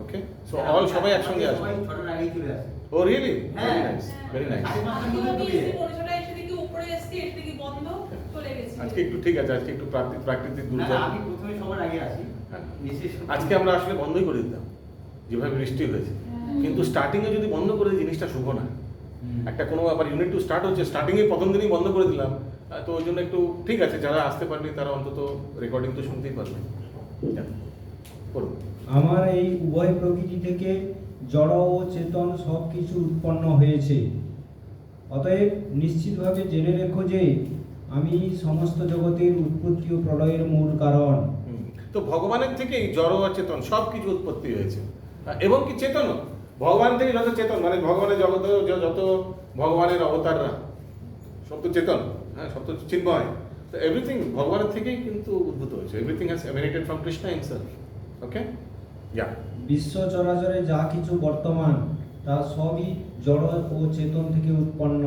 ওকে, সো অল সবাই একসঙ্গে আসবেন। ছটার আগেই চলে আসে। ও রিয়েলি? ভেরি হ্যাঁ। Nice, very nice. আমি এসে পৌঁছাটা এসে দেখি উপরে এসেছি, এসে দেখি বন্ধ, চলে গেছি। আজকে একটু ঠিক আছে, আজকে একটু প্রাকৃতিক না, দুর্যোগ। আমি প্রথমে সবার আগে আসি। হ্যাঁ। এসে আজকে আমরা আসলে বন্ধই করে দিতাম, যেভাবে বৃষ্টি হয়েছে। হ্যাঁ। কিন্তু স্টার্টিংয়ে যদি বন্ধ করে দিই, জিনিসটা শুভ না। একটা কোনো ব্যাপার ইউনিট টু স্টার্ট হচ্ছে, স্টার্টিংয়ে প্রথম দিনই বন্ধ করে দিলাম, তো ওই জন্য একটু ঠিক আছে, যারা আসতে পারবে তারা অন্তত রেকর্ডিং তো শুনতেই পারবে। যান, করুন। আমার এই উভয় প্রকৃতি থেকে জড় ও চেতন সব কিছু উৎপন্ন হয়েছে। অতএব নিশ্চিতভাবে জেনে রেখো যে আমি সমস্ত জগতের উৎপত্তি ও প্রলয়ের মূল কারণ। তো ভগবানের থেকেই জড় আর চেতন সব কিছু উৎপত্তি হয়েছে, এবং কি চেতন ভগবান থেকে যত চেতন, মানে ভগবানের জগতে যত ভগবানের অবতাররা সব তো চেতন, হ্যাঁ, সব তো চিন্ময়। তো এভরিথিং ভগবানের থেকেই কিন্তু উদ্ভূত হয়েছে। Everything has emanated from Krishna himself. Okay, yeah. বিশ্ব চরাচরে যা কিছু বর্তমান তা সবই জড় ও চেতন থেকে উৎপন্ন।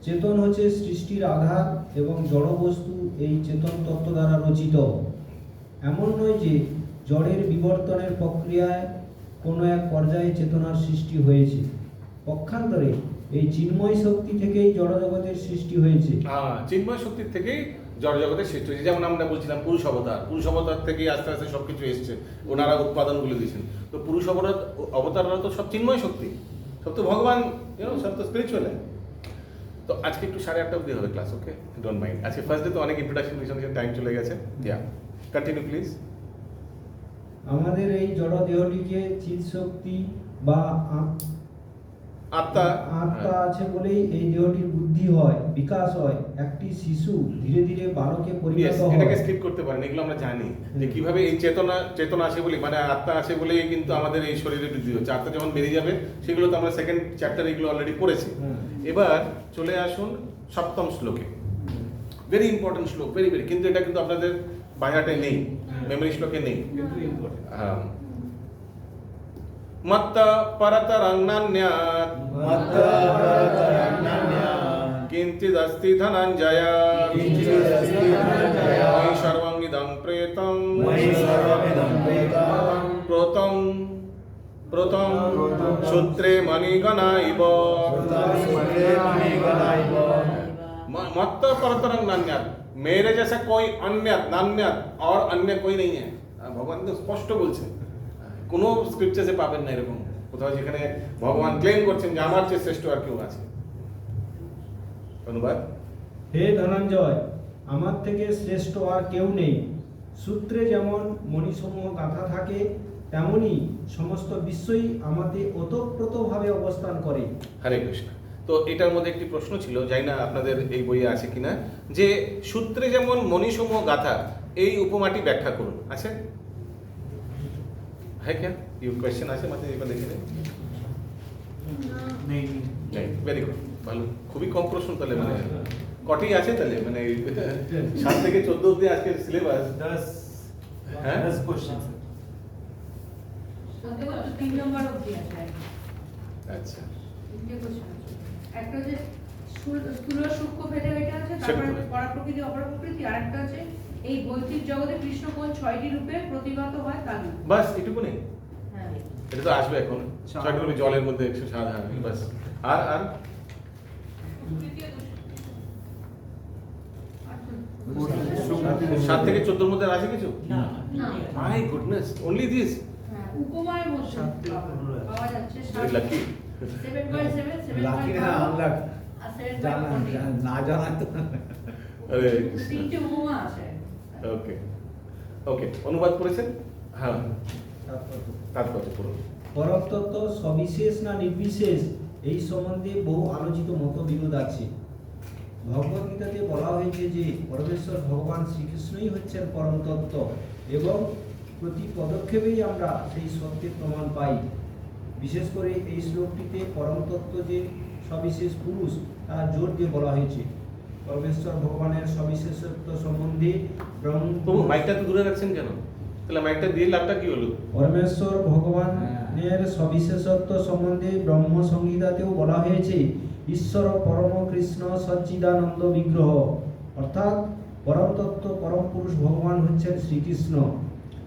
চেতন হচ্ছে সৃষ্টির আধার এবং জড় বস্তু এই চেতন তত্ত্ব দ্বারা রচিত। এমন নয় যে জড়ের বিবর্তনের প্রক্রিয়ায় কোনো এক পর্যায়ে চেতনার সৃষ্টি হয়েছে। পক্ষান্তরে এই চিন্ময় শক্তি থেকেই জড়জগতের সৃষ্টি হয়েছে। চিন্ময় শক্তির থেকেই জড় জগতের সৃষ্টি হয়েছে। যেমন আমরা বলছিলাম পুরুষ অবতার থেকেই আস্তে আস্তে সবকিছু এসছে, ওনারা উৎপাদনগুলো দিয়েছেন। তো পুরুষ অবতাররা তো সব চিন্ময় শক্তি, সব তো ভগবান, সব তো স্পিরিচুয়াল। তো আজকে একটু 8:30 অবধি হবে ক্লাস, ওকে, ডোন্ট মাইন্ড। আজকে ফার্স্ট ডে তো অনেক ইন্ট্রোডাকশন টাইম চলে গেছে। ইয়া, কন্টিনিউ প্লিজ। আমাদের এই জড় দেহটিকে চিৎ শক্তি বা আত্মা আত্মা আছে বলেই এই দেহটির বুদ্ধি হয়, বিকাশ হয়। একটি শিশু ধীরে ধীরে বালকে পরিণত Yes, হয়। এটাকে স্কিপ করতে পারেন, এগুলো আমরা জানি যে কিভাবে এই চেতনা আছে বলে, মানে আত্মা আছে বলেই কিন্তু আমাদের এই শরীরে বৃদ্ধি হচ্ছে। আত্মা যখন বেরিয়ে যাবে, সেগুলো তো আমরা সেকেন্ড চ্যাপ্টার এগুলো অলরেডি পড়েছি। এবার চলে আসুন 7ম শ্লোকে। ভেরি ইম্পর্টেন্ট শ্লোক, ভেরি ভেরি, কিন্তু এটা কিন্তু আপনাদের বায়াটে নেই, মেমরি শ্লোকে নেই। কিন্তু ইম্পর্টেন্ট। হ্যাঁ, মত্তা পরতরং নান্যাৎ মত্তা পরতরং নান্যাৎ কিঞ্চিদস্তি ধনঞ্জয় কিঞ্চিদস্তি ধনঞ্জয় ময়ি সর্বং ইদং প্রেতং ময়ি সর্বমিদং প্রেতং প্রতম সূত্রে মণিগণা ইব শ্রুতাং সূত্রে মণিগণা ইব। मत्त परतरंग नान्यात, मेरे जैसा कोई नान्यात और अन्य कोई नहीं है। ভগবান তো স্পষ্ট বলছেন, কোনো স্ক্রিপচারে পাবেন না এরকম কোথাও যেখানে ভগবান ক্লেম করছেন যে আমার চেয়ে শ্রেষ্ঠ আর কেউ আছে। অনুবাদ। হে ধনঞ্জয়, আমার থেকে শ্রেষ্ঠ আর কেউ নেই। সূত্রে যেমন মণিসমূহ গাঁথা থাকে, তেমনি সমস্ত বিশ্বই আমাতে ওতপ্রোতভাবে অবস্থান করে। হরে কৃষ্ণ। তো এটার মধ্যে একটি প্রশ্ন ছিল, জানি না আপনাদের এই বইয়ে আছে কিনা, যে সূত্রে যেমন মণিসমূহ গাথা, এই উপমাটি ব্যাখ্যা করুন। আছে? হ্যাঁ, क्या ये क्वेश्चन আছে? মানে এবার দেখে নিন। नहीं নেই, ভেরি গুড, ভালো, খুবই কম প্রশ্ন তাহলে, মানে কটি আছে তাহলে, মানে 7 থেকে 14 অবধি আজকের সিলেবাস। 10 হ্যাঁ? 10 क्वेश्चन অন্তত 3 নম্বর অবধি আছে। আচ্ছা, 3টে কোশ্চেন আছে। একটা হচ্ছে স্থূল সূক্ষ্ম ভেদে এটা আছে, সেটা তারপরে তো। পরাপ্রকৃতি অপরাপ্রকৃতি, আর একটা আছে এই ভৌতিক জগতে কৃষ্ণ কোন 6টি রূপে প্রতিভাত হয় তা লিখুন। বাস এটুকু নেই, হ্যাঁ, এটা তো আসবে এখন। ছয়টা রূপে জলের মধ্যে 107 হ্যাঁ বাস। আর আর তৃতীয় দোষ। 7 থেকে 14 মধ্যে আছে কিছু? না না। My goodness, only this. হ্যাঁ, উপমার মধ্যে সাতটি উপমা। পাওয়া যাচ্ছে লাকি। 7.7, লাকি না 7.5 আনলাকি, আর জানা 7.14 না জানা তো আরে তিনটে উপমা আছে। ওকে ওকে, অনুবাদ করেছেন? হ্যাঁ, তাৎপর্য পড়ুন। পরম তত্ত্ব সবিশেষ না নির্বিশেষ এই সম্বন্ধে বহু আলোচিত মতবিরোধ আছে। ভগবদ্গীতাতে বলা হয়েছে যে পরমেশ্বর ভগবান শ্রীকৃষ্ণই হচ্ছেন পরম তত্ত্ব এবং প্রতি পদক্ষেপেই আমরা সেই সত্যের প্রমাণ পাই। বিশেষ করে এই শ্লোকটিতে পরম তত্ত্ব যে সবিশেষ পুরুষ তা জোর দিয়ে বলা হয়েছে। পরমেশ্বর ভগবানের সবিশেষত্ব সম্বন্ধে তবু মাইকটা তো দূরে রাখছেন কেন? তাহলে মাইকটা দিয়ে লাভটা কি হলো? পরমেশ্বর ভগবানের সবিশেষত্ব সম্বন্ধে ব্রহ্ম সংহিতাতেও বলা হয়েছে ঈশ্বর পরম কৃষ্ণ সচ্চিদানন্দ বিগ্রহ, অর্থাৎ পরম তত্ত্ব পরম পুরুষ ভগবান হচ্ছেন শ্রীকৃষ্ণ।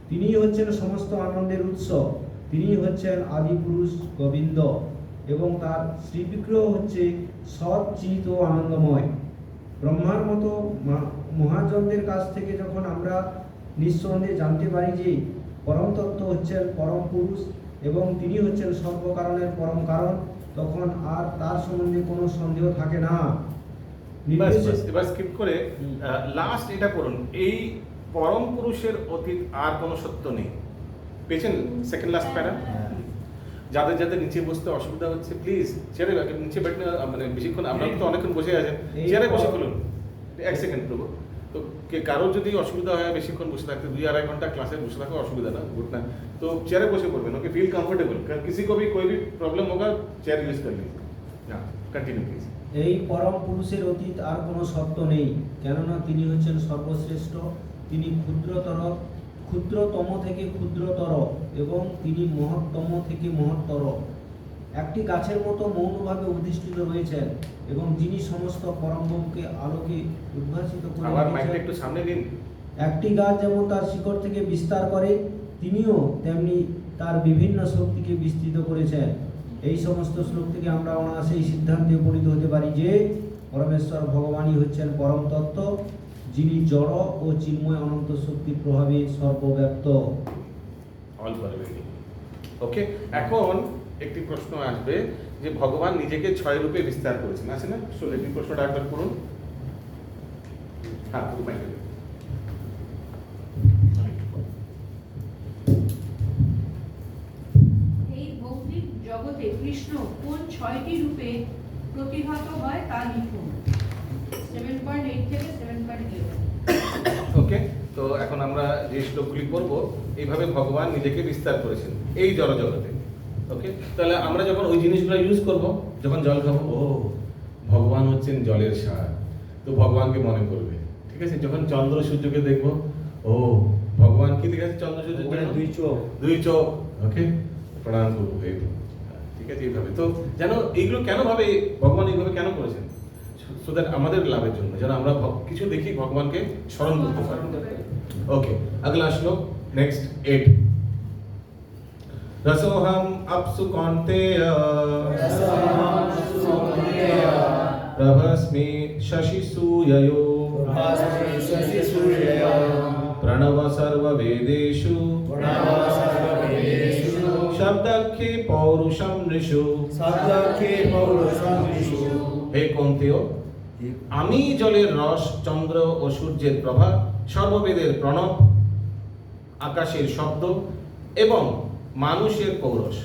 তিনিই হচ্ছেন সমস্ত আনন্দের উৎস, তিনি হচ্ছেন আদি পুরুষ গোবিন্দ এবং তার শ্রীবিগ্রহ হচ্ছে সচ্চিত ও আনন্দময়। ব্রহ্মার মতো মহাজনদের কাছ থেকে যখন আমরা নিঃসন্দেহে জানতে পারি যে পরম তত্ত্ব হচ্ছেন পরম পুরুষ এবং তিনি হচ্ছেন সর্বকারণের পরম কারণ, তখন আর তার সম্বন্ধে কোনো সন্দেহ থাকে না। বাস বাস, এবার স্কিপ করে লাস্ট এটা করুন। এই পরম পুরুষের অতীত আর কোনো সত্য নেই। পেয়েছেন সেকেন্ড লাস্ট প্যারা? যাদের যাদের নিচে বসতে অসুবিধা হচ্ছে প্লিজ চেয়ারে নিচে বেটে মানে বেশিক্ষণ, আপনারা তো অনেকক্ষণ বসে আছেন, চেয়ারে বসে খুলুন। 1 সেকেন্ড প্রভু। তো কারোর যদি অসুবিধা হয় বেশিক্ষণ বসে থাকতে, 2-2.5 ঘন্টা ক্লাসে বসে থাকা অসুবিধা না, গুড না, তো চেয়ারে বসে পড়বেন। ওকে फील कंफर्टेबल, किसी को भी कोई भी प्रॉब्लम होगा चेयर यूज कर लीजिए। हां कंटिन्यू प्लीज। এই পরম পুরুষের অতীত আর কোনো সত্য নেই, কেননা তিনি হচ্ছেন সর্বশ্রেষ্ঠ, তিনি ক্ষুদ্রতম থেকে ক্ষুদ্রতর এবং তিনি মহত্তম থেকে মহত্তর। একটি গাছের মতো মৌনভাবে অধিষ্ঠিত রয়েছেন এবং যিনি সমস্ত পরমকে আলোকে উদ্ভাসিত করে আবার মাইকটা রেখেছেন। একটু সামনে নিন। একটি গাছ যেমন তার শিকড় থেকে বিস্তার করে, তিনিও তেমনি তার বিভিন্ন শক্তিকে বিস্তৃত করেছেন। এই সমস্ত শ্লোক থেকে আমরা অনায়াসে এই সিদ্ধান্তে উপনীত হতে পারি যে পরমেশ্বর ভগবানই হচ্ছেন পরম তত্ত্ব, যিনি জড় ও চিন্ময় অনন্ত শক্তির প্রভাবে সর্বব্যাপ্ত। অল পারবে। ওকে, এখন একটি প্রশ্ন আসবে যে ভগবান নিজেকে 6 রূপে বিস্তার করেছেন, আছে না? সো এই প্রশ্নটা একবার করুন। হ্যাঁ, পুরো মাইকে দিন। এই ভৌতিক জগতে কৃষ্ণ কোন 6টি রূপে প্রতিভাত হয় তা লিখুন। 7.8 থেকে 7.11। ওকে, তো এখন আমরা যে শ্লোকগুলি পড়ব, এইভাবে ভগবান নিজেকে বিস্তার করেছেন এই জড় জগতে। ওকে, তাহলে আমরা যখন ওই জিনিসগুলো ইউজ করব, যখন জল খাবো, ও ভগবান হচ্ছেন জলের সার, তো ভগবানকে মনে করবে। ঠিক আছে, যখন চন্দ্র সূর্যকে দেখবো, ও ভগবান কি দেখেছে চন্দ্র সূর্য? দুই চোখ। ওকে, প্রণাম করবো। ঠিক আছে, এইভাবে। তো যেন এইগুলো কেন ভাবে ভগবান এইভাবে কেন করেছেন? সো দ্যাট আমাদের লাভের জন্য, যেন আমরা কিছু দেখি ভগবানকে স্মরণ করতে পারি। ओके, अगला श्लोक नेक्स्ट 8। रसोहम अप्सु कौन्तेय प्रभस्मि शशि सूययो प्रणव सर्ववेदेषु शब्दखे पौरुषं नृषु। हे कौन्तेय, আমি জলের রস, চন্দ্র ও সূর্যের প্রভা, সর্ববেদের প্রণব, আকাশের শব্দ এবং মানুষের পৌরষ।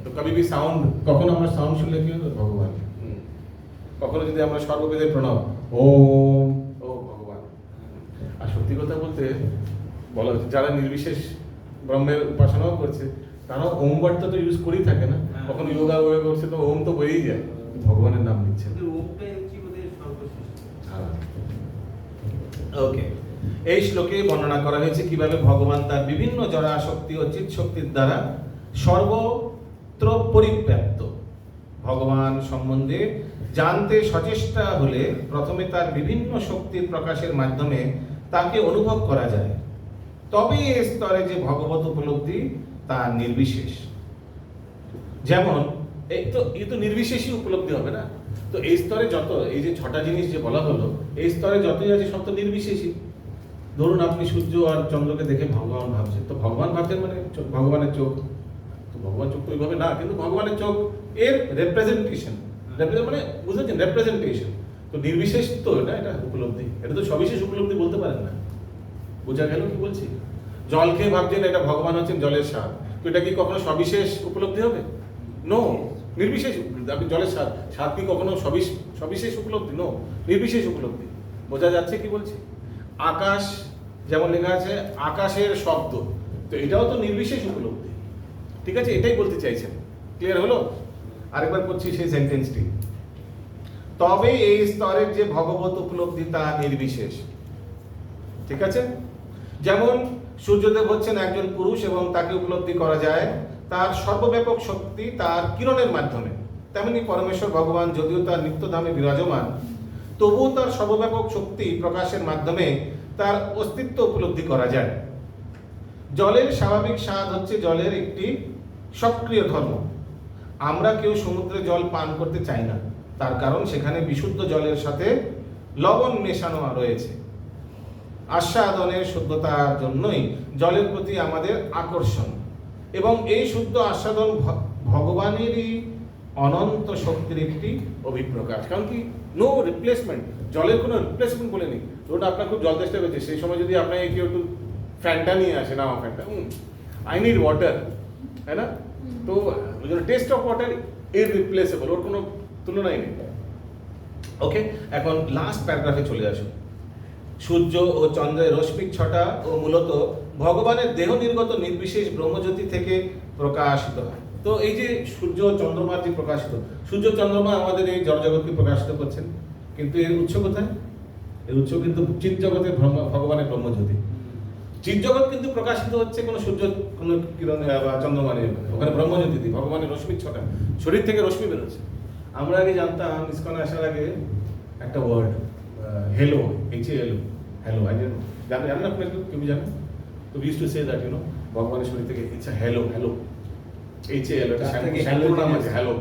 তো কবি বি সাউন্ড, কখনো আমরা সাউন্ড শুনলে কি হতো? ভগবান। কখনো যদি আমরা সর্ববেদের প্রণব, ওম, ও ভগবান। আর সত্যি কথা বলতে বলা হচ্ছে যারা নির্বিশেষ ব্রহ্মের উপাসনাও করছে, তারাও ওম ওয়ার্ডটা তো ইউজ করেই থাকে না। কখনো যোগা করছে তো ওম তো বলেই যায়, ভগবানের নাম নিচ্ছে। ওকে, এই শ্লোকে বর্ণনা করা হয়েছে কিভাবে ভগবান তার বিভিন্ন জড়া শক্তি ও চিৎ শক্তির দ্বারা সর্বত্র পরিব্যাপ্ত। ভগবান সম্বন্ধে জানতে সচেষ্টা হলে প্রথমে তার বিভিন্ন শক্তির প্রকাশের মাধ্যমে তাকে অনুভব করা যায়, তবে এই স্তরে যে ভগবত উপলব্ধি তা নির্বিশেষ। যেমন এই তো নির্বিশেষই উপলব্ধি হবে না। তো এই স্তরে যত এই যে 6টা জিনিস যে বলা হলো, এই স্তরে যতই আছে সব তো নির্বিশেষই। ধরুন আপনি সূর্য আর চন্দ্রকে দেখে ভগবান ভাবছেন, তো ভগবান ভাবছেন মানে ভগবানের চোখ, তো ভগবান চোখ তো ওইভাবে না, কিন্তু ভগবানের চোখ এর রেপ্রেজেন্টেশন, মানে বুঝেছেন, রেপ্রেজেন্টেশন। তো নির্বিশেষ তো এটা উপলব্ধি, এটা তো সবিশেষ উপলব্ধি বলতে পারেন না। বোঝা গেল কি বলছি? জল খেয়ে ভাবছেন এটা ভগবান হচ্ছেন জলের স্বাদ, তো এটা কি কখনো সবিশেষ উপলব্ধি হবে? নো, নির্বিশেষ উপলব্ধি। আপনি জলের স্বাদ কি কখনো সবিশেষ উপলব্ধি? নো, নির্বিশেষ উপলব্ধি। বোঝা যাচ্ছে কি বলছি? আকাশ যেমন লেখা আছে আকাশের শব্দ, তো এটাও তো নির্বিশেষ উপলব্ধি। ঠিক আছে, এটাই বলতে চাইছেন। ক্লিয়ার হলো? আরেকবার করছি সেই সেন্টেন্সটি। তবে এই স্তরের যে ভগবত উপলব্ধি তা নির্বিশেষ। ঠিক আছে, যেমন সূর্যদেব হচ্ছেন একজন পুরুষ এবং তাকে উপলব্ধি করা যায় তার সর্বব্যাপক শক্তি তার কিরণের মাধ্যমে, তেমনি পরমেশ্বর ভগবান যদিও তার নিত্যধামে বিরাজমান, তবুও তার সর্বব্যাপক শক্তি প্রকাশের মাধ্যমে তার অস্তিত্ব উপলব্ধি করা যায়। জলের স্বাভাবিক স্বাদ হচ্ছে জলের একটি সক্রিয় ধর্ম। আমরা কেউ সমুদ্রে জল পান করতে চাই না, তার কারণ সেখানে বিশুদ্ধ জলের সাথে লবণ মেশানো রয়েছে। আস্বাদনের শুদ্ধতার জন্যই জলের প্রতি আমাদের আকর্ষণ, এবং এই শুদ্ধ আস্বাদন ভগবানেরই অনন্ত শক্তির একটি অভিপ্রকাশ। কারণ কি, নো রিপ্লেসমেন্ট, জলের কোনো রিপ্লেসমেন্ট বলে নেই। ধরুন আপনার খুব জল তেষ্টা পেয়েছে, সেই সময় যদি আপনাকে কেউ একটু ফ্যানটা নিয়ে আসে, না ফ্যানটা, আই নিড ওয়াটার, তাই না? তো টেস্ট অফ ওয়াটার ইররিপ্লেসেবল, ওর কোনো তুলনাই নেই। ওকে, এখন লাস্ট প্যারাগ্রাফে চলে আসুন। সূর্য ও চন্দ্রের রশ্মিক ছটা ও মূলত ভগবানের দেহ নির্গত নির্বিশেষ ব্রহ্মজ্যোতি থেকে প্রকাশিত হয়। তো এই যে সূর্য চন্দ্রমার যে প্রকাশিত, সূর্য চন্দ্রমা আমাদের এই জড়জগৎকে প্রকাশিত করছেন, কিন্তু এর উৎস কোথায়? এর উৎস কিন্তু চিৎ জগতের ভগবানের ব্রহ্মজ্যোতি। চিৎ জগৎ কিন্তু প্রকাশিত হচ্ছে কোনো সূর্য, কোনো কিরণ বা চন্দ্রমার, ওখানে ব্রহ্মজ্যোতি, ভগবানের রশ্মিক ছটা, শরীর থেকে রশ্মি বেরোচ্ছে। আমরা আগে জানতাম, ইসকনে আসার আগে একটা ওয়ার্ড হেলো, HALO, হ্যালো, জানেন আপনার কেউ জানেন? তো we used to say that, you know, ভগবানের শরীর থেকে ইটস হ্যালো, HALO, এটা শ্যাম্পুর নাম আছে, হ্যালো,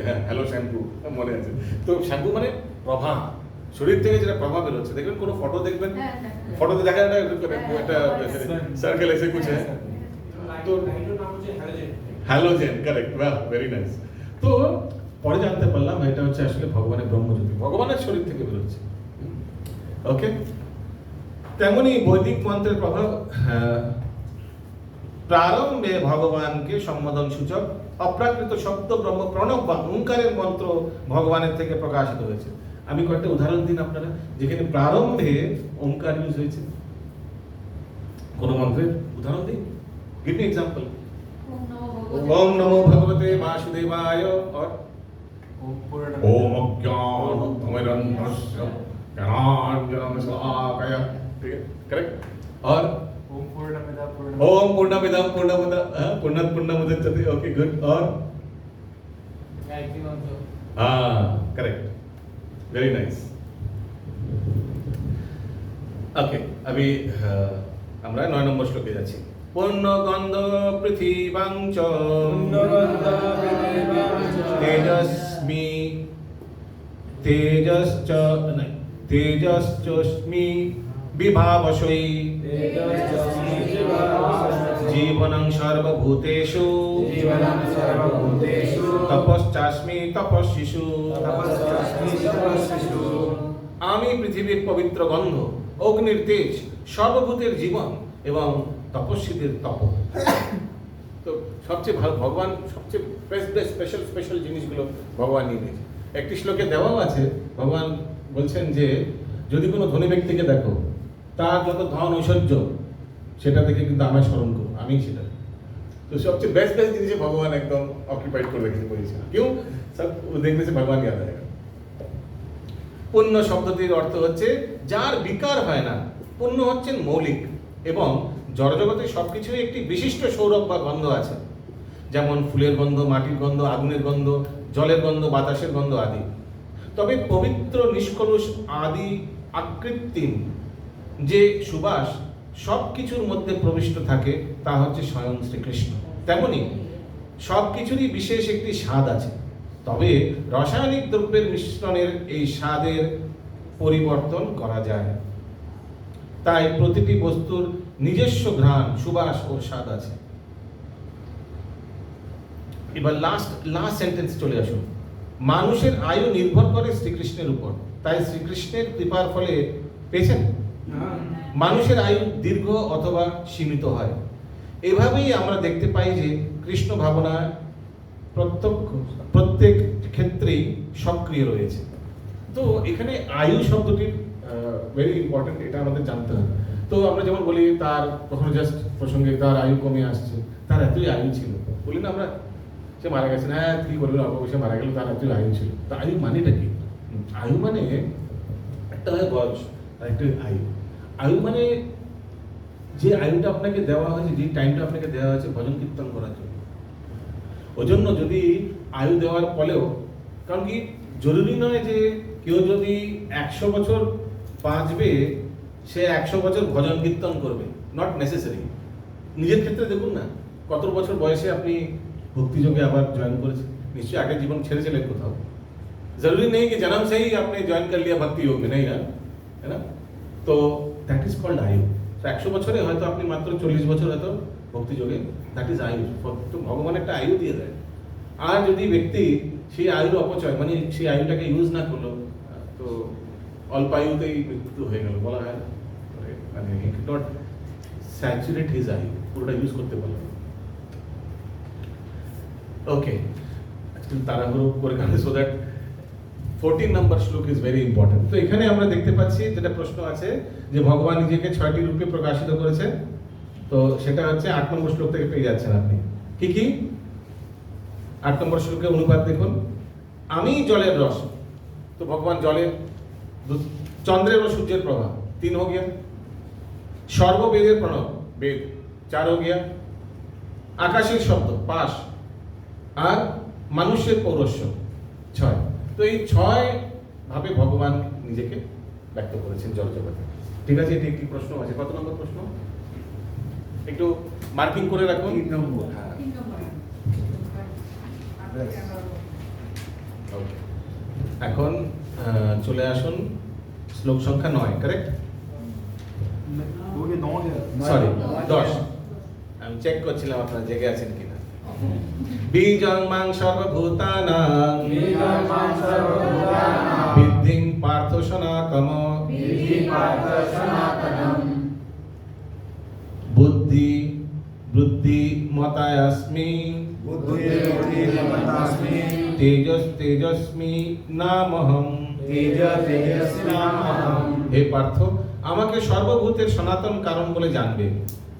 হ্যাঁ, হ্যালো শ্যাম্পু, মনে আছে তো। শ্যাম্পু মানে প্রভা, শরীর থেকে যেটা প্রভা বেরোচ্ছে। দেখবেন কোনো ফটো দেখবেন, ফটোতে দেখা যায় একটা সার্কেল এসে কুছে, তো হ্যালোজেন, কারেক্ট, বাহ, ভেরি নাইস। তো পরে জানতে পারলাম এটা হচ্ছে আসলে ভগবানের ব্রহ্মজ্যোতি, ভগবানের শরীর থেকে বেরোচ্ছে। ওকে, তেমনি বৈদিক মন্ত্রের প্রভাব, প্রারম্ভে ভগবানকে সম্বোধন সূচক অপ্রাকৃত শব্দ ব্রহ্ম প্রণব বা ওঙ্কারের মন্ত্র ভগবানের থেকে প্রকাশিত হয়েছে। আমি কয়েকটা উদাহরণ দিন আপনারা, যেখানে প্রারম্ভে ওঙ্কার ইউজ হয়েছে। কোন মন্ত্রের উদাহরণ দিন, গিভ মি এক্সাম্পল। ওম নমো ভগবতে বাসুদেবায়, और ओम अज्ञानतिमिरन्धस्य ज्ञानाञ्जनशलाकया, ठीक है, करेक्ट। और ओम पूर्णमिदं पूर्णात् पूर्णमुदच्यते, ओके, गुड। और हाँ, करेक्ट, वेरी नाइस। ओके, अभी আমরা 9 নম্বর শ্লোকে যাচ্ছি। পূর্ণগন্ধ পৃথিবাঞ্চ তেজস্মি তেজশ্চস্মি বিভাবশৈ জীবনং সর্বভূতেষু তপশ্চাস্মি তপস্বিষু। আমি পৃথিবীর পবিত্র গন্ধ, অগ্নির তেজ, সর্বভূতের জীবন এবং তপস্বীদের তপ। তো সবচেয়ে ভালো, ভগবান সবচেয়ে স্পেশাল জিনিসগুলো ভগবান নিয়ে নিয়েছে। একটি শ্লোকে দেওয়াও আছে, ভগবান বলছেন যে যদি কোনো ধনী ব্যক্তিকে দেখো, তার যত ধন ঐশ্বর্য সেটা থেকে কিন্তু আমায় স্মরণ করো, আমি সেটা। তো সবচেয়ে বেস্ট জিনিসে ভগবান একদম অকুপাইড করে রেখেছে, বলেছে কেউ সব দেখবে যে ভগবান ইয়াদ আয়েগা। পুণ্য শব্দটির অর্থ হচ্ছে যার বিকার হয় না। পুণ্য হচ্ছেন মৌলিক, এবং জড়জগতে সবকিছুই একটি বিশিষ্ট সৌরভ বা গন্ধ আছে, যেমন ফুলের গন্ধ, মাটির গন্ধ, আগুনের গন্ধ, জলের গন্ধ, বাতাসের গন্ধ আদি। তবে পবিত্র, নিষ্কলুষ, আদি, আকৃত্রিম, যে সুবাস সব কিছুর মধ্যে প্রবিষ্ট থাকে তা হচ্ছে স্বয়ং শ্রীকৃষ্ণ, তেমনি সব কিছুরই বিশেষ একটি স্বাদ আছে, তবে রাসায়নিক দ্রব্যের মিশ্রণের এই স্বাদের পরিবর্তন করা যায়। তাই প্রতিটি বস্তুর নিজস্ব ঘ্রাণ, সুবাস ও স্বাদ আছে। এবার লাস্ট সেন্টেন্স চলে আসুন। মানুষের আয়ু নির্ভর করে শ্রীকৃষ্ণের উপর, তাই শ্রীকৃষ্ণের কৃপার ফলে পেয়েছেন মানুষের আয়ু দীর্ঘ অথবা সীমিত হয়। এভাবেই আমরা দেখতে পাই যে কৃষ্ণ ভাবনা প্রত্যেক ক্ষেত্রেই সক্রিয় রয়েছে। তো এখানে আয়ু শব্দটি ভেরি ইম্পর্টেন্ট, এটা আমাদের জানতে হবে। তো আমরা যেমন বলি তার কখনো জাস্ট প্রসঙ্গে তার আয়ু কমে আসছে, তার এতই আয়ু ছিল, বলি না আমরা সে মারা গেছে, হ্যাঁ কি করবে, অল্প বয়সে মারা গেল, তার এতই আয়ু ছিল। তা আয়ু মানেটা কি? আয়ু মানে একটা হয় বয়স আর একটা আয়ু। আয়ু মানে যে আয়ুটা আপনাকে দেওয়া হয়েছে, যে টাইমটা আপনাকে দেওয়া হয়েছে ভজন কীর্তন করার জন্য, ওই জন্য যদি আয়ু দেওয়ার ফলেও, কারণ কি জরুরি নয় যে কেউ যদি 100 বছর বাঁচবে সে 100 বছর ভজন কীর্তন করবে, নট নেসেসারি। নিজের ক্ষেত্রে দেখুন না, কত বছর বয়সে আপনি ভক্তিযোগে আবার জয়েন করেছেন, নিশ্চয়ই আগের জীবন ছেড়েছিলেন কোথাও। जरूरी नहीं कि जन्म से ही आपने ज्वाइन कर लिया भक्ति योग में, नहीं ना, है ना। तो दैट इज कॉल्ड आयु। तो 100 বছরে হয়তো আপনি মাত্র 40 বছর হয়তো ভক্তি যোগে, দ্যাট ইজ আয়ু। তো ভগবান একটা আয়ু দিয়ে দেয়। আর যদি ব্যক্তি সেই আয়ুর অপচয়, মানে সেই আয়ুটাকে ইউজ না করলো, তো অল্প আয়ুতেই মৃত্যু হয়ে গেল বলা হয় না, মানে he could not saturate his আয়ু, পুরোটা ইউজ করতে পারলো না। ওকে, আজকে তাড়াহুড়ো করে গেল, সো দ্যাট 14 নম্বর শ্লোক ইজ ভেরি ইম্পর্টেন্ট। তো এখানে আমরা দেখতে পাচ্ছি যেটা প্রশ্ন আছে যে ভগবান নিজেকে 6টি রূপে প্রকাশিত করেছেন, তো সেটা হচ্ছে 8 নম্বর শ্লোক থেকে পেয়ে যাচ্ছেন আপনি। কি কি 8 নম্বর শ্লোকে অনুবাদ দেখুন। আমি জলের রস, তো ভগবান জলের, চন্দ্রের ও সূর্যের প্রভা 3 हो गया, সর্ববেদের প্রণব বেদ 4 हो गया, আকাশের শব্দ 5, আর মানুষের পৌরস্য 6। তো এই 6 ভাবে ভগবান নিজেকে ব্যক্ত করেছেন জড়জগতে। ঠিক আছে, এটি একটি প্রশ্ন আছে। কত নম্বর প্রশ্ন একটু মার্কিং করে রাখুন। 3 নম্বর। হ্যাঁ, 3 নম্বর। ওকে। এখন চলে আসুন শ্লোক সংখ্যা 9, কারেক্ট? वो ये 9 है। সরি 10। আমি চেক করছিলাম আপনারা জেগে আছেন কিনা। বীজং মাং সর্বভূতানাং বিদ্ধিং পার্থ সনাতন বুদ্ধি বুদ্ধি মতায়াস্মি তেজস্মি নামহম। হে পার্থ, আমাকে সর্বভূতের সনাতন কারণ বলে জানবে।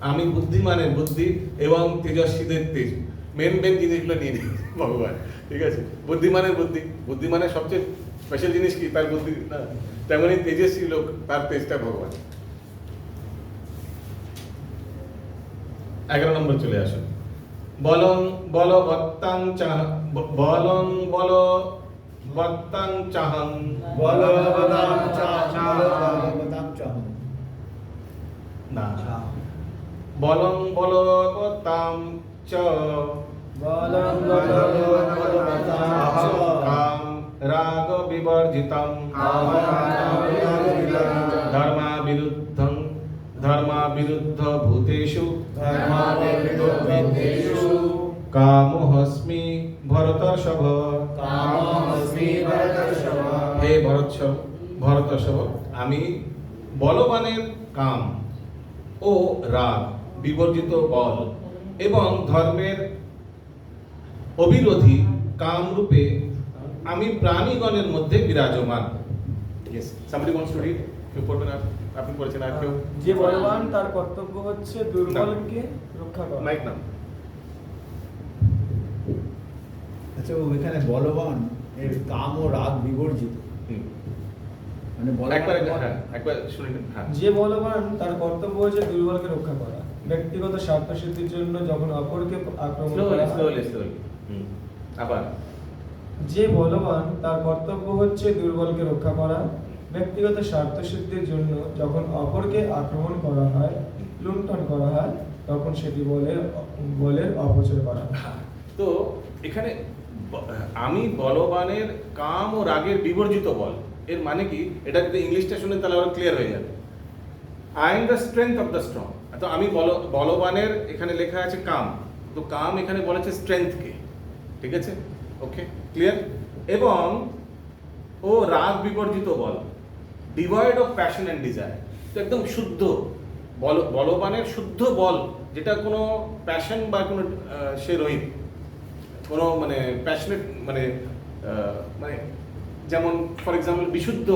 আমি বুদ্ধিমানের বুদ্ধি এবং তেজস্বীদের তেজ, মেন জিনিসগুলো নিয়ে নিই ভগবান। ঠিক আছে, বুদ্ধিমানের বুদ্ধি, বুদ্ধিমানের সবচেয়ে স্পেশাল জিনিস কি? তার বুদ্ধি না, তেমনি তেজস্বী লোক, তার তেজটা ভগবান। 11 নম্বর চলে আসুন। বলং বলবত্তাং চাহ, বলং বলবত্তাং চাহং, না, বলং বলবত্তাং চ কাম রাগ বিবর্জিতং ধর্মা বিরুদ্ধ ভূতেষু কামোহস্মি ভরতর্ষভ। হে ভরতর্ষভ, আমি বলবানের কাম ও রাগ বিবর্জিত বল এবং ধর্মের অবিরোধী কামরূপে আমি প্রাণীগণের মধ্যে বিরাজমান। Yes, somebody wants to read? কেউ পড়বেন? আপনি পড়েছেন, আর কেউ? যে বলবান তার কর্তব্য হচ্ছে দুর্বলকে রক্ষা করা। মাইক নাম। আচ্ছা, ওইখানে বলবান এর কাম ও রাগ বিবর্জিত, মানে একবার শুনে নিন। হ্যাঁ, যে বলবান তার কর্তব্য হচ্ছে দুর্বলকে রক্ষা করা। ব্যক্তিগত স্বার্থ সিদ্ধির জন্য যখন অপরকে আক্রমণ করা হয়, আবার যে বলবান তার কর্তব্য হচ্ছে দুর্বলকে রক্ষা করা। ব্যক্তিগত স্বার্থ সিদ্ধির জন্য যখন অপরকে আক্রমণ করা হয়, লুণ্ঠন করা হয়, তখন সেটি বলের অপচয় করা হয়। তো এখানে আমি বলবানের কাম ও রাগের বিবর্জিত বল, এর মানে কি? এটা যদি ইংলিশটা শুনে তাহলে আরো ক্লিয়ার হয়ে যাবে। I am the strength of the strong. তো আমি বলবানের এখানে লেখা আছে কাম, তো কাম এখানে বলেছে স্ট্রেংথকে, ঠিক আছে? Okay, clear? এবং ও রাগ বিবর্জিত বল, devoid of passion and desire. তো একদম শুদ্ধ বলবানের শুদ্ধ বল, যেটা কোনো প্যাশন বা কোনো সে রহিত, কোনো মানে প্যাশনেট মানে মানে যেমন ফর এক্সাম্পল বিশুদ্ধ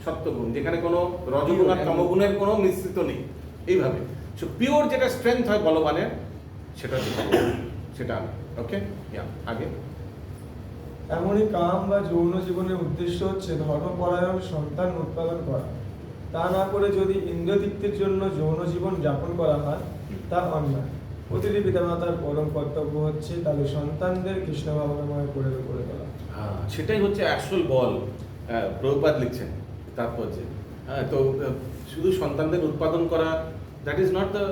সত্যগুণ, যেখানে কোনো রজগুণ আর তমগুণের কোনো মিশ্রিত নেই, এইভাবে। সো পিওর যেটা স্ট্রেংথ হয় বলবানের, সেটা ওকে। আগে এমনই কাম বা যৌন জীবনের উদ্দেশ্য হচ্ছে ধর্মপরায়ণ সন্তান উৎপাদন করা। তা না করে যদি ইন্দ্রিয়তৃপ্তির জন্য যৌন জীবন যাপন করা হয়, তা অন্যায়। প্রতিটি পিতামাতার পরম কর্তব্য হচ্ছে তাদের সন্তানদের কৃষ্ণ ভাবনাময় করে তোলা। সেটাই হচ্ছে অ্যাকচুয়াল বল। প্রভুপাদ লিখছেন তাৎপর্যে। তো শুধু সন্তানদের উৎপাদন করা, দ্যাট ইজ নট দ্য,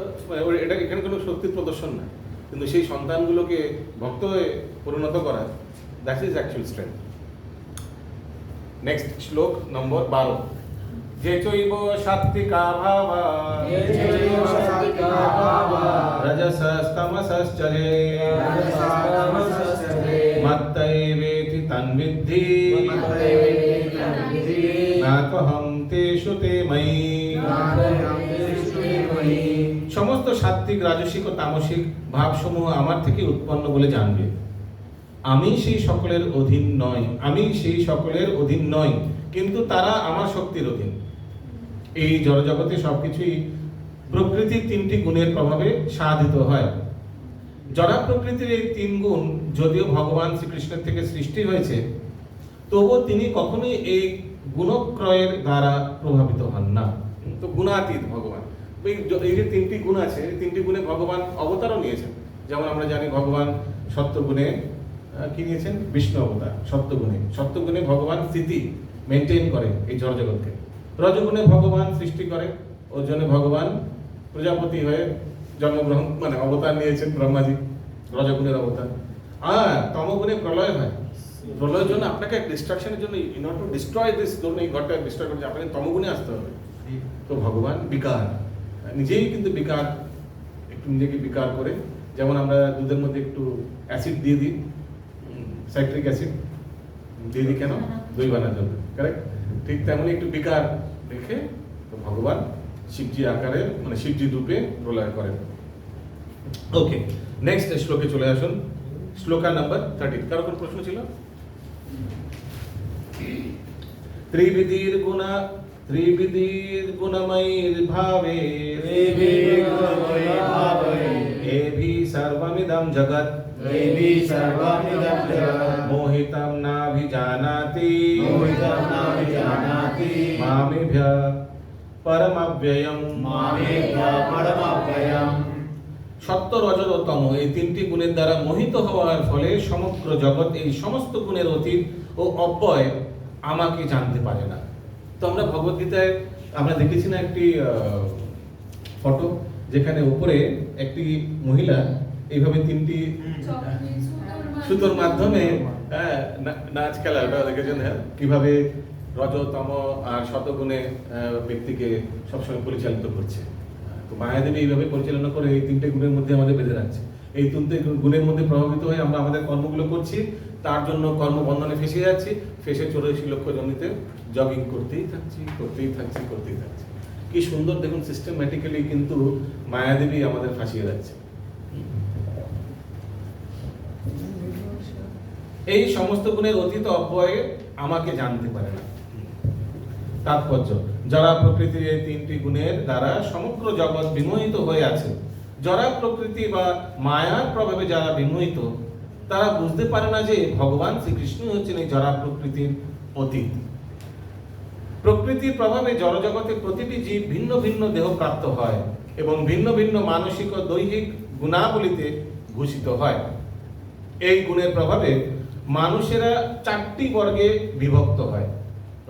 এটা এখানে কোনো শক্তির প্রদর্শন না, কিন্তু সেই সন্তানগুলোকে ভক্ত হয়ে পরিণত করা, that is actual strength. Next শ্লোক নম্বর 12। যে চৈব সাত্বিকা ভাবা রজসস্তমসশ্চরে মত্তৈবেতি তন্বিদ্ধি নাত্বহং তেষু তে ময়ি। সমস্ত সাত্বিক, রাজসিক ও তামসিক ভাবসমূহ আমার থেকে উৎপন্ন বলে জানবে। আমি সেই সকলের অধীন নই, কিন্তু তারা আমার শক্তির অধীন। এই জড়জগতে সবকিছুই প্রকৃতির 3টি গুণের প্রভাবে সাধিত হয়। জড়া প্রকৃতির এই 3 গুণ যদিও ভগবান শ্রীকৃষ্ণের থেকে সৃষ্টি হয়েছে, তবুও তিনি কখনোই এই গুণক্রয়ের দ্বারা প্রভাবিত হন না। তো গুণাতীত ভগবান। এই যে 3টি গুণ আছে, এই 3টি গুণে ভগবান অবতারও নিয়েছেন। যেমন আমরা জানি ভগবান সত্যগুণে কি নিয়েছেন? বিষ্ণু অবতার। সত্যগুণে ভগবান স্থিতি মেনটেন করে এই জড়জগৎকে। রজগুণে ভগবান সৃষ্টি করে, ওর জন্য ভগবান প্রজাপতি হয়ে জন্মগ্রহণ মানে অবতার নিয়েছেন, ব্রহ্মাজি রজগুণের অবতার। আর তমগুণে প্রলয় হয়। প্রলয়ের জন্য আপনাকে ডিস্ট্রাকশনের জন্য, in order to destroy this, ধরুন এই ঘরটা ডিস্ট্রয় করতে আপনাকে তমগুণে আসতে হবে। তো ভগবান বিকার, নিজেই কিন্তু বিকার, একটু নিজেকে বিকার করে, যেমন আমরা দুধের মধ্যে একটু অ্যাসিড দিয়ে দিই, সাইট্রিক অ্যাসিড দিয়ে দিই কেন? দই বানার জন্য, কারেক্ট? ঠিক তেমনি একটু বিকার রেখে তো ভগবান শিবজি আকারে মানে শিবজি রূপে প্রলয় করেন। ওকে, নেক্সট শ্লোকে চলে আসুন। শ্লোকা নাম্বার 30। কারো কোনো প্রশ্ন ছিল? ত্রিবিধির গুণময়ীর ভাবে এভি সর্বমিদং জগৎ মোহিতং নাভিজানাতি মামেভ্য পরমব্যয়ম। সত্য, রজস ও তম এই 3টি গুণের দ্বারা মোহিত হওয়ার ফলে সমগ্র জগৎ এই সমস্ত গুণের অতীত ও অব্যয় আমাকে জানতে পারে না। তো আমরা ভগবদ্গীতায় আমরা দেখেছি না একটি ফটো, যেখানে উপরে একটি মহিলা এইভাবে 3টি সুতোর মাধ্যমে নাচ খেলা, ওটা দেখেছেন? হ্যাঁ, কিভাবে রজতম আর শতগুণে ব্যক্তিকে সবসময় পরিচালিত করছে। তো মায়াদেবী এইভাবে পরিচালনা করে এই 3টে গুণের মধ্যে আমাদের বেঁধে রাখছে। এই 3টে গুণের মধ্যে প্রভাবিত হয়ে আমরা আমাদের কর্মগুলো করছি, তার জন্য কর্মবন্ধনে ফেসে যাচ্ছি, ফেসে 84 লক্ষ জমিতে জগিং করতেই থাকছি। কি সুন্দর দেখুন, সিস্টেম্যাটিক্যালি কিন্তু মায়াদেবী আমাদের ফাঁসিয়ে যাচ্ছে। এই সমস্ত গুণের অতীত অব্যয়ে আমাকে জানতে পারে না। তাৎপর্য, যারা প্রকৃতির এই 3টি গুণের দ্বারা সমগ্র জগৎ বিমোহিত হয়ে আছে, যারা প্রকৃতি বা মায়ার প্রভাবে যারা বিমোহিত, তারা বুঝতে পারে না যে ভগবান শ্রীকৃষ্ণ হচ্ছেন এই জড়া প্রকৃতির অতীত। প্রকৃতির প্রভাবে জড়জগতে প্রতিটি জীব ভিন্ন ভিন্ন দেহ প্রাপ্ত হয় এবং ভিন্ন ভিন্ন মানসিক ও দৈহিক গুণাবলীতে ভূষিত হয়। এই গুণের প্রভাবে মানুষেরা 4টি বর্গে বিভক্ত হয়।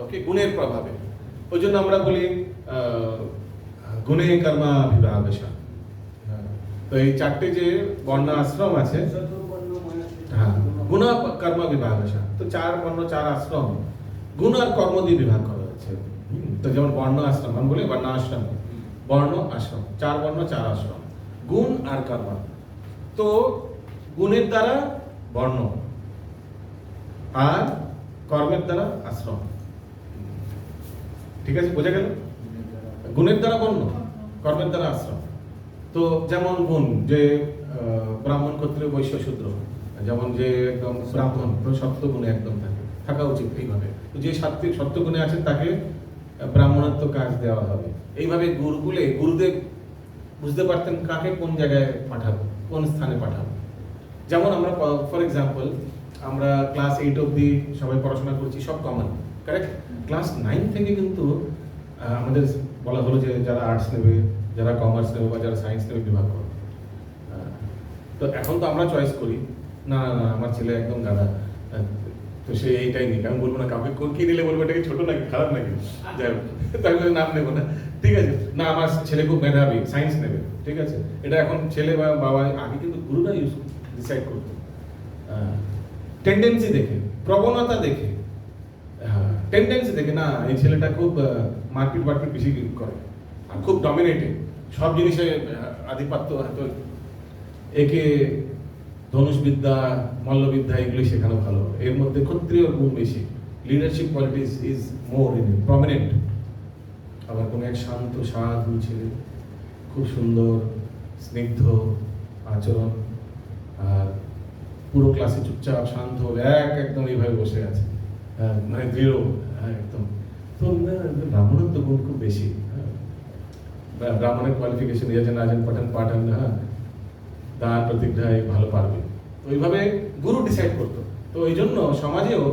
ওকে, গুণের প্রভাবে ওই জন্য আমরা বলি গুণে কর্মা বিভাগশা। তো এই চারটে যে বর্ণ আশ্রম আছে, হ্যাঁ, গুণ কর্ম বিভাগশা, তো 4 বর্ণ 4 আশ্রম গুণ আর কর্ম দিয়ে বিভাগ করা হয়েছে। তো যেমন বর্ণ আশ্রম, আমি বলি বর্ণ আশ্রম, বর্ণ আশ্রম, 4 বর্ণ 4 আশ্রম, গুণ আর কর্ম। তো গুণের দ্বারা বর্ণ আর কর্মের দ্বারা আশ্রম। ঠিক আছে, বোঝা গেল? গুণের দ্বারা বর্ণ, কর্মের দ্বারা আশ্রম। তো যেমন গুণ, যে ব্রাহ্মণ ক্ষত্রিয় বৈশ্য শূদ্র, যেমন যে একদম ব্রাহ্মণ সত্য গুণে একদম থাকা উচিত এইভাবে। তো যে সত্য গুণে আছে তাকে ব্রাহ্মণত্ব কাজ দেওয়া হবে। এইভাবে গুরুদেব বুঝতে পারতেন কাকে কোন জায়গায় পাঠাবো, কোন স্থানে পাঠাবো। যেমন আমরা ফর এক্সাম্পল আমরা ক্লাস 8 অবধি সবাই পড়াশোনা করছি, সব কমন, কারেক্ট? ক্লাস 9 থেকে কিন্তু আমাদের বলা হলো যে যারা আর্টস নেবে, যারা কমার্স নেবে বা যারা সায়েন্স নেবে বিভাগ করো। তো এখন তো আমরা চয়েস করি, না না আমার ছেলে একদম গাধা, তো সে এইটাই নিক। আমি বলবো না কাউকে কি নিলে বলবো এটা কি ছোট নাকি, খারাপ নাকি, যাই হোক তাই বলে নাম নেবো না, ঠিক আছে? না আমার ছেলে খুব মেধাবী, সায়েন্স নেবে, ঠিক আছে? এটা এখন ছেলে বা বাবা, আগে কিন্তু গুরুরা ডিসাইড করতো টেন্ডেন্সি দেখে, প্রবণতা দেখে, টেন্ডেন্সি দেখে, না এই ছেলেটা খুব মারপিট বেশি করে আর খুব ডমিনেটিং, সব জিনিসে আধিপত্য, হয়তো একে ধনুষবিদ্যা মল্লবিদ্যা এগুলি শেখানো ভালো, এর মধ্যে ক্ষত্রিয় গুণ বেশি, leadership qualities is more in prominent. আবার কোনো এক শান্ত সাধু ছেলে, খুব সুন্দর স্নিগ্ধ আচরণ, আর পুরো ক্লাসে চুপচাপ শান্ত একদম এইভাবে বসে আছে, মানে দৃঢ় একদম। তো ব্রাহ্মণত্ব গুণ খুব বেশি, ব্রাহ্মণের কোয়ালিফিকেশন ইয়াজেন রাজন পঠন পাঠন, হ্যাঁ, দান প্রতিগ্রহে ভালো পারবে। তো এইভাবে গুরু ডিসাইড করতো। তো এই জন্য সমাজেও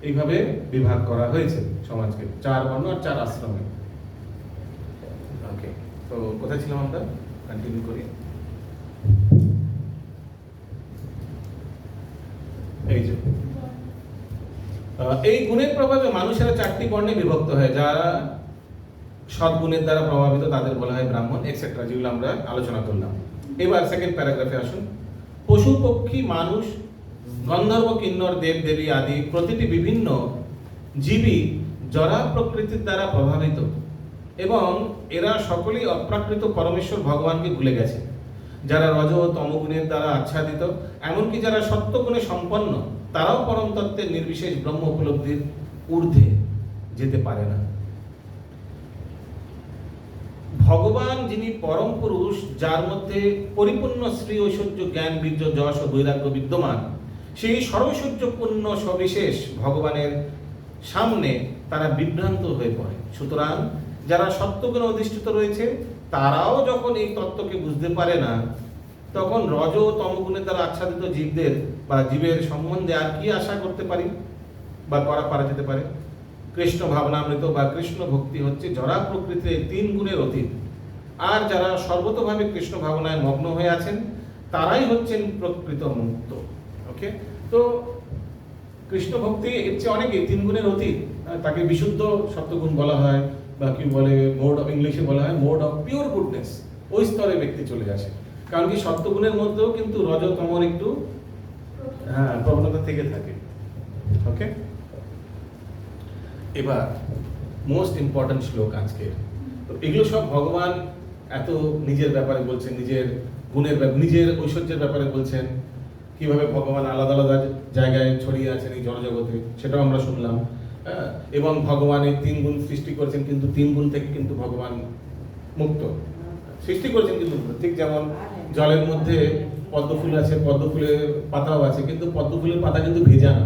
এইভাবে বিভাগ করা হয়েছে সমাজকে 4 বর্ণ আর 4 আশ্রমে। ওকে, তো কোথায় ছিলাম আমরা? কন্টিনিউ করি। এই যে এই গুণের প্রভাবে মানুষেরা 4টি বর্ণে বিভক্ত হয়। যারা সদ্গুণের দ্বারা প্রভাবিত তাদের বলা হয় ব্রাহ্মণ, এক্সেট্রা, যেগুলো আমরা আলোচনা করলাম। এবার সেকেন্ড প্যারাগ্রাফে আসুন। পশু পক্ষী মানুষ গন্ধর্ব কিন্নর দেব দেবী আদি প্রতিটি বিভিন্ন জীবী জরা প্রকৃতির দ্বারা প্রভাবিত, এবং এরা সকলেই অপ্রাকৃত পরমেশ্বর ভগবানকে ভুলে গেছে। যারা রজ ও তমগুণের দ্বারা আচ্ছাদিত, এমনকি যারা সত্যগুণে সম্পন্ন, তারাও পরম তত্ত্বের নির্বিশেষ ব্রহ্ম উপলব্ধির ঊর্ধ্বে যেতে পারে না। ভগবান যিনি পরম পুরুষ, যার মধ্যে পরিপূর্ণ শ্রী ঐশ্বর্য জ্ঞান বীর্য যশ ও বৈরাগ্য বিদ্যমান, সেই সর্বৈশ্বর্যপূর্ণ সবিশেষ ভগবানের সামনে তারা বিভ্রান্ত হয়ে পড়ে। সুতরাং যারা সত্যগুণে অধিষ্ঠিত রয়েছে তারাও যখন এই তত্ত্বকে বুঝতে পারে না, তখন রজ ও তমগুণের দ্বারা আচ্ছাদিত জীবদের বা জীবের সম্বন্ধে আর কি আশা করতে পারি বা পারা যেতে পারে? কৃষ্ণ ভাবনামৃত বা কৃষ্ণ ভক্তি হচ্ছে জরা প্রকৃতির 3 গুণের অতীত। আর যারা সর্বতোভাবে কৃষ্ণ ভাবনায় মগ্ন হয়ে আছেন তারাই হচ্ছেন প্রকৃত মুক্ত। ওকে, তো কৃষ্ণ ভক্তি এর চেয়ে অনেকে 3 গুণের অতীত, তাকে বিশুদ্ধ সত্যগুণ বলা হয়, বা কি বলে মোড অফ, ইংলিশে বলা হয় মোড অফ পিওর গুডনেস। ওই স্তরে ব্যক্তি চলে আসে, কারণ কি সত্যগুণের মধ্যেও কিন্তু রজতমর একটু প্রবণতা থেকে থাকে। ওকে, এবার মোস্ট ইম্পর্টেন্ট শ্লোক আজকের। তো এগুলো সব ভগবান এত নিজের ব্যাপারে বলছেন, নিজের গুণের নিজের ঐশ্বর্যের ব্যাপারে বলছেন, কিভাবে ভগবান আলাদা আলাদা জায়গায় ছড়িয়ে আছেন এই জড়জগতে, সেটাও আমরা শুনলাম। এবং ভগবান এই 3 গুণ সৃষ্টি করেছেন, কিন্তু 3 গুণ থেকে কিন্তু ভগবান মুক্ত। সৃষ্টি করেছেন কিন্তু, ঠিক যেমন জলের মধ্যে পদ্ম ফুল আছে, পদ্ম ফুলের পাতাও আছে, কিন্তু পদ্ম ফুলের পাতা কিন্তু ভেজা না,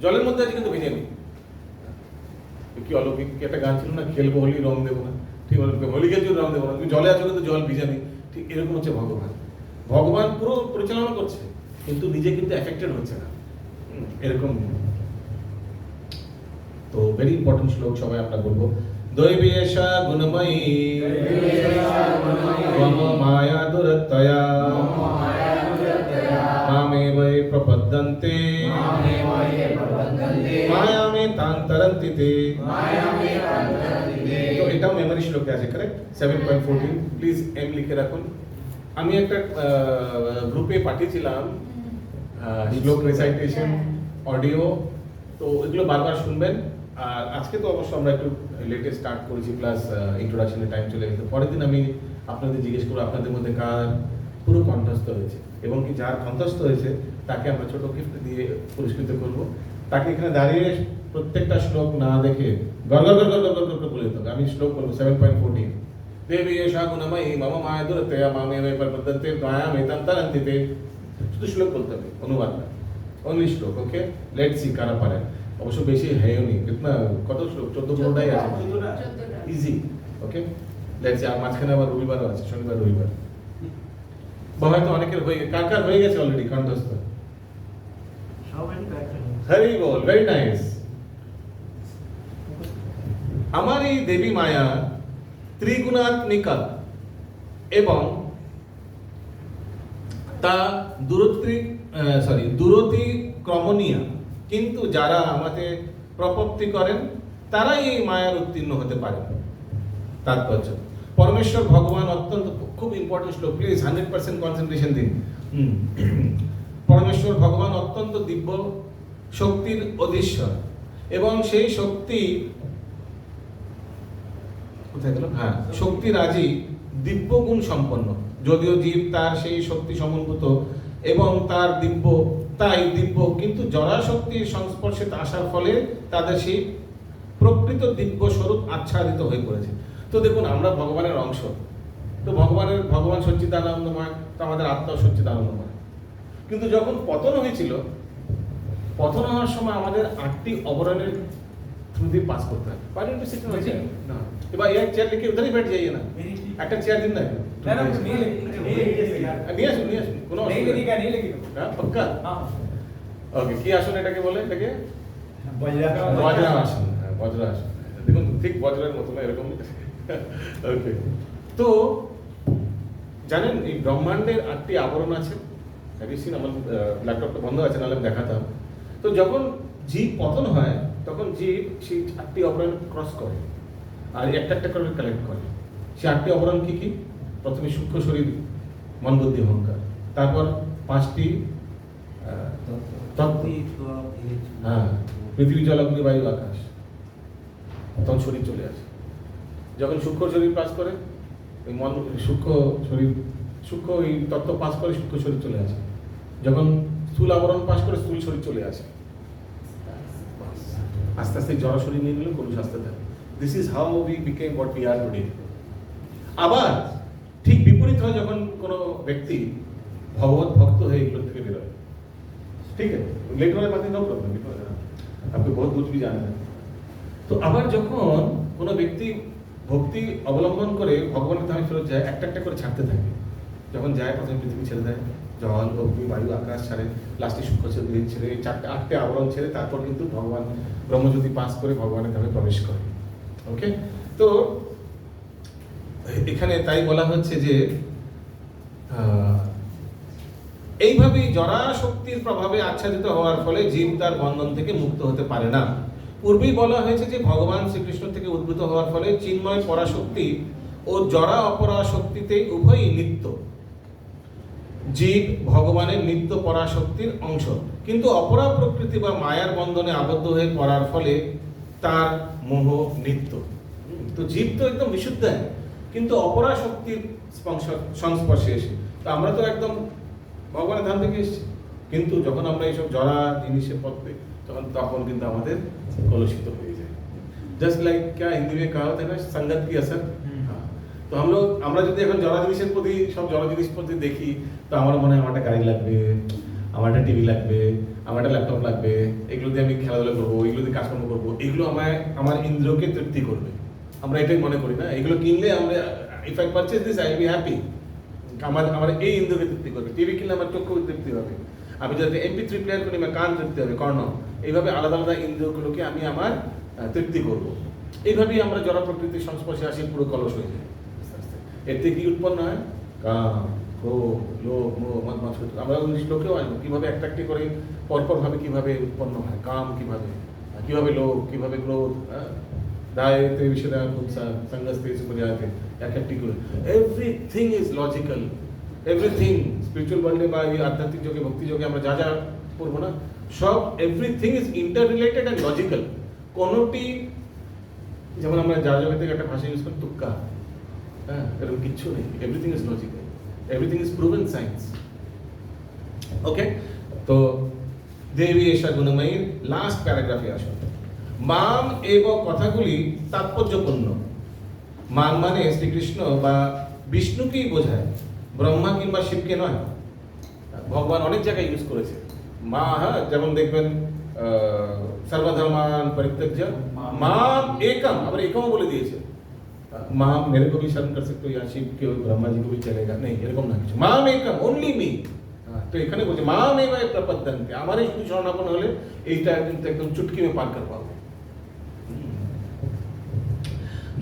জলের মধ্যে আছে কিন্তু ভেজে নেই। কি অলৌকিক একটা গান ছিল না, খেলবো হোলি রং দেবো না, ঠিক বলে হোলি খেলছি রং দেবো না, তুমি জলে আছো কিন্তু জল ভিজে নেই। ঠিক এরকম হচ্ছে ভগবান। ভগবান পুরো পরিচালনা করছে কিন্তু নিজে কিন্তু এফেক্টেড হচ্ছে না, এরকম। তো ভেরি ইম্পর্টেন্ট শ্লোক, সবাই আমরা বলবো। দৈবেশা গুণময়ী মম মায়া দুরত্যয়া মাম मामेव ये प्रपद्यन्ते माया में तां तरन्ति ते। তো এটাও মেমরি শ্লোকে আছে, কারেক্ট? 7.14 প্লিজ এম লিখে রাখুন। আমি একটা গ্রুপে পাঠিয়েছিলাম শ্লোক রিসাইটেশন অডিও, তো এগুলো বারবার শুনবেন। আর আজকে তো অবশ্য আমরা একটু লেটে স্টার্ট করেছি, প্লাস ইন্ট্রোডাকশনের টাইম চলে গেছে। পরের দিন আমি আপনাদের জিজ্ঞেস করবো আপনাদের মধ্যে কার পুরো কণ্ঠস্থ হয়েছে, এবং কি যার কণ্ঠস্থ হয়েছে তাকে আমরা ছোট গিফট দিয়ে পুরস্কৃত করব। তাকে এখানে দাঁড়িয়ে প্রত্যেকটা শ্লোক না দেখে গড় গড় গড় গড় গড় গড় বলে দিতে হবে। আমি শ্লোক বলবো 7.14 দেবী এষা গুণময়ী মম মায়া দুরতয়া মামেব প্রপদ্যন্তে মায়ামে তাং তরন্তি তে। শুধু শ্লোক বলতে হবে, অনুবাদ না, অনলি শ্লোক। ওকে, লেটস সি কারা পারে। অবশ্য বেশি হয়নি, কিতনা কত শ্লোক? 14-15টাই আছে, 14টা। ইজি। Okay, let's see. আর মাঝখানে আবার রবিবারও আছে, শনিবার রবিবার। বা হয়তো অনেকের হয়ে কার কার হয়ে গেছে অলরেডি কণ্ঠস্থ? সবারই কয়েকটা হরি বল, ভেরি নাইস। আমার এই দেবী মায়া ত্রিগুণাত্মিকা এবং তা দূরতিক্রমণীয়, কিন্তু যারা আমাকে প্রপত্তি করেন তারাই এই মায়ার উত্তীর্ণ হতে পারে। তাৎপর্য, পরমেশ্বর ভগবান অত্যন্ত, খুব ইম্পর্টেন্ট শ্লোক, প্লিজ 100% কনসেন্ট্রেশন দিন। পরমেশ্বর ভগবান অত্যন্ত দিব্য শক্তির অধীশ্বর, এবং সেই শক্তি কোথায় গেল? হ্যাঁ, শক্তিরাজি দিব্য গুণ সম্পন্ন। যদিও জীব তার সেই শক্তি সমন্বিত এবং তার দিব্য, কিন্তু জড়া শক্তির সংস্পর্শে আসার ফলে তাদের সেই প্রকৃত দিব্য স্বরূপ আচ্ছাদিত হয়ে পড়েছে। তো দেখুন, আমরা ভগবানের অংশ, তো ভগবান সচ্চিদানন্দময়, তো আমাদের আত্মাও সচ্চিদানন্দময়। কিন্তু যখন পতন হয়েছিল, পতন হওয়ার সময় আমাদের 8টি অবরণের থ্রু দিয়ে পাস করতে হয়। পারেন তো সিট না, এবার এক চেয়ার লিখে উধারই बैठ जाइए ना, একটা চেয়ার দিন না। নিয়ে আসুন কোনো অসুবিধা নেই। হ্যাঁ, পাক্কা? ওকে, কি আসন এটাকে বলে? এটাকে বজ্রাসন। হ্যাঁ, বজ্রাসন। দেখুন ঠিক বজ্রের মতো না, এরকম। ওকে, তো জানেন এই ব্রহ্মাণ্ডের 8টি আবরণ আছে। আমার ল্যাপটপটা বন্ধ আছে, নাহলে দেখাতাম। তো যখন জীব পতন হয়, তখন জীব সেই 8টি আবরণ ক্রস করে আর একটা একটা করে কালেক্ট করে। সেই 8টি আবরণ কি কি? প্রথমে সূক্ষ্ম শরীর, মন, বুদ্ধি, অহংকার। তারপর 5টি তত্ত্ব, হ্যাঁ, পৃথিবী, জল, অগ্নি, বায়ু, আকাশ। তখন শরীর চলে আসে। যখন সূক্ষ্ম শরীর পাস করে, ওই মন, সূক্ষ্ম ওই তত্ত্ব পাস করে, সূক্ষ্ম শরীর চলে আসে। যখন স্থূল আবরণ পাস করে, স্থূল শরীর চলে আসে। আস্তে আস্তে জড় শরীর নিয়ে নিল, কোনো শাস্ত্র থাকে। This is how we became what we are today. আবার ঠিক বিপরীত হয় যখন কোনো ব্যক্তি ভগবত ভক্ত হয়ে এগুলো থেকে বেরোয়। ঠিক আছে, लेट वाले बातें नो प्रॉब्लम, आपको बहुत कुछ भी जानना है। তো আবার যখন কোনো ব্যক্তি ভক্তি অবলম্বন করে ভগবানের ধামে ফেরত যায়, একটা একটা করে ছাড়তে থাকে। যখন যায়, প্রথমে পৃথিবী ছেড়ে দেয়, জল, অগ্নি, বায়ু, আকাশ ছাড়ে, লাস্টে সূক্ষ্ম শরীর ছেড়ে, 8টে আবরণ ছেড়ে, তারপর কিন্তু ভগবান ব্রহ্মজ্যোতি পাস করে ভগবানের ধামে প্রবেশ করে। ওকে, তো এখানে তাই বলা হচ্ছে যে এইভাবেই জড়া শক্তির প্রভাবে আচ্ছাদিত হওয়ার ফলে জীব তার বন্ধন থেকে মুক্ত হতে পারে না। পূর্বেই বলা হয়েছে যে ভগবান শ্রীকৃষ্ণ থেকে উদ্ভূত হওয়ার ফলে চিন্ময় পরাশক্তি ও জড়া অপরাশক্তিতে উভয়ই নিত্য। জীব ভগবানের নিত্য পরাশক্তির অংশ, কিন্তু অপরা প্রকৃতি বা মায়ার বন্ধনে আবদ্ধ হয়ে পড়ার ফলে তার মোহ নিত্য। তো জীব তো একদম বিশুদ্ধ, কিন্তু অপরা শক্তির সংস্পর্শে এসে, তো আমরা তো একদম ভগবানের ধাম থেকে এসেছি, কিন্তু যখন আমরা এইসব জড়া জিনিসের পথে তখন কিন্তু আমাদের কলুষিত হয়ে যায়। জাস্ট লাইক क्या हिंदी में कहा होता है ना, संगत की असर। তো আমরা যদি এখন জড়া জিনিসের প্রতি, সব জড়া জিনিস প্রতি দেখি, তো আমার মনে হয় আমার একটা গাড়ি লাগবে, আমার একটা টিভি লাগবে, আমার একটা ল্যাপটপ লাগবে, এগুলো দিয়ে আমি খেলাধুলা করবো, এগুলো দিয়ে কাজকর্ম করবো, এগুলো আমার ইন্দ্রকে তৃপ্তি করবে। আমরা এটাই মনে করি না, এগুলো কিনলে আমরা, if I purchase this I will be happy, আমার এই ইন্দ্রকে তৃপ্তি করবে। টিভি কিনলে আমার চক্ষু তৃপ্তি হবে, আমি যদি MP3 প্লেয়ার করি আমার কান তৃপ্তি হবে, কর্ণ। এইভাবে আলাদা আলাদা ইন্দ্রগুলোকে আমি আমার তৃপ্তি করব। এইভাবেই আমরা জড় প্রকৃতির সংস্পর্শে আসি, পুরো কলস হয়ে যায়। আস্তে আস্তে এর থেকে কি উৎপন্ন হয়? কাম, ক্রোধ, লোভ, মোহ, মদ মাৎসর্য। আমরা ওই শ্লোকেও আসবো কিভাবে একটা একটি করে পরপর ভাবে কিভাবে উৎপন্ন হয়, কাম কিভাবে, কিভাবে লোভ, কিভাবে ক্রোধ, দায়তে বিষয় সংগস্তে সুপর্যায়তে, এক একটি করে। Everything is logical, everything spiritual ওয়ার্ল্ডে বা এই আধ্যাত্মিক যোগে, ভক্তি যোগে আমরা যা যা পড়বো না, সব everything is inter related and logical. কোনোটি, যেমন আমরা যা জগৎ থেকে একটা ভাষা ইউজ করি তুক্কা, হ্যাঁ, এরকম কিচ্ছু নেই। Everything is logical, everything is proven science. Okay, তো দেবী এশা গুণময়ীর লাস্ট প্যারাগ্রাফে আসুন। মাম এব কথাগুলি তাৎপর্যপূর্ণ। মাম মানে শ্রীকৃষ্ণ বা বিষ্ণুকেই বোঝায়, ব্রহ্মা কিংবা শিবকে নয়। ভগবান অনেক জায়গায় ইউজ করেছে মা, হ্যাঁ, যেমন দেখবেন सर्वधर्मान परित्यज्य माम एकम, अब एकम बोले दिए माम मेरे को भी शरण कर सकते हो या शिव के ब्रह्मा जी को भी चलेगा, नहीं এরকম না কিছু, মাম একম অনলি মি। তো এখানে বলছে মাম এব প্রপদ্যন্তে, আমারে শুধু শরণাপন্ন হলে এইটা কিন্তু একদম চুটকি মে পার কর পাবো।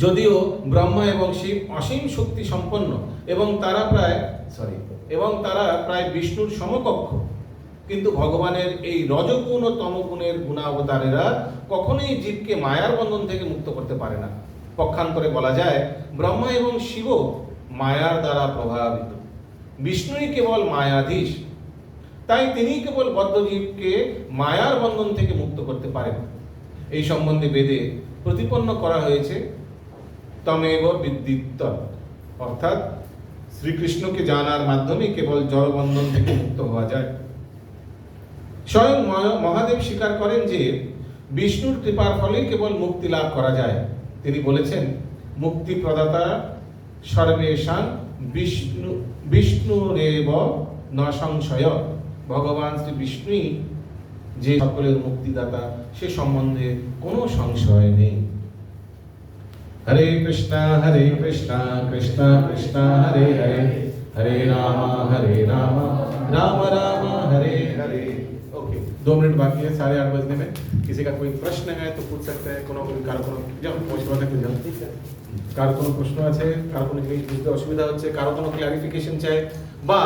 যদিও ব্রহ্মা এবং শিব অসীম শক্তি সম্পন্ন এবং তারা প্রায় বিষ্ণুর সমকক্ষ, কিন্তু ভগবানের এই রজগুণ ও তমগুণের গুণাবতারেরা কখনোই জীবকে মায়ার বন্ধন থেকে মুক্ত করতে পারে না। পক্ষান্তরে বলা যায় ব্রহ্মা এবং শিব মায়ার দ্বারা প্রভাবিত, বিষ্ণুই কেবল মায়াধীশ, তাই তিনি কেবল বদ্ধজীবকে মায়ার বন্ধন থেকে মুক্ত করতে পারেন। এই সম্বন্ধে বেদে প্রতিপন্ন করা হয়েছে তমেব বিদ্যিত, অর্থাৎ শ্রীকৃষ্ণকে জানার মাধ্যমে কেবল জড়বন্ধন থেকে মুক্ত হওয়া যায়। স্বয়ং মহাদেব স্বীকার করেন যে বিষ্ণুর কৃপার ফলে কেবল মুক্তি লাভ করা যায়। তিনি বলেছেন মুক্তি প্রদাতা সর্বেশাং বিষ্ণুরেব ন সংশয়, ভগবান শ্রী বিষ্ণুই যে সকলের মুক্তিদাতা, সে সম্বন্ধে কোনো সংশয় নেই। হরে কৃষ্ণ কৃষ্ণ কৃষ্ণ হরে হরে, हरे राम राम राम हरे हरे। ओके, 2 मिनट बाकी है 8:30 बजने में। किसी का कोई प्रश्न है तो पूछ सकते हैं। কোনো কারো কোনো যাও পৌঁছাতে কি যাও, কারো কোনো প্রশ্ন আছে, কারো কোনো জিনিস বুঝতে অসুবিধা হচ্ছে, কারো কোনো ক্লারিফিকেশন চাই বা